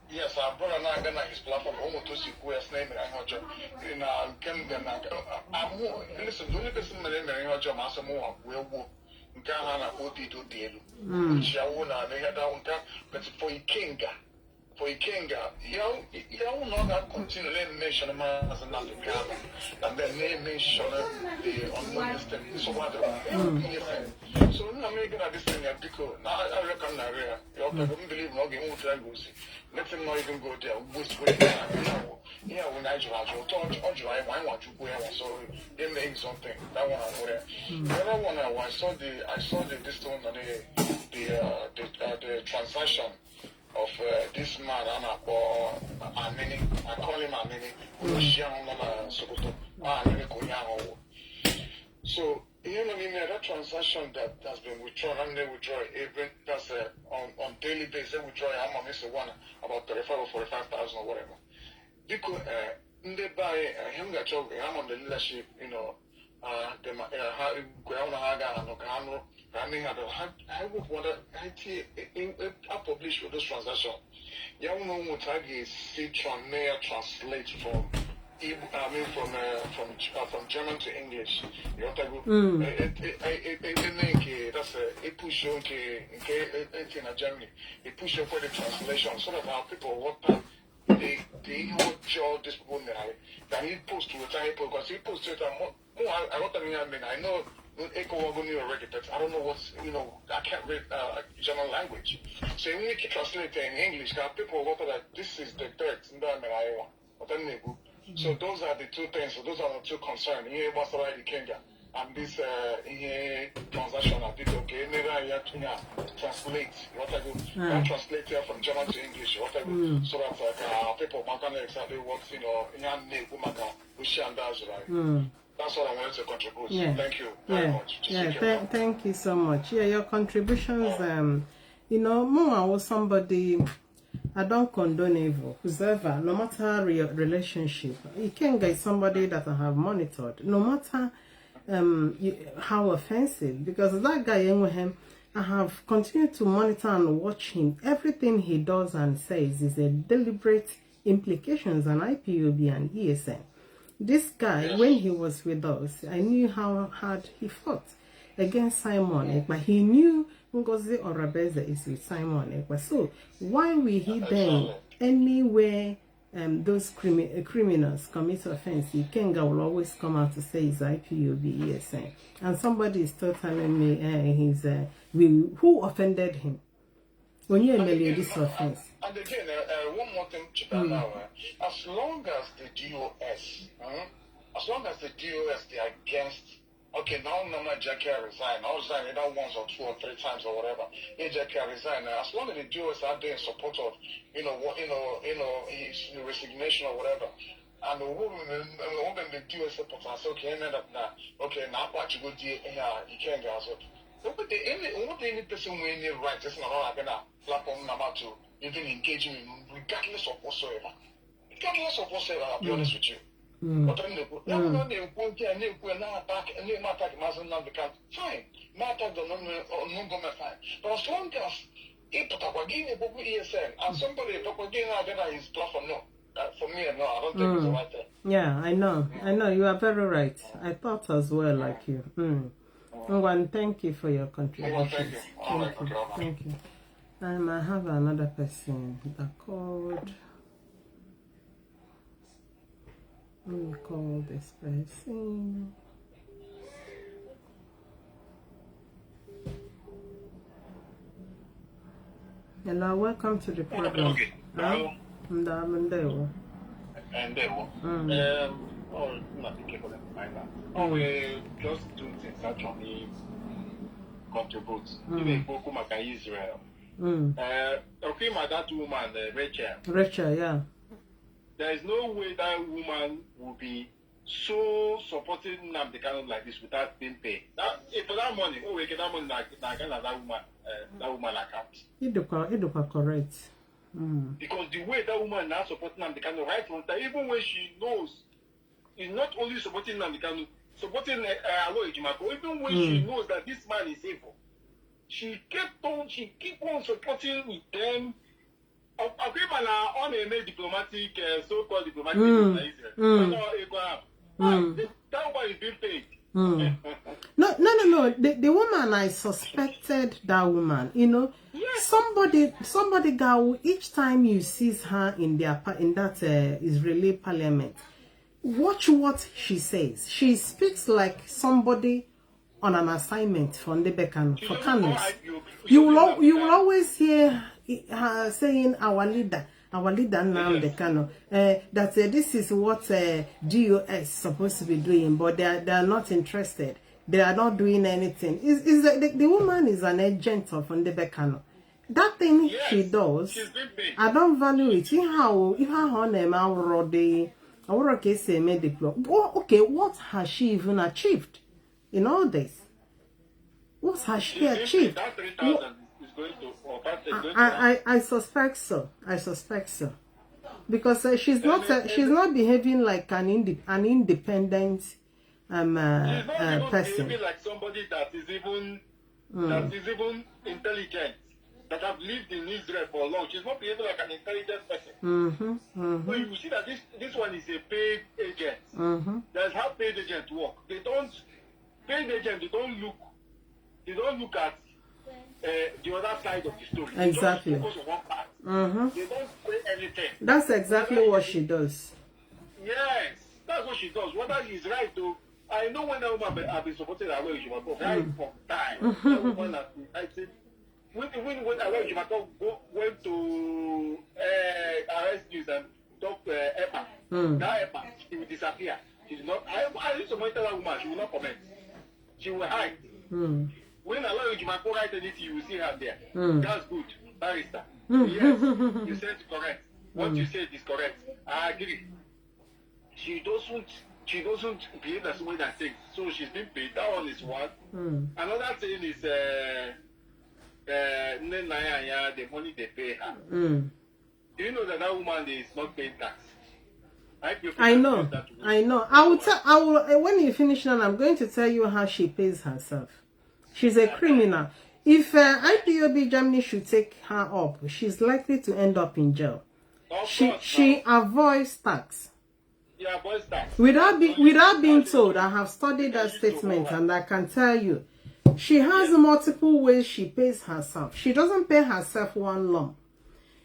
Yes, our brother now gonna his platform almost to see where's name and I'm listen, the only person my name and job as more will Ghana OT to deal. Shawuna, they had down but for Ikenga. For Ikenga, you know that continue nation as another Ghana. And then they mention the unmonitored so what so I'm making a this because now I reckon area. You don't believe no game will try go see. Let him not even go there. Yeah, when I drive, I want to go here. So they make something. That one over there. The other one I saw the this one on the transaction of this man, I call him Amini, so, you know, that transaction that has been withdrawn, and they withdraw every, that's on daily basis, they withdraw, I'm on one about 35 or 45,000 or whatever. Because, they buy him that job, I'm on the leadership, you know, I would want to publish with this transaction. You know what I is translate from from German to English. You want to go that's a push in Germany. They push for the translation so that our people what they jaw this people then he post to retire because he posts it I know Echo already, but I don't know what's, you know, I can't read German language. So you need to translate it in English, because people will go that this is the text in that Iowa. So those are the two things, so those are the two concerns. Here was already Kenya. And this transaction I did okay, never translate what I do. Translate here from German to English, what I do. So that people can exactly what you know that's what I wanted to contribute. Yeah. Thank you very much. Thank you so much. Yeah, your contributions, you know, more was somebody, I don't condone evil, whoever, no matter your relationship, you can get somebody that I have monitored, no matter how offensive, because that guy with him, I have continued to monitor and watch him. Everything he does and says is a deliberate implications on IPOB and ESN. This guy, when he was with us, I knew how hard he fought against Simon Ekpa. He knew Ngozi Orabeze is with Simon Ekpa. So why will he then, anywhere those criminals commit offense, Kenga will always come out to say it's IPOB ESN. And somebody is still telling me who offended him? When you emulate this offense. And again, one more thing, now, as long as the DOS, they're against, okay, now Jackie resign, I'll resign either once or 2 or 3 times or whatever. Jackie resign, as long as the DOS are there in support of, his resignation or whatever. And the woman the DOS support, I say, okay, now what you go do here, you can't go. But any person with any right, it's not all going to slap on Nnamdi to even engage him regardless of whatsoever. Regardless of whatsoever, I'll be honest with you. But I'm not attack Mazi can fine. My attack the non-government fine. But as long as he put up again a book ESN and somebody talk again again his platform, no. For me, no, I don't think it's the right thing. Yeah, I know. You are very right. I thought as well like you. One, thank you for your contribution. Thank you. I have another person that called. Let me call this person. Hello, welcome to the program. Okay. We just do things actually contribute. Even Israel. Okay, that woman, Rachel, yeah. There is no way that woman will be so supporting Nnamdi Kanu like this without being paid. For that money, we get that money like that woman account. It correct. Because the way that woman now supporting Nnamdi Kanu right from time, even when she knows, is not only supporting Nnamdi Kanu, supporting Alo Ejimako, even when she knows that this man is evil, she keep on supporting with them. On a diplomatic, so-called diplomatic Israel. That one is being paid. No. The woman, I suspected that woman. You know, yes. Somebody girl. Each time you see her in that Israeli parliament, watch what she says. She speaks like somebody on an assignment for Kanu. For Kanu, you will always hear her saying our leader Nnamdi Kanu, that this is what DOS is supposed to be doing, but they are not interested. They are not doing anything. The woman is an agent of Kanu. that thing Yes, she does, she's been paid. I don't value it. If her name already, I want to say medical. Okay, what has she even achieved in all this? What has she achieved? That 3,000 is going to, or that is going to I suspect so. I suspect so, because she's not behaving like an independent she's not even person. behaving like somebody that is even intelligent, that have lived in Israel for long. She's not behaving like an intelligent person. So you see that this one is a paid agent. That's how paid agents work. Paid agents, they don't look at the other side of the story. Exactly. They just focus on one part. They don't say anything. That's exactly what she does. Yes, that's what she does. Whether she's right though, I know when that woman have been supporting Aloy Jumato right from time. That woman has been fighting. When Aloy Jumato went to arrest news and talk to Epa, that Epa, she will disappear. She did not. I used to monitor that woman. She will not comment. She will hide. When Aloy Jumato write anything, you will see her there. That's good, barrister. Yes, you said correct. What you said is correct. I agree. She doesn't behave as way that thing. So she's been paid. That one is one. Another thing is the money they pay her. Do you know that woman is not paying tax? I know. I will when you finish now, I'm going to tell you how she pays herself. She's a criminal. If IPOB Germany should take her up, she's likely to end up in jail. She avoids tax. Yeah, avoids tax. Without being told, I have studied that statement and I can tell you, she has multiple ways she pays herself. She doesn't pay herself one lump.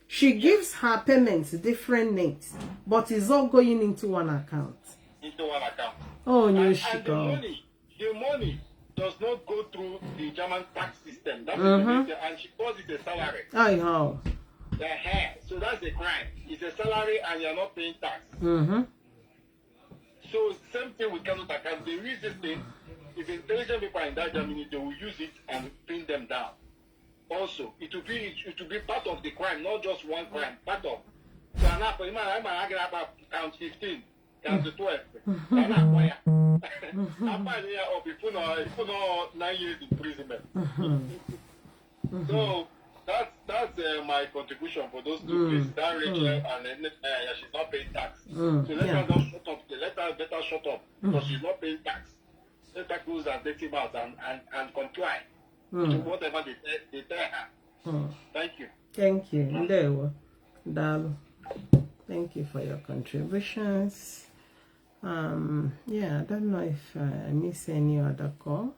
She gives her payments different names, but it's all going into one account. Into one account. Oh, no, and the money does not go through the German tax system. That's and she calls it a salary. So that's a crime. It's a salary and you're not paying tax. So same thing with Kanu account. They use this thing. If intelligent people in that Germany, they will use it and pin them down. Also, it will be part of the crime, not just one crime. Part of. So now, for I'm count 15, count 12. If no 9 years imprisonment. So that's my contribution for those two cases. That Rachel and she's not paying tax. So let her just shut up. Let her better shut up because she's not paying tax. Let her go and take him out and comply to whatever they tell her. Thank you. Thank you. Thank you for your contributions. I don't know if I miss any other call.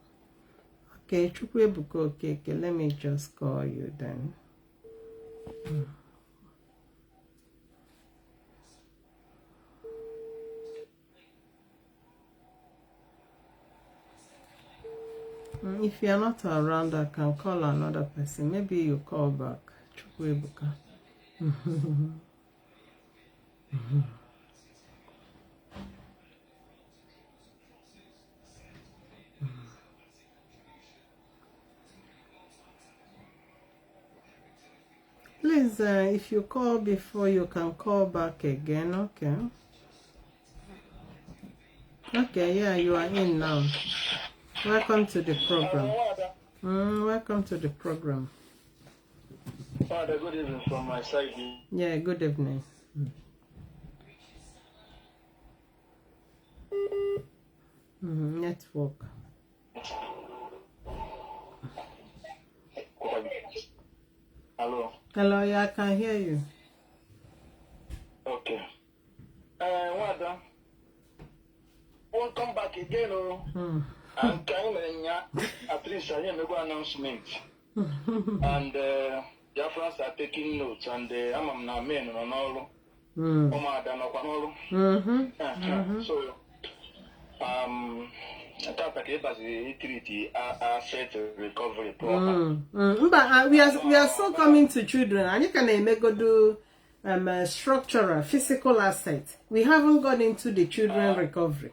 Okay, Chukwebuko Keke, let me just call you then. If you're not around, I can call another person. Maybe you call back. Chukwebuka. Please, if you call before, you can call back again, okay? Okay, yeah, you are in now. Welcome to the program. Welcome to the program. Father, good evening from my side. Yeah, good evening. Network. Hello. Hello, yeah, I can hear you. Okay. Wada, won't come back again, and at least I hear no announcement. And Biafrans are taking notes, and I'm not men on all. So, I thought that it was a treaty, asset recovery program. But we are still coming to children, and you can make go do structural, physical asset. We haven't got into the children recovery.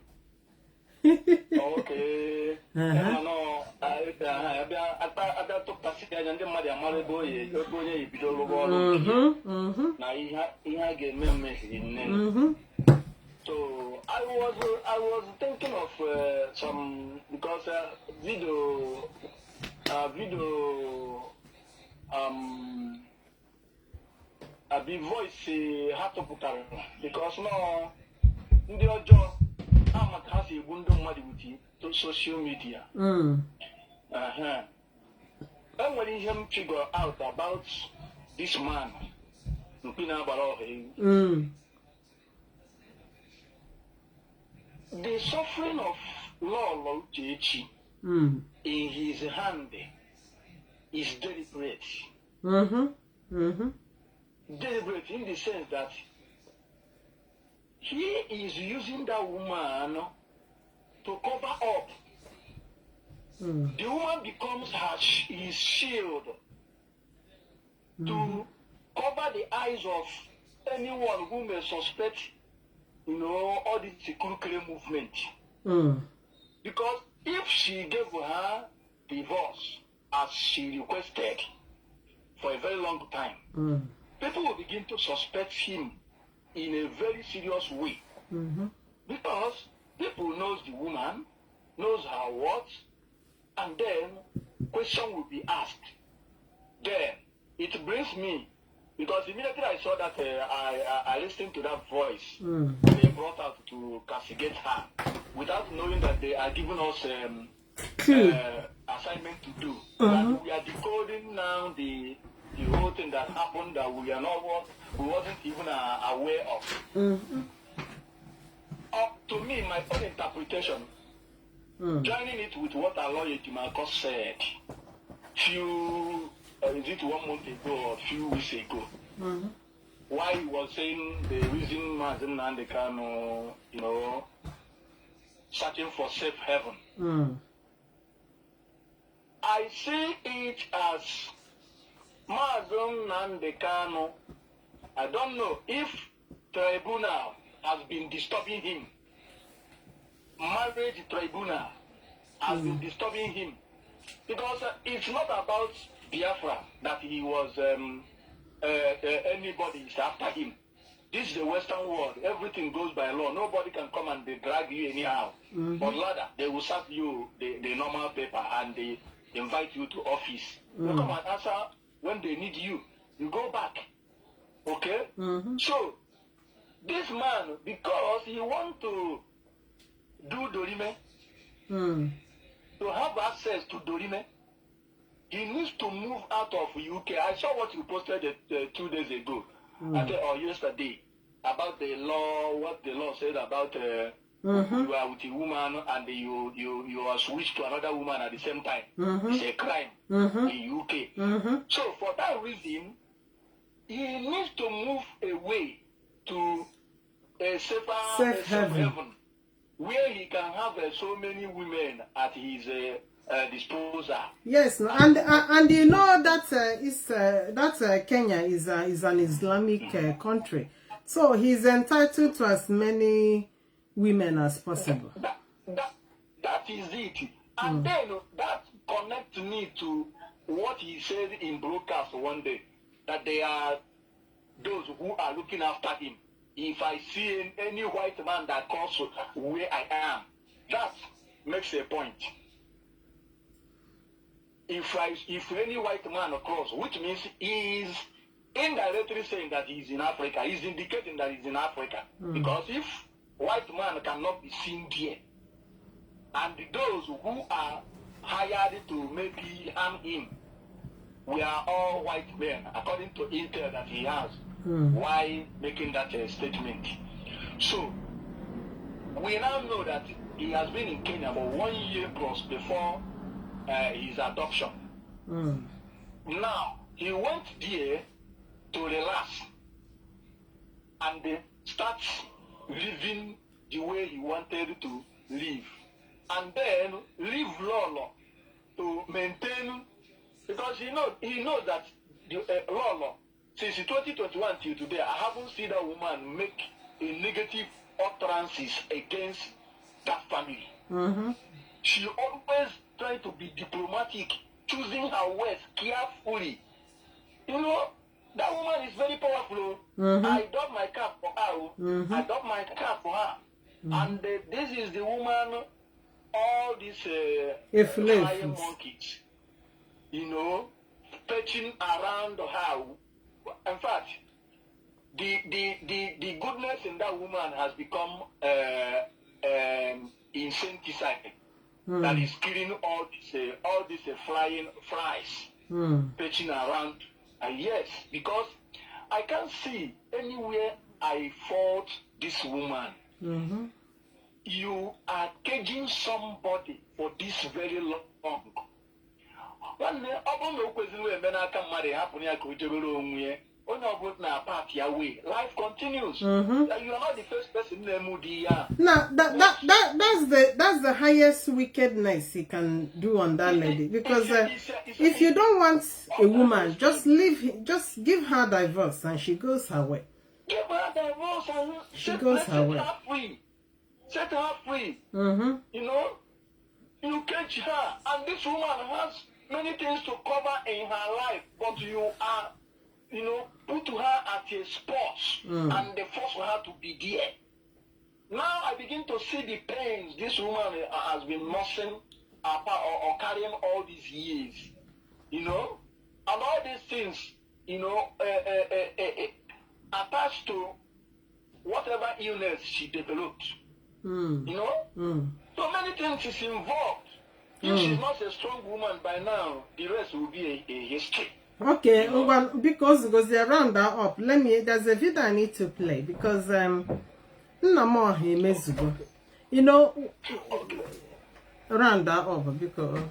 Okay. No, abịa tụpụtasị anya ndị mmadụ amara ebe onye ebido rụrụ ọrụ na ihe a ga-eme mmehiri nne. So I was thinking of some, because video the voice had to put on, because no ndị ọjọọ amaka ha si egbu ndị mmadụ with social media. Enwere ihe m figure out about this man mpi na-agbara ọha ewu. The suffering of Lolo Uchechi in his hand is deliberate. Deliberate in the sense that he is using that woman to cover up. The woman becomes his shield to cover the eyes of anyone who may suspect, all this security movement. Because if she gave her divorce as she requested for a very long time, people will begin to suspect him in a very serious way. Because people knows the woman, knows her words, and then question will be asked. Then it brings me, because immediately I saw that, I listened to that voice they brought out to castigate her, without knowing that they are giving us assignment to do. And we are decoding now the whole thing that happened that we wasn't even aware of. Up to me, my own interpretation, joining it with what our lawyer Timarcus said is it 1 month ago or a few weeks ago, why he was saying the reason Mazi Nnamdi Kanu, searching for safe haven. I see it as Mazi Nnamdi Kanu. I don't know if tribunal has been disturbing him. Marriage tribunal has been disturbing him. Because it's not about Biafra that he was anybody is after him. This is the Western world. Everything goes by law. Nobody can come and they drag you anyhow. But rather, they will serve you the normal paper and they invite you to office. You come and answer when they need you. You go back. Okay? So, this man, because he wants to do Dorime, to have access to Dorime, he needs to move out of UK. I saw what you posted 2 days ago, or yesterday, about the law, what the law said about you are with a woman and you are switched to another woman at the same time. It's a crime in UK. So for that reason, he needs to move away to a safe heaven, where he can have so many women at his disposal. Yes, and you know that Kenya is an Islamic country, so he's entitled to as many women as possible. That is it. And then that connects me to what he said in broadcast one day, that they are those who are looking after him. If I see any white man that comes where I am, that makes a point. If any white man cross, which means he is indirectly saying that he's in Africa, he's indicating that he's in Africa. Because if white man cannot be seen there, and those who are hired to maybe harm him, we are all white men, according to intel that he has. Why making that statement? So, we now know that he has been in Kenya for 1 year plus before his adoption. Now, he went there to relax and start living the way he wanted to live. And then leave Lolo to maintain, because he knows that Lolo, since 2021 till today, I haven't seen that woman make a negative utterances against that family. She always trying to be diplomatic, choosing her words carefully. You know, that woman is very powerful. I doff my cap for her. I doff my cap for her. And this is the woman, all these flying monkeys, you know, perching around her. In fact, the goodness in that woman has become insecticide that is killing all these flying flies perching around. Yes, because I can't see anywhere I fault this woman. You are caging somebody for this very long. One day, life continues. You are not the first person in the Now that's the highest wickedness he can do on that lady, because if you don't want a woman, just give her divorce and she goes her way. Give her divorce and she goes her way. Set her free. You know, you catch her, and this woman has many things to cover in her life, but you are, you know, put her at a spot and they force her to be there. Now I begin to see the pains this woman has been nursing or carrying all these years, you know, and all these things, you know, attached to whatever illness she developed. You know, so many things is involved. If she's not a strong woman by now, the rest will be a history. Okay, you know? Well, because they round that up. There's a video I need to play because Nnamdi, you know, round that up because.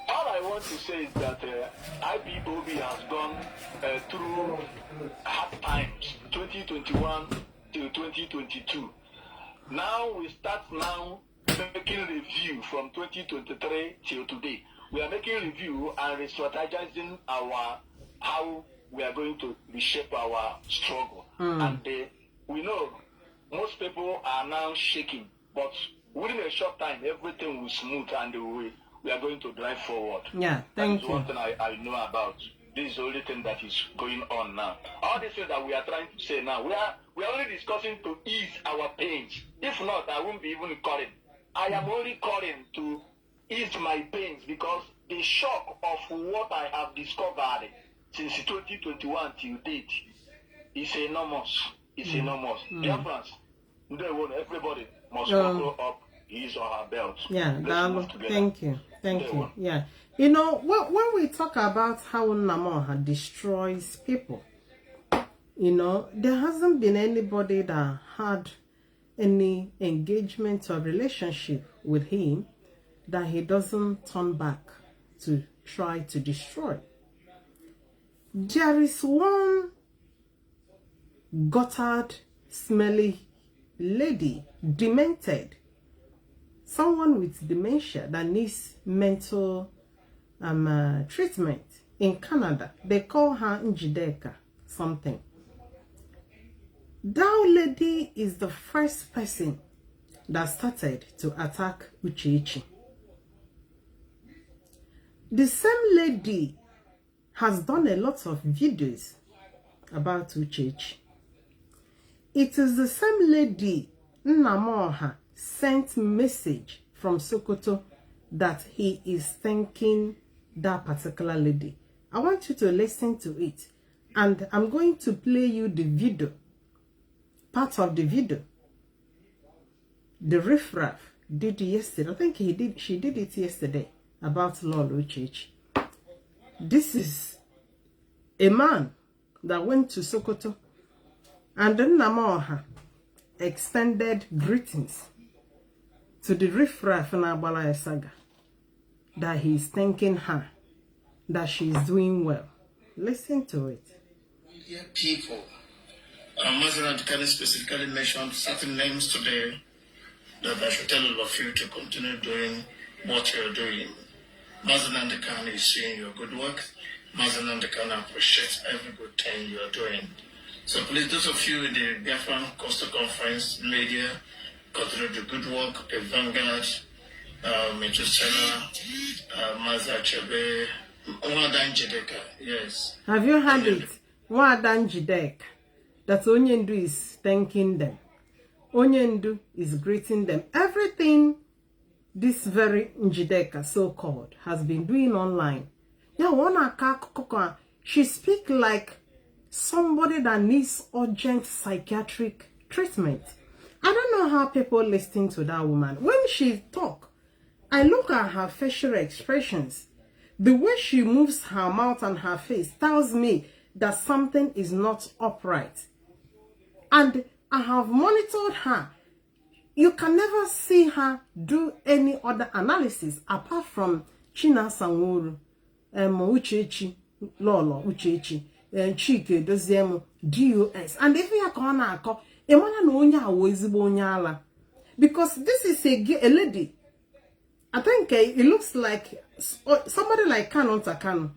All I want to say is that Ipob has gone through hard times, 2021 to 2022. Now we start making review from 2023 till today. We are making review and re-strategizing how we are going to reshape our struggle. And we know most people are now shaking, but within a short time, everything will smooth and we are going to drive forward. Yeah, thank you. One thing I know about. This is the only thing that is going on now. All these things that we are trying to say now, we are only discussing to ease our pains. If not, I won't be even calling. I am only calling to ease my pains because the shock of what I have discovered since 2021 till date is enormous. It's enormous. Biafrans, everybody must buckle up his or her belt. Yeah, thank you. Thank you. Yeah. You know, when we talk about how Nnamdi destroys people, you know, there hasn't been anybody that had any engagement or relationship with him that he doesn't turn back to try to destroy. There is one guttered, smelly lady, demented, someone with dementia that needs mental treatment in Canada. They call her Njideka something. That lady is the first person that started to attack Uchechi. The same lady has done a lot of videos about Uchechi. It is the same lady Nnamdi sent message from Sokoto that he is thanking that particular lady. I want you to listen to it, and I'm going to play you the video, part of the video the riffraff did yesterday. I think she did it yesterday about Lord Uchechi. This is a man that went to Sokoto, and then Nnamdi extended greetings to the riffraff in Abalaya Saga, that he is thanking her, that she is doing well. Listen to it. Dear people, Mazi and Kanu specifically mentioned certain names today that I should tell all of you to continue doing what you're doing. Mazi and Kanu is seeing your good work. Mazi and Kanu appreciates every good thing you are doing. So please, those of you in the Biafran Coastal Conference media, continue the good work, the Vanguard, Mazi, yes. Have you heard it? Wadan Jidek. That Onyendu is thanking them. Onyendu is greeting them. Everything this very Njideka, so-called, has been doing online. Yeah, she speak like somebody that needs urgent psychiatric treatment. I don't know how people listen to that woman. When she talk, I look at her facial expressions. The way she moves her mouth and her face tells me that something is not upright. And I have monitored her. You can never see her do any other analysis apart from China Sanwuru, Uchechi, Lolo, Uchechi, Chike, Doziemu, DUS. And if you are going to call, because this is a lady. I think it looks like somebody like Kanu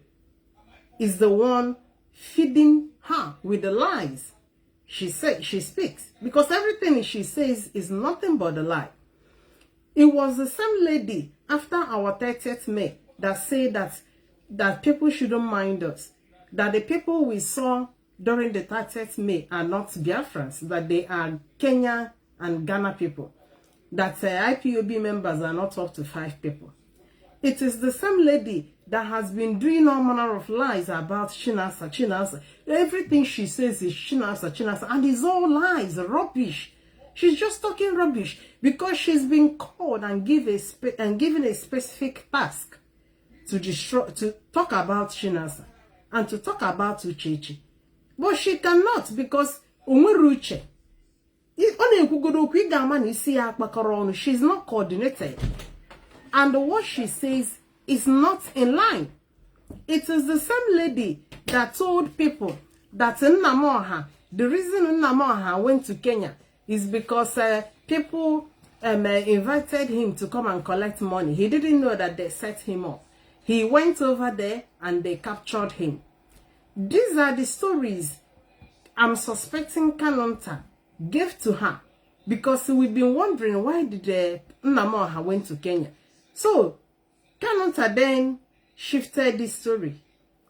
is the one feeding her with the lies. She speaks, because everything she says is nothing but a lie. It was the same lady after our 30th May that said that people shouldn't mind us, that the people we saw during the 30th May are not Biafrans, that they are Kenya and Ghana people, that IPOB members are not up to 5 people. It is the same lady that has been doing all manner of lies about Chinasa. Everything she says is Chinasa, and it's all lies, rubbish. She's just talking rubbish because she's been called and given a specific task to talk about Chinasa and to talk about Uchechi. But she cannot, because Umweruche. She's not coordinated. And what she says is not in line. It is the same lady that told people that Nnamdi, the reason Nnamdi went to Kenya is because people invited him to come and collect money. He didn't know that they set him up. He went over there and they captured him. These are the stories I'm suspecting Kanonta gave to her, because we've been wondering why did Nnamdi went to Kenya. So Kanonta then shifted this story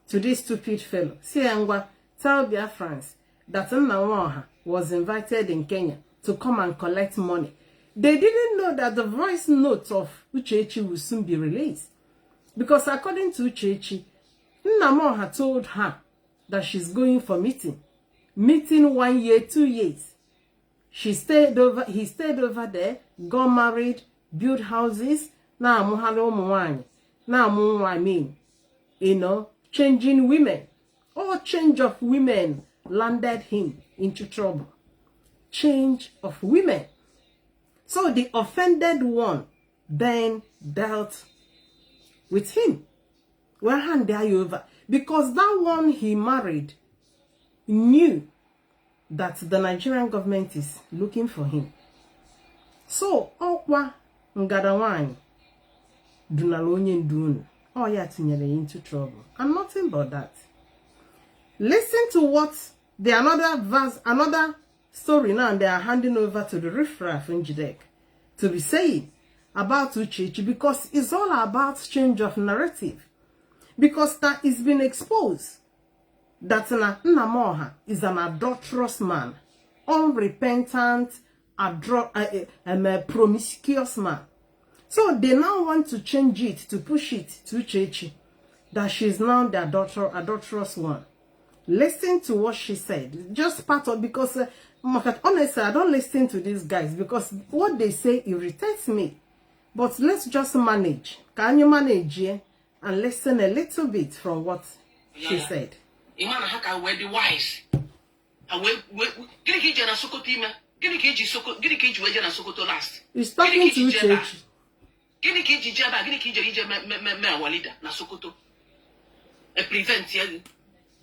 to this stupid fellow. Siangwa, tell Biafrans that Nnamdi was invited in Kenya to come and collect money. They didn't know that the voice note of Uchechi will soon be released, because according to Uchechi, Nnamdi told her that she's going for meeting 1 year, 2 years. He stayed over there, got married, built houses. Now changing women. All change of women landed him into trouble. Change of women. So the offended one then dealt with him. Well, hand over, because that one he married knew that the Nigerian government is looking for him. So, okwa ngadawani dunalonye ndunu. Oh, yeah, tinyere into trouble. And nothing but that. Listen to what another story now they are handing over to the riffraff in Njidek to be saying about Uchechi, because it's all about change of narrative. Because that is been exposed that Nnamdi is an adulterous man, unrepentant, promiscuous man. So they now want to change it, to push it to Uchechi, that she's now the adulterous one. Listen to what she said. Just part of, because honestly, I don't listen to these guys because what they say irritates me. But let's just manage. Can you manage here and listen a little bit from what she said? Imana haka we the wise. Gini ki jana Sokoto ime. Gini ki ji weje na Sokoto last. He's talking to Uchechi. Gini ki ji jeba, gini ki je me walida na Sokoto. E prevent ye.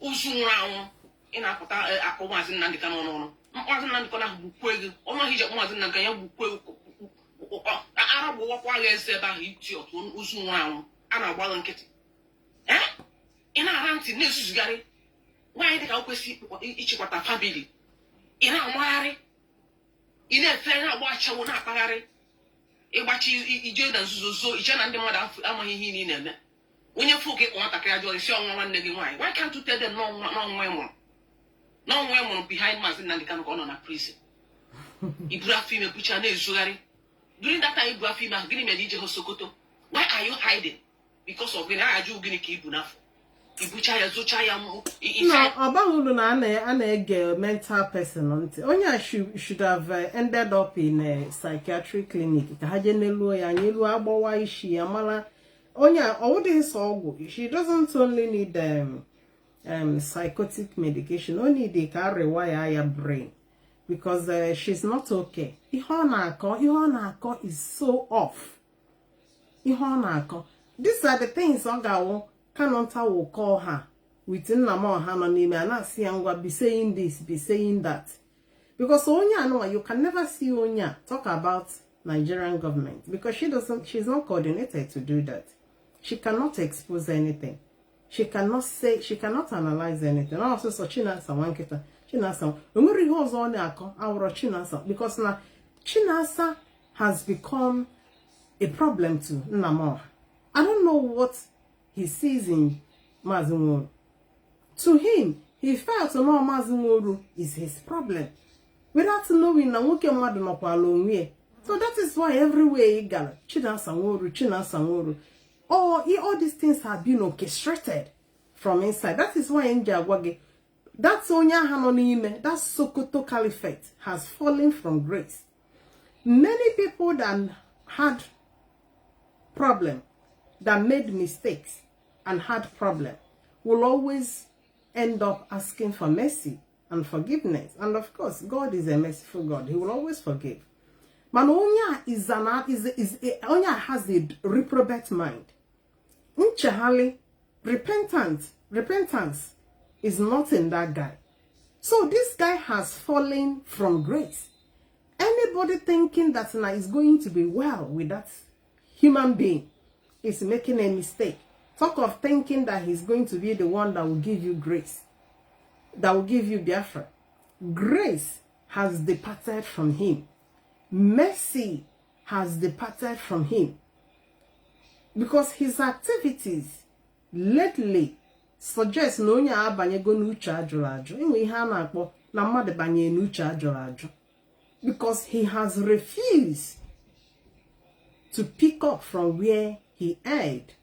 Usu nwa ina aputa akọ Mazi Nnamdi Kanu no. Mazi Nnamdi Kanu bukwu ego. Ono hije Mazi Nnamdi Kanu bukwu ego. Arabu wakwa ga ese ba iti otu usu nwa ana agbalụ nkịtị. Ina aranti na-esuzugari. Why did I kwesi ichikwata family? Ina amagharị. Ina efe na agba achawo na akpagharị. ịgbachi ije na nzuzo iche na ndị mmadụ amaghị ihe ị na-eme onye fụ ka ịkpọ nwatakịrị ajọ isi ọnwa nwanne gị nwaanyị why can't you tell them n'ọnwa ịmụrụ behind Mazi Nnamdi Kanu ka ọ nọ na prison iburu afọ ime bucha na-ezugharị during that time ibu afọ ime ahụ gịnị mere ije hụ Sokoto why are you hiding because of gịnị ajụ gịnị ka ibu n'afọ ibucha ya zocha ya ọ baghị uru na a na-ege mental person ntị onye a should have ended up in a psychiatric clinic ka ha jee n'elu ya anya elu agbawa isi ya mara onye a ọwụdịghị sọ ọgwụ she doesn't only need psychotic medication o need ka a rewire ya brain because she's not okay ihe ọ na-akọ is so off ihe ọ na-akọ these are the things ọ ga-awụ Kanonta will call her with Nnamdi no n'ime and I see ngwa be saying this, be saying that. Because Onya no, you can never see Onya talk about Nigerian government because she's not coordinated to do that. She cannot expose anything. She cannot say, she cannot analyze anything. Also, so Chinasa wanketa, Chinasa. Umuri goes on our Chinasa because now Chinasa has become a problem to Nnamdi. I don't know what he sees in Mazi Nworu. To him, he felt to know Mazi Nworu is his problem. Without knowing na nwoke mmadụ nọkwala onwe. So that is why everywhere he goes, Chinasa Nworu. All these things have been orchestrated from inside. That is why Njagwage, that's Onya Hanonime, that Sokoto Caliphate has fallen from grace. Many people that had problem, that made mistakes and had problem, will always end up asking for mercy and forgiveness. And of course, God is a merciful God. He will always forgive. But Onya Onya has a reprobate mind. Unchahali, repentance is not in that guy. So this guy has fallen from grace. Anybody thinking that now is going to be well with that human being is making a mistake. Talk of thinking that he's going to be the one that will give you grace, that will give you Biafra. Grace has departed from him. Mercy has departed from him. Because his activities lately suggest no nya abanyego n'uche ajụrụ ajụ. Inwe ihe a na-akpọ na mmadụ banye n'uche ajụrụ ajụ. Because he has refused to pick up from where he erred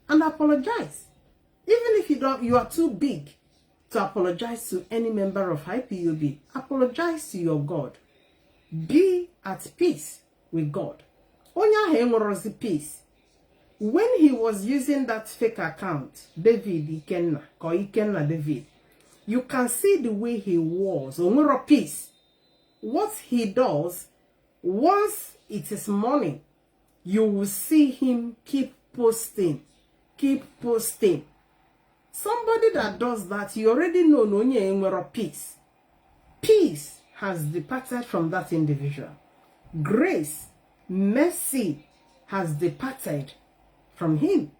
and apologize. Even if you are too big to apologize to any member of IPOB, apologize to your God. Be at peace with God. Onya Hemorozi peace. When he was using that fake account, David Ikenna David, you can see the way he was. Omoro peace. What he does, once it is morning, you will see him keep posting. Somebody that does that, you already know no peace. Peace has departed from that individual. Grace, mercy has departed from him.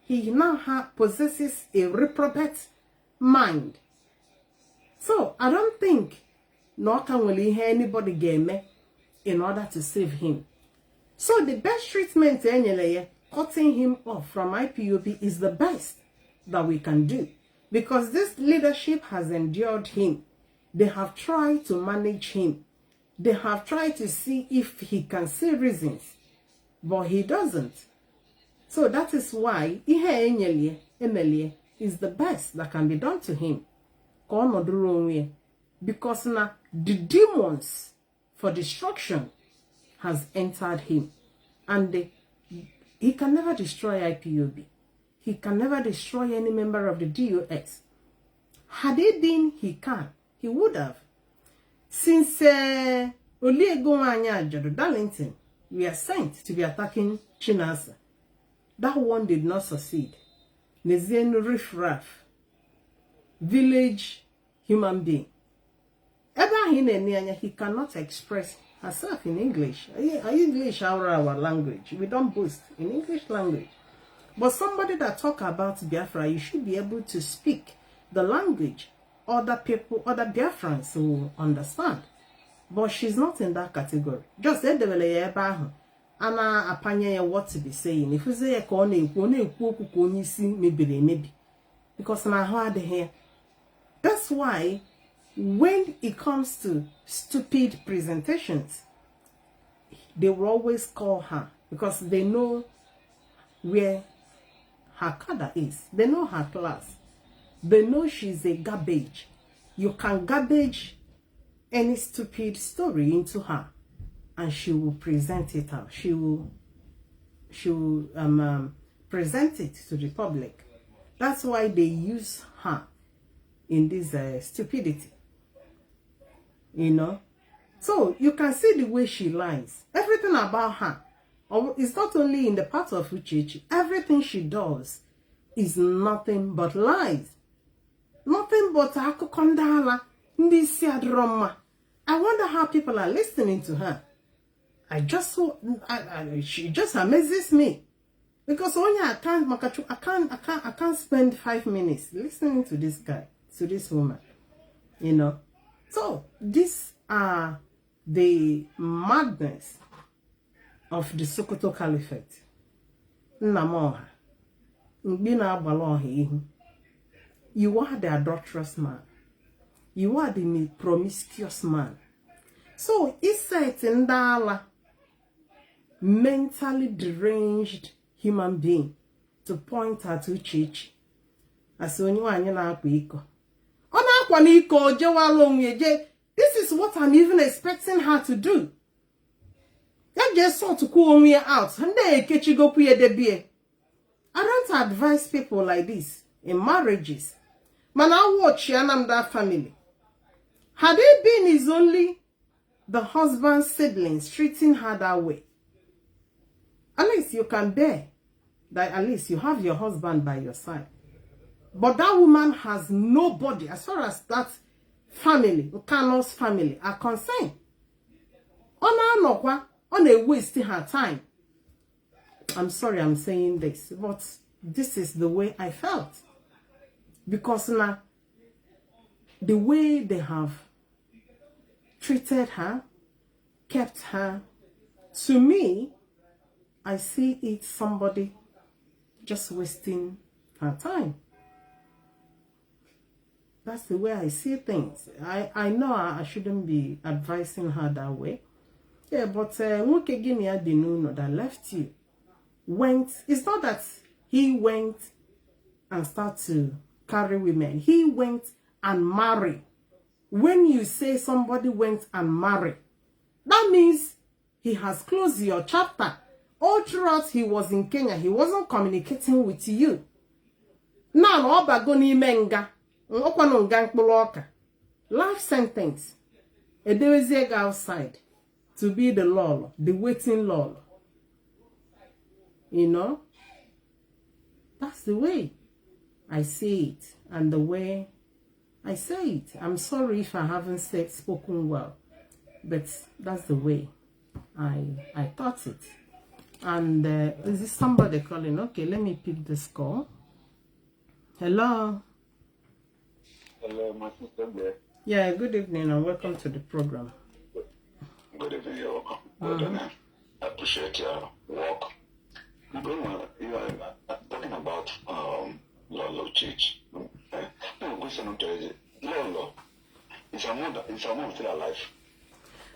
He now possesses a reprobate mind. So I don't think nor can we hear anybody game in order to save him. So the best treatment cutting him off from IPOB is the best that we can do. Because this leadership has endured him. They have tried to manage him. They have tried to see if he can see reasons. But he doesn't. So that is why Ihe Emelie is the best that can be done to him. Because now the demons for destruction has entered him. And he can never destroy IPOB. He can never destroy any member of the DOS. Had it been he can, he would have. Since Darlington, we are sent to be attacking Chinasa. That one did not succeed. Nezen riffraff, village human being. He cannot express herself in English. English our language. We don't boast in English language. But somebody that talk about Biafra, you should be able to speak the language other people, other Biafrans will understand. But she's not in that category. Just said the way Anna apanya what to be saying. If you say a corner, maybe. Because now hard here. That's why when it comes to stupid presentations, they will always call her because they know where her cadre is. They know her class. They know she's a garbage. You can garbage any stupid story into her and she will present it out. She will present it to the public. That's why they use her in this stupidity. You know? So you can see the way she lies. Everything about her. It's not only in the part of Uchechi. Everything she does is nothing but lies. Nothing but akukondala. I wonder how people are listening to her. She just amazes me. Because only I can't spend 5 minutes listening to this guy, to this woman. You know. So these are the madness of the Sokoto Caliphate. Nnamoha. You are the adulterous man. You are the promiscuous man. So it's in Dala, mentally deranged human being to point at Uchechi. As when you are this is what I'm even expecting her to do. I just saw to cool me out. I don't advise people like this in marriages. Man, I watch Nnamdi family. Had it been is only the husband's siblings treating her that way, at least you can bear that at least you have your husband by your side. But that woman has nobody as far as that family, Kanu's family, are concerned. On a wasting her time. I'm sorry I'm saying this, but this is the way I felt. Because now, the way they have treated her, kept her, to me, I see it somebody just wasting her time. That's the way I see things. I know I shouldn't be advising her that way. Yeah, but Nwoke Gini Adinuno that left you went. It's not that he went and started to carry women. He went and married. When you say somebody went and married, that means he has closed your chapter. All throughout he was in Kenya, he wasn't communicating with you. Now, Obagoni Menga. Life sentence. A day outside to be the law, the waiting law. You know? That's the way I see it and the way I say it. I'm sorry if I haven't spoken well, but that's the way I thought it. And is this somebody calling? Okay, let me pick this call. Hello. Hello, my sister there. Yeah, good evening and welcome to the program. Good evening, you're welcome. Well done. I appreciate your work. You are talking about Lolo Church. No, question to Lolo. Is her mom still alive?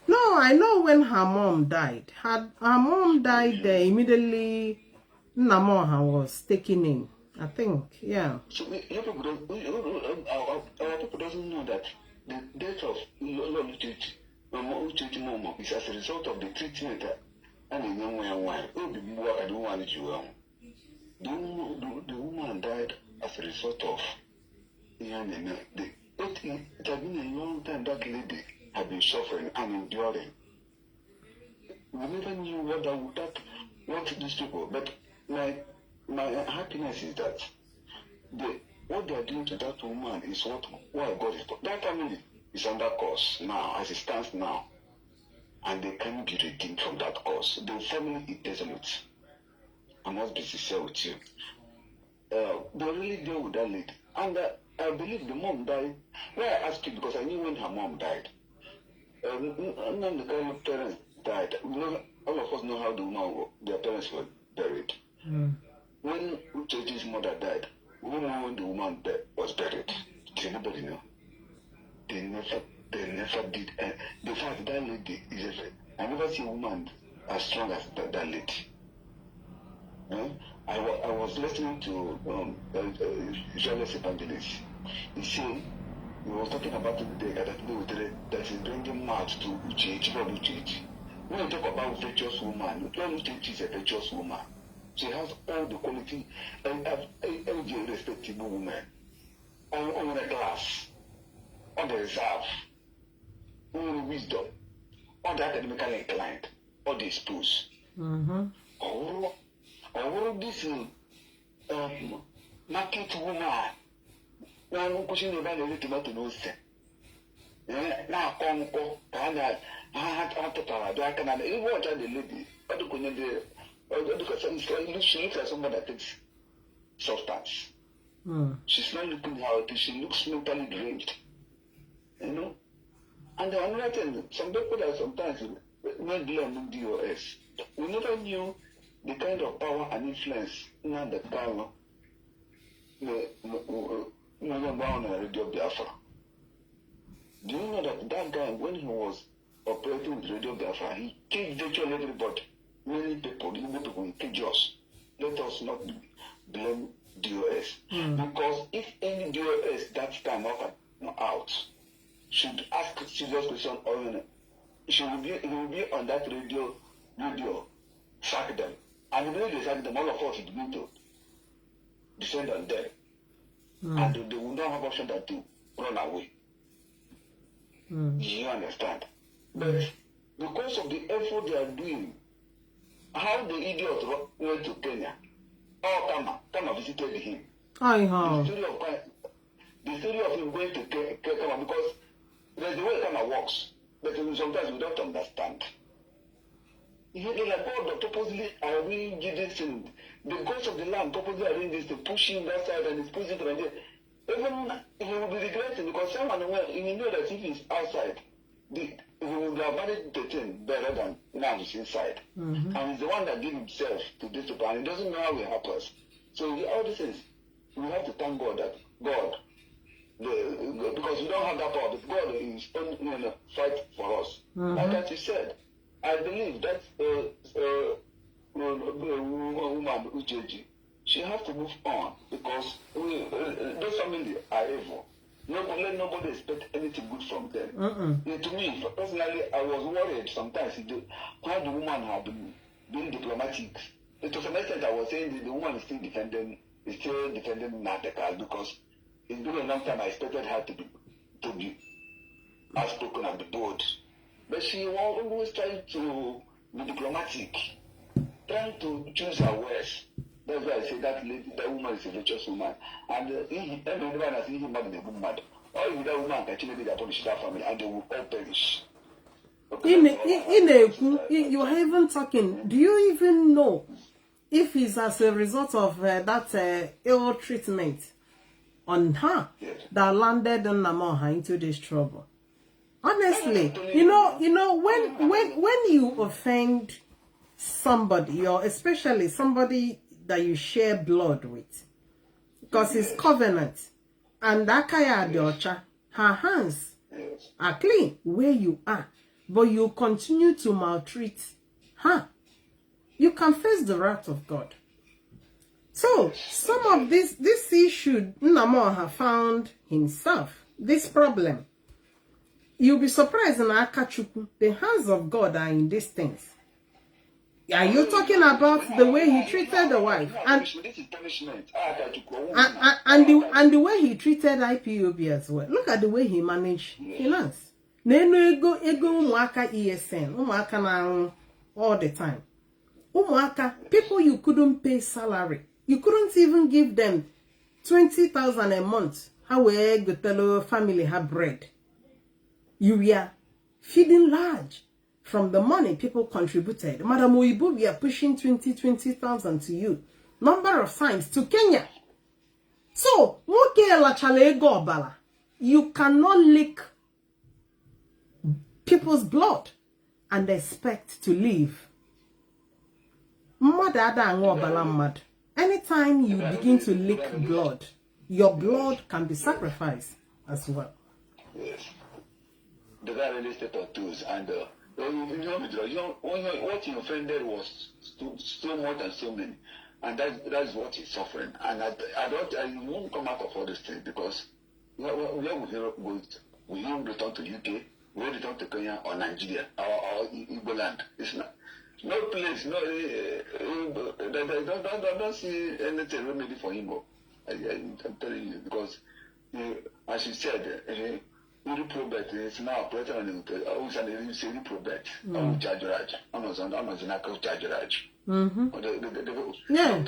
No, I know when her mom died. Her mom died immediately. Nnamdi was taken in. I think, yeah. So your people our people doesn't know that the death of Lolo Church, Mama, is as a result of the treatment and the young man. The woman died as a result of it had been a long time that lady had been suffering and enduring. We never knew what these people, but my happiness is that what they are doing to that woman is why God is. That family is under curse now, as it stands now, and they can't be redeemed from that curse. The family is desolate. I must be sincere with you. They really deal with that lady, and I believe the mom died. Why I asked you because I knew when her mom died. Nnamdi Kanu's parents died. All of us know how their parents were buried. When Uchechi's mother died, we know when the woman was buried. Did anybody know? They never did. The fact that lady is I never see a woman as strong as that lady. I was listening to Israel's evangelist. He was talking about the day that is bringing mad to Uchechi, not Uchechi. When you talk about virtuous woman, Uchechi is a virtuous woman. She has all the quality and every respectable woman. On the class, on the reserve, on the wisdom, on the academically inclined, on the exposed. Or this market woman. Now, I'm pushing the value to not to know. Now, Conco, Tana, I had to tell her, I can have any watch the lady, or the Kunede, or the she looks like someone that takes substance. She's not looking healthy, she looks mentally drained. You know? And another thing, some people that sometimes may blame DOS. We never knew the kind of power and influence in the Kanu. On Radio Biafra. Do you know that guy, when he was operating with Radio Biafra, he killed virtually everybody. Many people, even people in KJOS. Let us not blame DOS. Because if any DOS that time out should ask serious question or he will be on that radio, sack them. And when they sack them, all of us would begin to descend on them. And they will not have option than to run away. You understand? But because of the effort they are doing, how the idiot went to Kenya, Kama visited him. The story of him going to Kenya, because there's the way Kama works, but sometimes we don't understand. They're like, oh, purposely arrange this thing. The gods of the land purposely arrange this to push him that side and he's pushing to Nigeria. Even he will be regretting because someone he know that if he's outside, he will have managed the thing better than now he's inside. And he's the one that gave himself to this people, and he doesn't know how it happens. So all these things, we have to thank God that because we don't have that power, but God is fight for us. Like that you said. I believe that woman Uchechi, she has to move on because those family are evil. Let nobody expect anything good from them. To me, personally, I was worried sometimes how the woman had been being diplomatic. To some extent, I was saying the woman is still defending Nnamdi because it's been a long time I expected her to be outspoken and be bold. But she was always trying to be diplomatic, trying to choose her words. That's why I say that woman is a virtuous woman. And everyone has seen him mad in a good mad. Or if that woman can actually punish that family and they will all perish. You are even talking. Do you even know if it's as a result of that ill treatment on her that landed Nnamdi into this trouble? Honestly, you know, when you offend somebody, or especially somebody that you share blood with, because it's covenant, and Akaya Adeocha, her hands are clean where you are, but you continue to maltreat her, you can face the wrath of God. So some of this issue, Nnamdi have found himself this problem. You'll be surprised in Akachuku, the hands of God are in these things. Are you talking about the way he treated the wife? And the way he treated Ipob as well. Look at the way he managed finance. Ego umuaka ESN, umuaka na all the time. Umuaka, people you couldn't pay salary. You couldn't even give them 20,000 a month. How we go tell family have bread. You were feeding large from the money people contributed. Madam Ipob, we are pushing 20,000 to you. Number of times to Kenya. So, you cannot lick people's blood and expect to live. Anytime you begin to lick blood, your blood can be sacrificed as well. Yes. The guy really stepped on toes, and what he offended was so much and so many, and that's what he's suffering. And I won't come out of all this thing, because where we won't return to UK, we will return to Kenya or Nigeria or Igbo land. It's not. No place, no. Don't see anything remedy for him. I'm telling you, because as you said, reprobate is now operating on the reprobate. Yeah.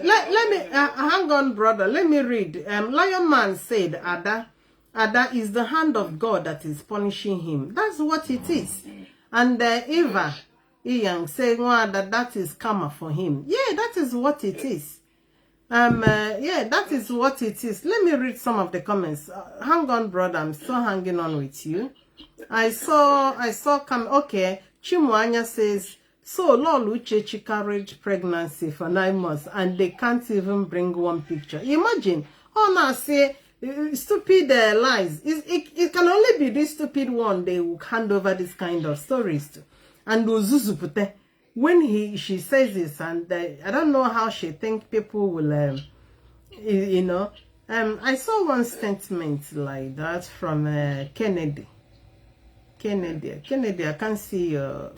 Let me hang on, brother. Let me read. Lion Man said, Ada is the hand of God that is punishing him. That's what it is. And Eva Ian saying that is karma for him. Yeah, that is what it is. Yeah, that is what it is. Let me read some of the comments. Hang on, brother. I'm still hanging on with you. I saw okay. Chimwanya says, so Lord Uchechi carried pregnancy for 9 months and they can't even bring one picture. Imagine. Oh, now say stupid lies. It can only be this stupid one they will hand over this kind of stories to. And Uzuzupute, when she says this, and I don't know how she think people will, you know. I saw one statement like that from Kennedy. Kennedy, I can't see your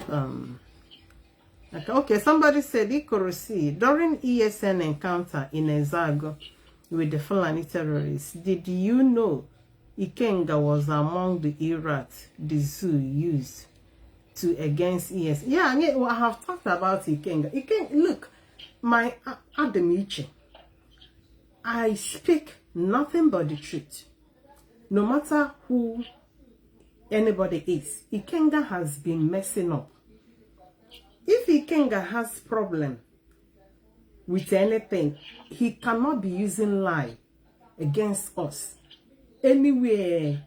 okay, somebody said Ikorosi during ESN encounter in Ezago with the Fulani terrorists. Did you know Ikenga was among the irats the zoo used to against ES? Yeah, I have talked about Ikenga. Look, my Adamiche, I speak nothing but the truth. No matter who anybody is, Ikenga has been messing up. If Ikenga has problem with anything, he cannot be using lie against us. Anywhere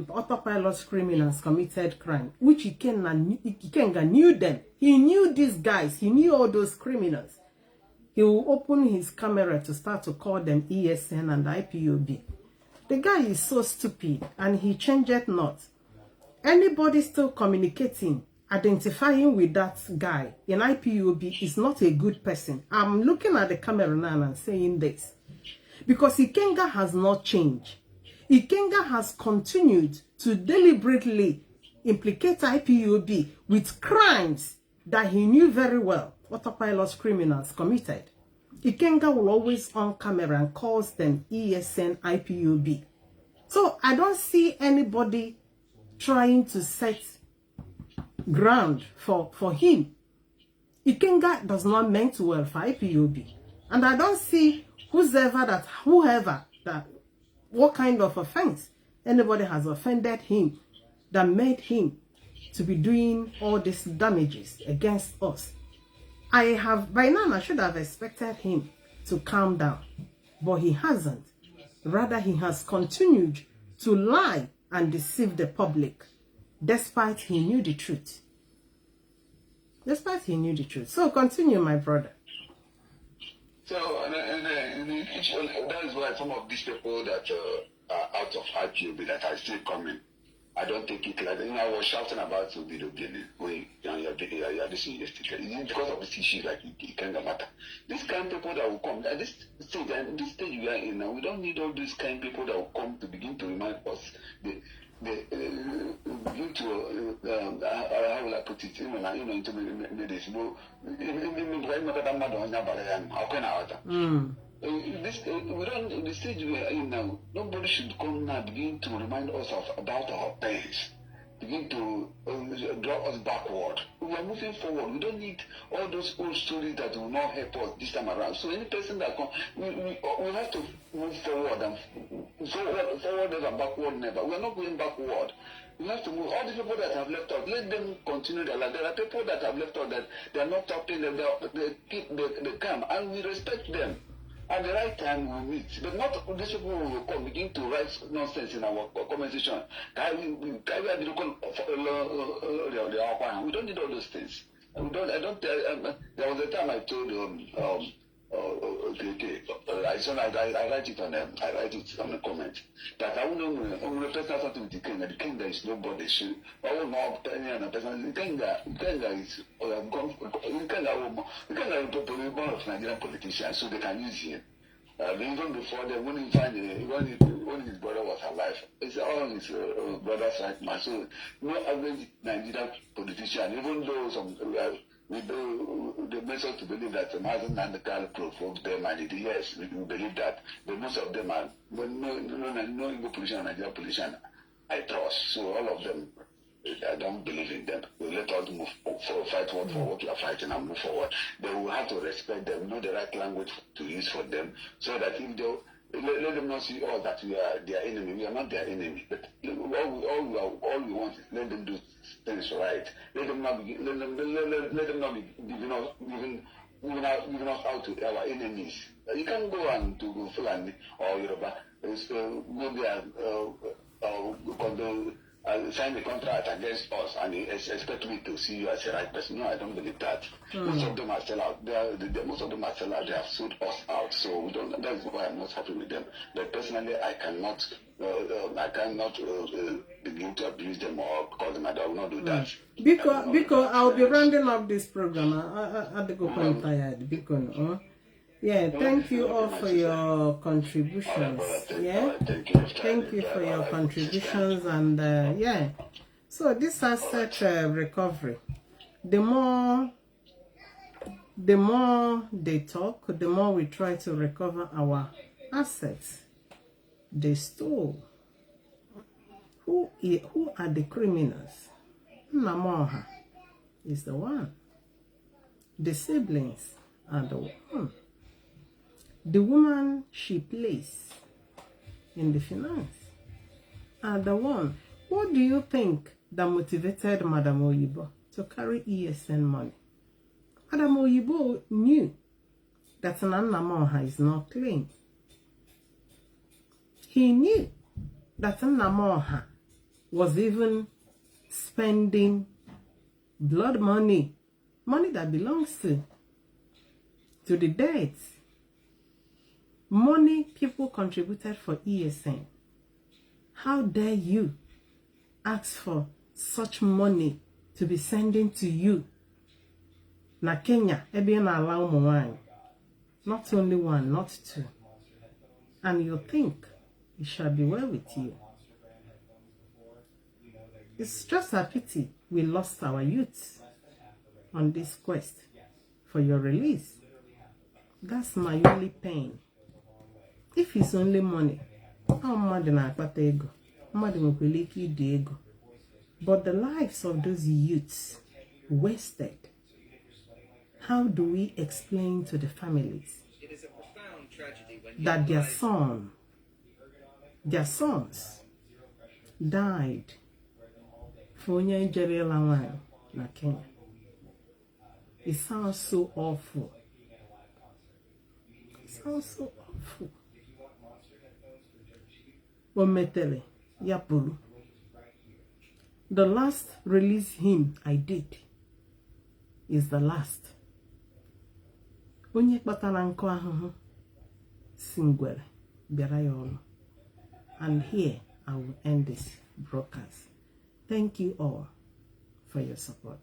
autopilot criminals committed crime, which Ikenga knew them. He knew these guys. He knew all those criminals. He will open his camera to start to call them ESN and IPOB. The guy is so stupid and he changed it not. Anybody still communicating, identifying with that guy in IPOB is not a good person. I'm looking at the camera now and saying this. Because Ikenga has not changed. Ikenga has continued to deliberately implicate IPOB with crimes that he knew very well autopilot criminals committed. Ikenga will always on camera and calls them ESN IPOB. So I don't see anybody trying to set ground for him. Ikenga does not mean well for IPOB. And I don't see whoever that what kind of offense anybody has offended him that made him to be doing all these damages against us. By now I should have expected him to calm down, but he hasn't. Rather, he has continued to lie and deceive the public, despite he knew the truth. So continue, my brother. So, that is why some of these people that are out of IPOB that are still coming, I don't take it like that. I was shouting about Obido Gini when you are listening yesterday. Because of this issue, like it can't matter. This kind of people that will come, at this stage we are in now, we don't need all these kind of people that will come to begin to remind us. Begin to, how will I put it? The stage we are in now, nobody should come now begin to remind us about our pains, begin to draw us backward. We are moving forward. We don't need all those old stories that will not help us this time around. So any person that comes, we have to move forward and forward never, backward never. We are not going backward. We have to move. All the people that have left out, let them continue their life. There are people that have left out that they are not talking, they come, and we respect them. At the right time, we'll meet. But not these people will come begin to write nonsense in our comment section. We don't need all those things. I don't. There was a time I told I write it on them. I write it on the comment that I wouldn't represent something with the king. The king there is nobody. I will not any other person. The king there is gone. The king is of Nigerian politicians, so they can use him. Even before them, when his brother was alive, it's all his brother's right man. So no average Nigerian politician, even though some they make us to believe that Mazi and Nnamdi provoked them, and yes, we believe that. But most of them are no Igbo politician, Nigerian politician I trust. So all of them, I don't believe in them. We let us move fight for what we are fighting and move forward. They will have to respect them, know the right language to use for them, so that if they let them not see us that we are their enemy. We are not their enemy. But all we want is let them do things right. Let them not be giving us out to our enemies. You can go and to Fulani or Yoruba, go there, sign a contract against us and expect me to see you as a right person. No, I don't believe that. Most of them are sell out. Most of them are sell out. They have sold us out. So we don't. That's why I'm not happy with them. But personally, I cannot begin to abuse them or call them. I will not do that. Because I'll be rounding up this program. I go quite tired. Because yeah, thank you all for your contributions. Yeah, thank you for your contributions, and yeah. So this asset recovery, the more they talk, the more we try to recover our assets they stole. Who are the criminals? Nnamdi is the one. The siblings are the one. The woman she plays in the finance are the one. What do you think that motivated Madam Oyibo to carry ESN money? Madam Oyibo knew that Nnamdi is not clean. He knew that Nnamdi was even spending blood money that belongs to the dead. Money people contributed for ESN. How dare you ask for such money to be sending to you? Na Kenya, na allow one. Not only one, not two. And you think it shall be well with you. It's just a pity we lost our youth on this quest for your release. That's my only pain. If it's only money, how much ego? But the lives of those youths wasted. How do we explain to the families that their sons died for na Kenya? It sounds so awful. It sounds so awful. The last release hymn I did is the last. Onye kpatara nkụ ahụhụ singwere bịara ya ọnụ. And here I will end this broadcast. Thank you all for your support.